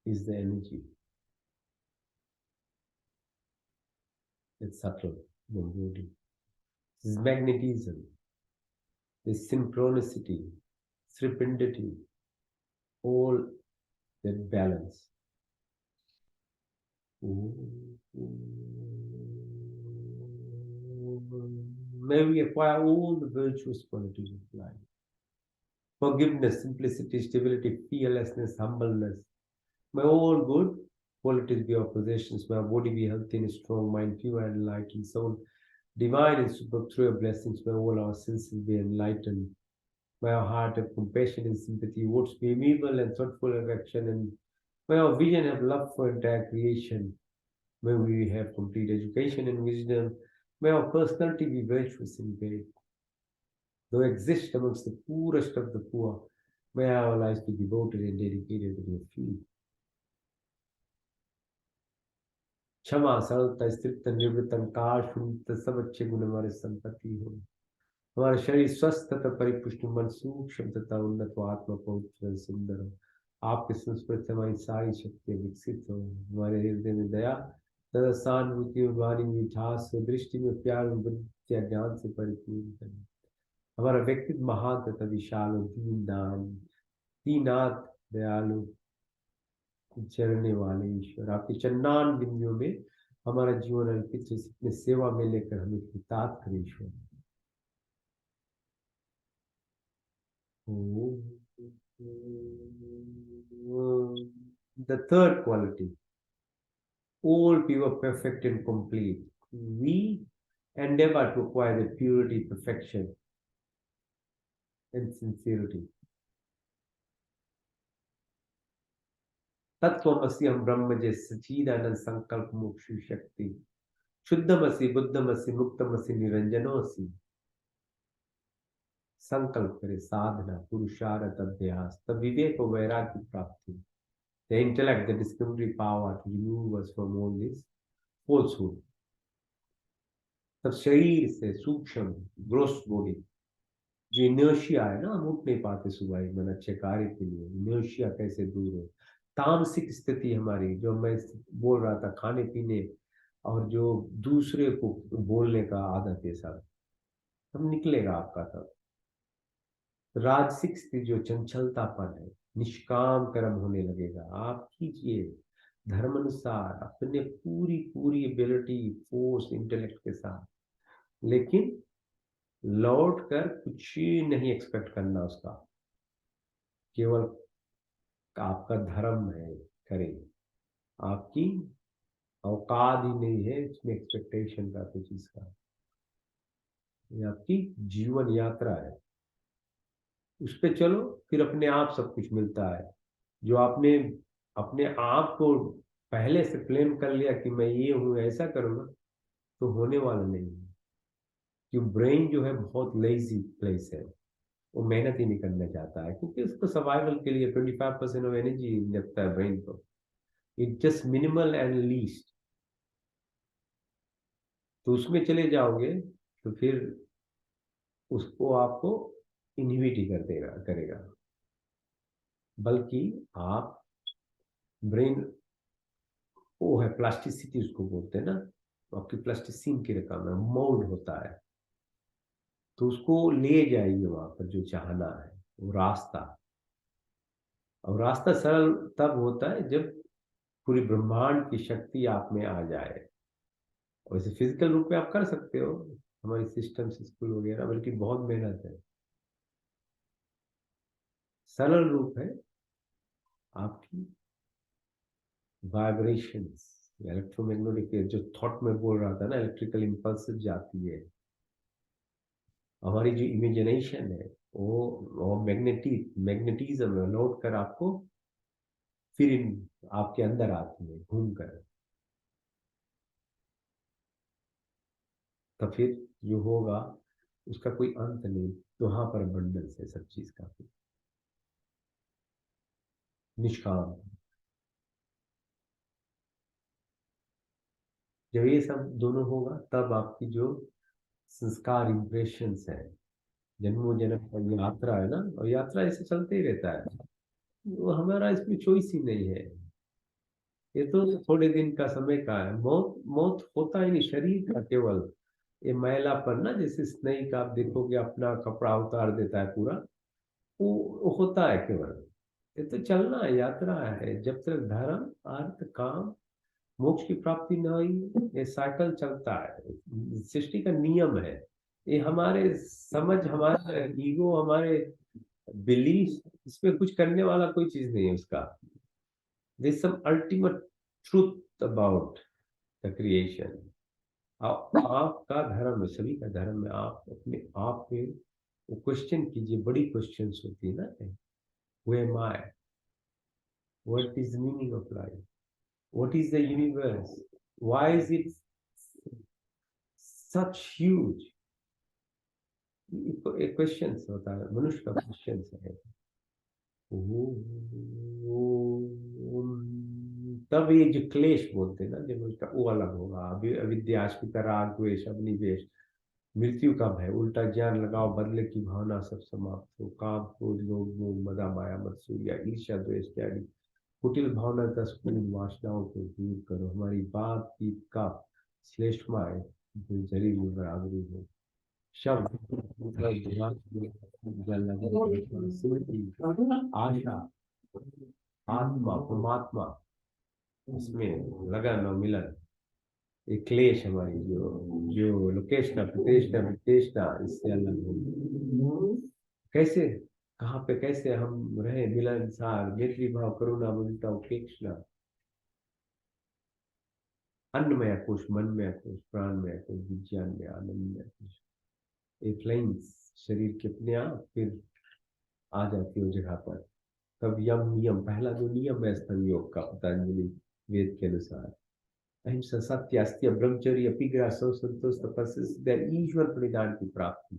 is the energy. It's subtle, the body. This is magnetism, this synchronicity, serendipity, all that balance. May we acquire all the virtuous qualities of life. Forgiveness, simplicity, stability, fearlessness, humbleness. May all good qualities be our possessions. May our body be healthy and strong, mind pure and enlightened, soul divine and superb through your blessings. May all our senses be enlightened. May our heart have compassion and sympathy, words be amiable and thoughtful affection, and may our vision have love for entire creation. May we have complete education and wisdom. May our personality be virtuous and great. Though exist amongst the poorest of the poor, may our lives be devoted and dedicated to your feet. क्षमा सरलता स्थिरता निवृत्तन काल शून्यता सब अच्छे गुण हमारे संपत्ति हो हमारा शरीर स्वस्थ तथा परिपुष्ट मन सूक्ष्म तथा उन्नत आत्मा पवित्र सुंदर हो आपके संस्पर्श से हमारी सारी शक्तियां विकसित हो हमारे हृदय में दया तथा सहानुभूति और वाणी मिठास से दृष्टि में प्यार और बुद्धि ज्ञान से परिपूर्ण करें हमारा व्यक्तित्व महान तथा विशाल और दीनाथ दयालु चरने वाले ईश्वर आपके चन्नान बिंदियों में हमारा जीवन अर्पित अपने सेवा में लेकर हमें कृतार्थ करें ईश्वर The third quality, all pure, perfect and complete. We endeavor to acquire the purity, perfection and sincerity. तत्वमसि हम ब्रह्म जय सच्चिदानंद संकल्प मोक्ष शक्ति शुद्धमसि बुद्धमसि मुक्तमसि निरंजनोसि संकल्प करे साधना पुरुषार्थ अभ्यास तब विवेक और वैराग्य प्राप्ति the intellect, the discriminatory power to remove us from all this falsehood. तब शरीर से सूक्ष्म ग्रोस बॉडी जो इनर्शिया है ना हम उठ नहीं पाते सुबह मन अच्छे कार्य के लिए इनर्शिया कैसे दूर हो तामसिक स्थिति हमारी जो मैं बोल रहा था खाने पीने और जो दूसरे को बोलने का आदत है सब तब निकलेगा आपका तब राजसिक स्थिति जो चंचलतापन है निष्काम कर्म होने लगेगा आप कीजिए धर्म अनुसार अपने पूरी पूरी एबिलिटी फोर्स इंटेलेक्ट के साथ लेकिन लौट कर कुछ नहीं एक्सपेक्ट करना उसका केवल आपका धर्म है करें आपकी औकात ही नहीं है इसमें एक्सपेक्टेशन का कुछ इसका ये आपकी जीवन यात्रा है उस पे चलो फिर अपने आप सब कुछ मिलता है जो आपने अपने आप को पहले से प्लान कर लिया कि मैं ये हूं ऐसा करूंगा तो होने वाला नहीं है क्योंकि ब्रेन जो है बहुत लेजी प्लेस है वो मेहनत ही नहीं करना चाहता है क्योंकि उसको सर्वाइवल के लिए 25% ऑफ एनर्जी लगता है ब्रेन को it just minimal and least तो उसमें चले जाओगे तो फिर उसको आपको इनहिबिट ही कर देगा करेगा बल्कि आप ब्रेन वो है प्लास्टिसिटी उसको बोलते हैं ना आपकी प्लास्टिसिन की रकम है मोल्ड होता है तो उसको ले जाइए वहां पर जो चाहना है वो रास्ता और रास्ता सरल तब होता है जब पूरी ब्रह्मांड की शक्ति आप में आ जाए वैसे फिजिकल रूप में आप कर सकते हो हमारी सिस्टम स्कूल वगैरह बल्कि बहुत मेहनत है सरल रूप है आपकी वाइब्रेशंस इलेक्ट्रोमैग्नेटिक जो थॉट में बोल रहा था ना इलेक्ट्रिकल इंपल्स जाती है हमारी जो इमेजिनेशन है वो मैग्नेटिज्म लौट कर आपको फिर आपके अंदर आती है घूम कर। तो फिर जो होगा उसका कोई अंत नहीं। तो वहां पर बंडल्स है सब चीज का, निष्काम। जब ये सब दोनों होगा तब आपकी जो संस्कार इम्प्रेशंस है, जन्मों जन्म का यात्रा है ना, और यात्रा ऐसे चलते ही रहता है। वो हमारा इसमें चॉइस ही नहीं है। ये तो थोड़े दिन का समय का है। मौत मौत होता ही नहीं, शरीर का केवल ये मैलापन ना, जैसे स्नेक आप देखोगे अपना कपड़ा उतार देता है पूरा, वो होता है केवल। ये तो चलना है, यात्रा है। जब तक धर्म अर्थ काम मोक्ष की प्राप्ति न हुई, ये साइकिल चलता है, सृष्टि का नियम है। ये हमारे समझ, हमारे ईगो, हमारे बिलीफ, इसमें कुछ करने वाला कोई चीज नहीं है उसका। This some ultimate truth about the creation. आपका धर्म है, सभी का धर्म है। आप अपने आप में वो क्वेश्चन कीजिए, बड़ी क्वेश्चंस होती है ना, who am I, what is the meaning of life, what is the universe, why is it such huge. एक क्वेश्चन होता है, मनुष्य का क्वेश्चन है। तब ये जो क्लेश बोलते हैं ना, जब उसका वो अलग होगा। अविद्या, अस्मिता, राग, द्वेष, अभिनिवेश, मृत्यु कब है, उल्टा ज्ञान लगाओ, बदले की भावना सब समाप्त हो, काम क्रोध लोभ मोह मदा माया मत्सर्य ईर्ष्या द्वेष त्यागी कुटिल भावना 10 पूर्ण वासनाओं को दूर करो। हमारी बातचीत का श्रेष्ठ माए जो जरी में बराबरी हो। शब्द स्मृति, आशा, आत्मा, परमात्मा, इसमें लगन और मिलन। एक क्लेश हमारी जो जो लोकेशना प्रतिष्ठा विशेषता इससे अलग होगी। कैसे, कहाँ पे कैसे हम रहे, मिलनसार, मैत्री भाव, करुणा, ममता, उपेक्षा, अन्नमय कोश, मनमय कोश, प्राणमय कोश, विज्ञान में आनंदमय कोश। ये फ्लाइंग्स शरीर के अपने आप फिर आ जाती है जगह पर। तब यम नियम, पहला जो नियम है स्तन योग का, पतंजलि वेद के अनुसार, अहिंसा, सत्य, अस्त्य, ब्रह्मचर्य, अपिग्रह, सौ संतोष, तपस्या, ईश्वर परिधान की प्राप्ति।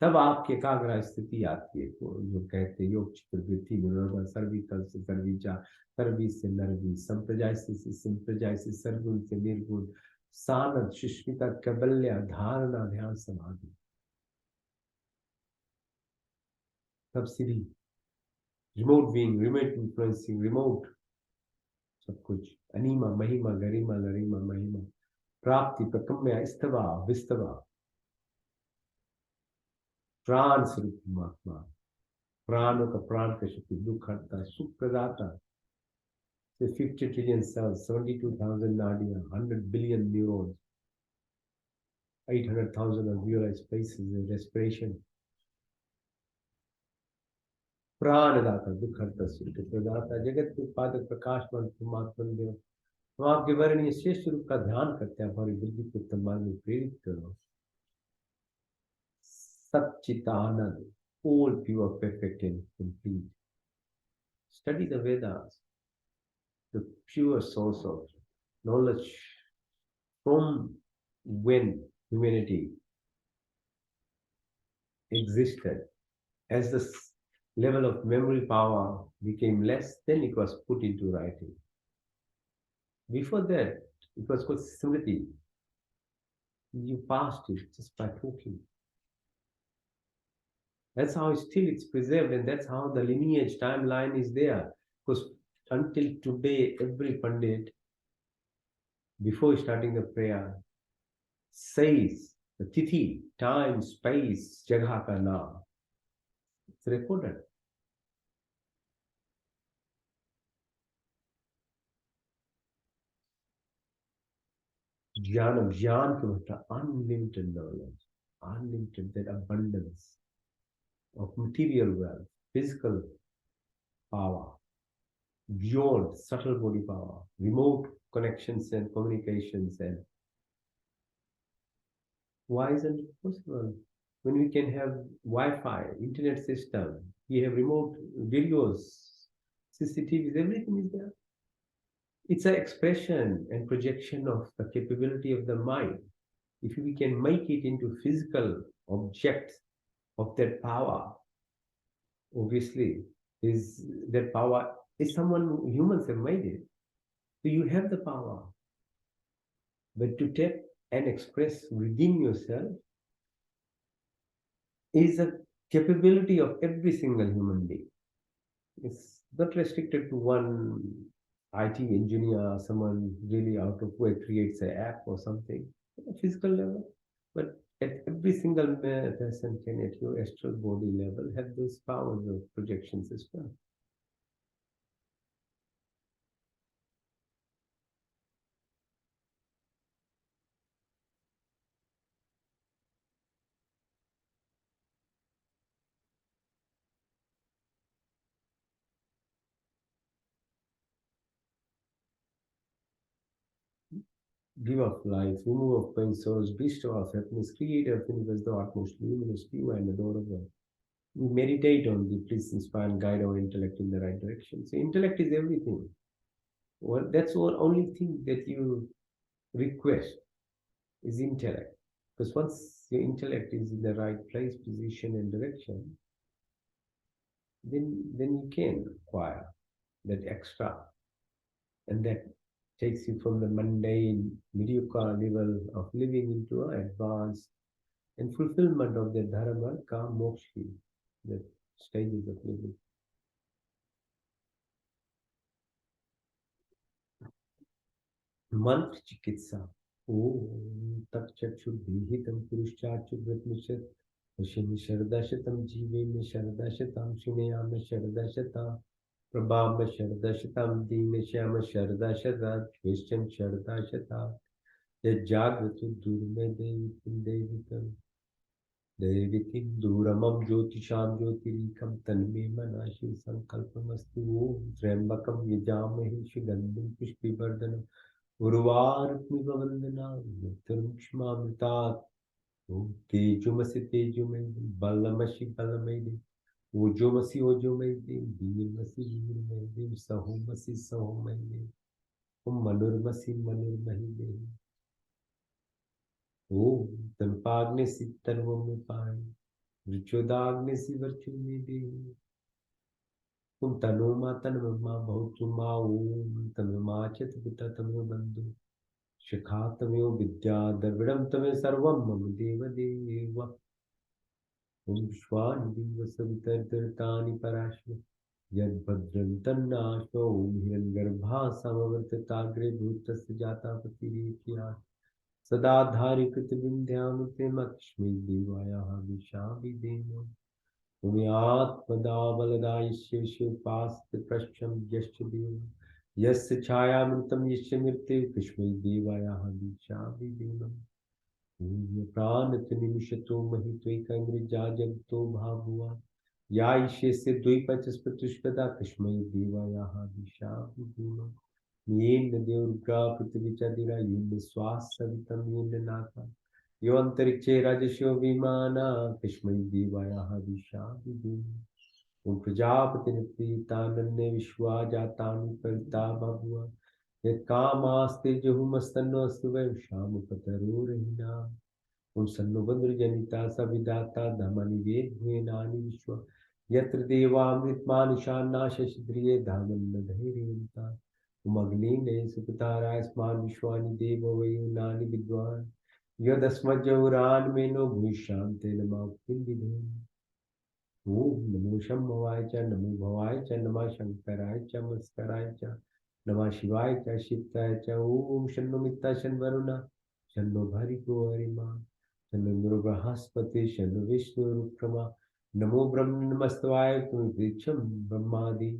तब आपकी एकाग्र स्थिति आती है, जो कहते हैं योग चित्रवृत्ति विनोदा, सर्विकल से सर्विचा, सर्वी से नरवी, संप्रजाय से संप्रजाय से, सर्वगुण से निर्गुण, सानद, सुष्मिता, कैबल्य, धारणा, ध्यान, समाधि। तब सीधी remote being, remote influencing, remote सब कुछ, अनिमा, महिमा, गरिमा, लरिमा, महिमा, प्राप्ति, प्रकम्य, स्तवा, विस्तवा, प्राण स्वरूप परमात्मा, प्राणों का प्राण का शक्ति, दुख हरता, सुख प्रदाता। 50 trillion cells, 72,000 nadia, 100 billion neurons, 800,000 alveolar spaces in respiration. प्राणदाता, दुख हरता, सुख प्रदाता, जगत के उत्पादक, प्रकाशमान, परमात्मा देव। हम आपके वर्णीय श्रेष्ठ रूप का ध्यान करते हैं, हमारी बुद्धि को तमाम में प्रेरित करो। सच्चिदानंद, all pure, perfect and complete. Study the Vedas, the pure source of knowledge from when humanity existed. As the level of memory power became less, then it was put into writing. Before that, it was called Smriti. You passed it just by talking. That's how still it's preserved, and that's how the lineage timeline is there. Because until today, every Pandit, before starting the prayer, says the tithi, time, space, jagah ka naam. It's recorded. Jnanam, jnana ka unlimited knowledge, unlimited, that abundance of material wealth, physical power, beyond subtle body power, remote connections and communications. And why isn't it possible? when we can have Wi-Fi, internet system, we have remote videos, CCTVs, everything is there. It's an expression and projection of the capability of the mind. If we can make it into physical objects of that power, obviously, is that power is someone humans have made it. So you have the power. But to take and express within yourself is a capability of every single human being. It's not restricted to one IT engineer, someone really out of way creates an app or something at a physical level. But at every single person can, at your astral body level, have those powers of projections as well. Give of life, remove of pain, sorrows, bestow of happiness, creator of universe, the utmost luminous, pure and adorable. We meditate on the please inspire and guide our intellect in the right direction. So intellect is everything. Well, that's the only thing that you request is intellect. Because once your intellect is in the right place, position, and direction, then you can acquire that extra, and that takes you from the mundane, mediocre level of living into an advanced and fulfillment of the dharma, ka moksha, the stages of living. मंत्र चिकित्सा ओम तक्षुर्भिहितं पुरुषाचुर्वृत्मिषत् पश्यमि शरदशतं जीवेमि शरदशतां शृणुयामि शरदशतां प्रभाम शरदशतां दीनश्याम शरदशतां question शरदशतां यज्जागृतो दुर्मे देविकं दैविकीं दूरमं ज्योतिषां ज्योतिरीकं तन्मे मनः शिव संकल्पमस्तु ओम त्र्यंबकं यजामहे सुगन्धिं पुष्टिवर्धनम् उर्वारुकमिव मृत्युर्मुक्षमामृतात् ॐ तेजोमसि तेजोमयि बलमसि बलमयि ओजोमसि ओजोमयि वीर्मसि वीर्मयि सहोमसि सहोमयि ॐ मनुर्मसि मनुर्मयि ॐ तन्पाग्निसि तन्वमपायि ऋचोदाग्निसि वर्चुमेदि ॐ तनोमा तन्ममा भवतु मा ॐ तन्ममा च पिता तन्म बन्धु शिखा तमेव विद्या द्रविडं तमेव सर्वं मम देवदेव ॐ विश्वानिदेव सवितर्दतानि पराश्व यद्भद्रं तन्नाशो ॐ हिरण्यगर्भा समवर्तताग्रे भूतस्य जातापतिरेत्या सदा धारिकृतविन्ध्यानुते देवायाः विशाभिदेव पुण्यात्मदा बलदायिष्य विशुपास्ति यश्च देव यस्य छायामृतं यस्य मृत्युः कस्मै देवायाः दिशाभिदेवम् प्राणतनिमिषतो महित्वैकमृजा जगतो भाभुवा या ईशस्य द्वैपचस्पतिष्कदा कस्मै देवायाः दिशाभिदेवम् येन देवरुग्रा पृथिवीचादिरा येन स्वासवितं येन नाथा यो अंतरिक्षे राजस्यो विमाना कस्मै देवायाः दिशाभिदेवम् ॐ प्रजापतिर्प्रीतानन्य विश्वा जातानि परिता बभुव यत्कामास्ते जुहुमस्तन्नोऽस्तु वयं श्यामपतरोरहिणाम् ॐ सन्नो बन्द्रजनिता सविदाता धमानि वेद्भुवनानि विश्व यत्र देवामृतमानुषान्ना शशिद्रिये धामन्न धैर्यन्ता उमग्निने सुपताराय स्मान् विश्वानि देव वयुनानि विद्वान् यदस्मज्जौरान्मेनो भूयिष्यान्ते नमाप्तिं ओम नमो शंभवाय च नमो भवाय च नमः शंकराय च मस्कराय च नमः शिवाय च शिवाय च ओम शन्नो मित्ता शन्वरुणा शन्नो भर्गो हरिमा शन्नो गुरु बृहस्पति शन्नो विष्णु रुक्रमा नमो ब्रह्म नमस्तवाय तुम प्रतीक्षम ब्रह्मादि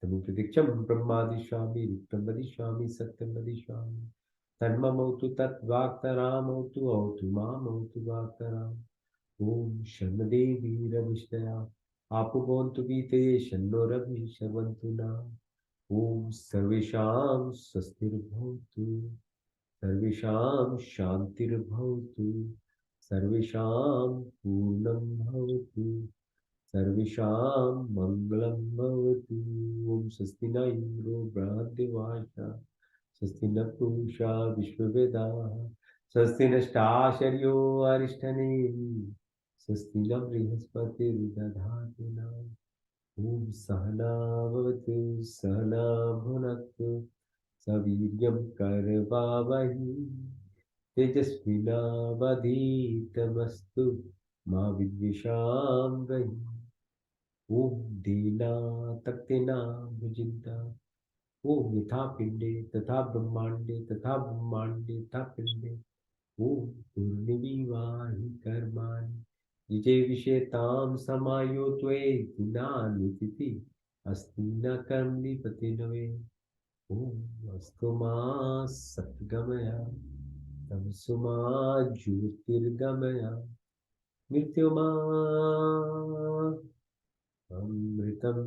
तुम प्रतीक्षम ब्रह्मादि स्वामी रुक्तम वदिष्यामि सत्यम वदिष्यामि तन्ममौतु तद्वाक्तरामौतु औतु मामौतु वाक्तराम ओम शन्देवी रविष्टया आपुबोन्तु गीते शन्नो रवि शर्वन्तु नः ओम सर्वेषां स्वस्तिर्भवतु सर्वेषां शान्तिर्भवतु सर्वेषां पूर्णं भवतु, सर्वेषां मङ्गलं भवतु। ॐ स्वस्ति न इन्द्रो बृहद्देवाः, स्वस्ति न पूषा विश्ववेदाः, स्वस्ति नष्टाशर्यो अरिष्टनेमिः, स्वस्ति न बृहस्पतिर्दधातु नः। ॐ सहना भवतु सहना भुनक्तु सवीर्यं करवावहै तेजस्विनावधीतमस्तु मा विद्विषावहै। ॐ दीना तक्तिना भुजिन्ता ॐ यथा पिण्डे तथा ब्रह्माण्डे तथा ब्रह्माण्डे तथा पिण्डे ॐ पूर्णमिवाहि कर्माणि जिजे विषेतां समायो त्वेति नानुतिथि अस्ति न कर्मणि प्रतिनवे। ॐ अस्तु मा सद्गमय तमसु मा ज्योतिर्गमय मृत्युमा अमृतं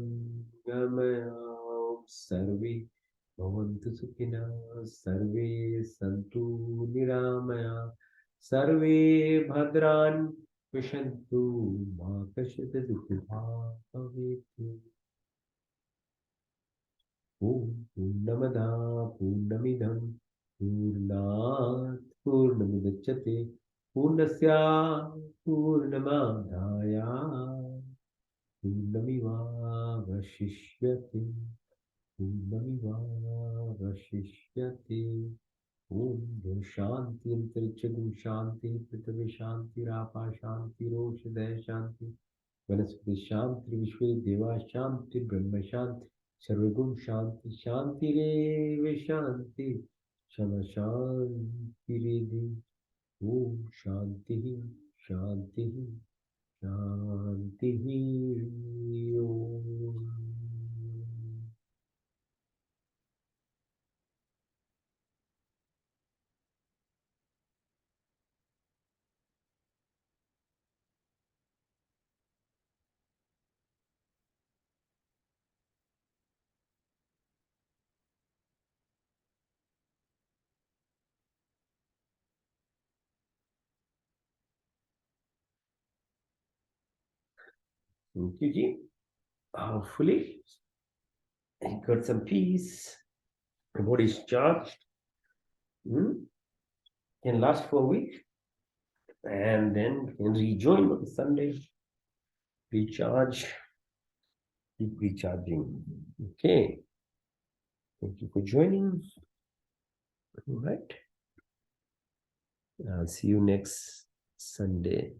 गमय। सर्वे भवन्तु सुखिनः, सर्वे सन्तु निरामया, सर्वे भद्राणि पश्यन्तु मा कश्चित् दुःखभाग् भवेत्। ॐ पूर्णमदः पूर्णमिदं पूर्णात् पूर्णमुदच्यते पूर्णस्य पूर्णमादाय पूर्णमेवावशिष्यते पूर्णमेवावशिष्यते। ॐ शान्ति अन्तरिक्षं शान्ति पृथिवी शान्तिरापा शान्तिरोषधय शान्ति वनस्पति शान्ति विश्वे देवा शान्ति ब्रह्म शान्ति सर्वगुण शान्ति शान्तिरेव शान्ति क्षमा शान्तिरेधि। ॐ शान्तिः शान्तिः शान्तिः। ॐ Thank you, Ji. Hopefully, I got some peace. The body is charged. Can last for a week. And then can rejoin on Sunday. Recharge. Keep recharging. Okay. Thank you for joining. All right. I'll see you next Sunday.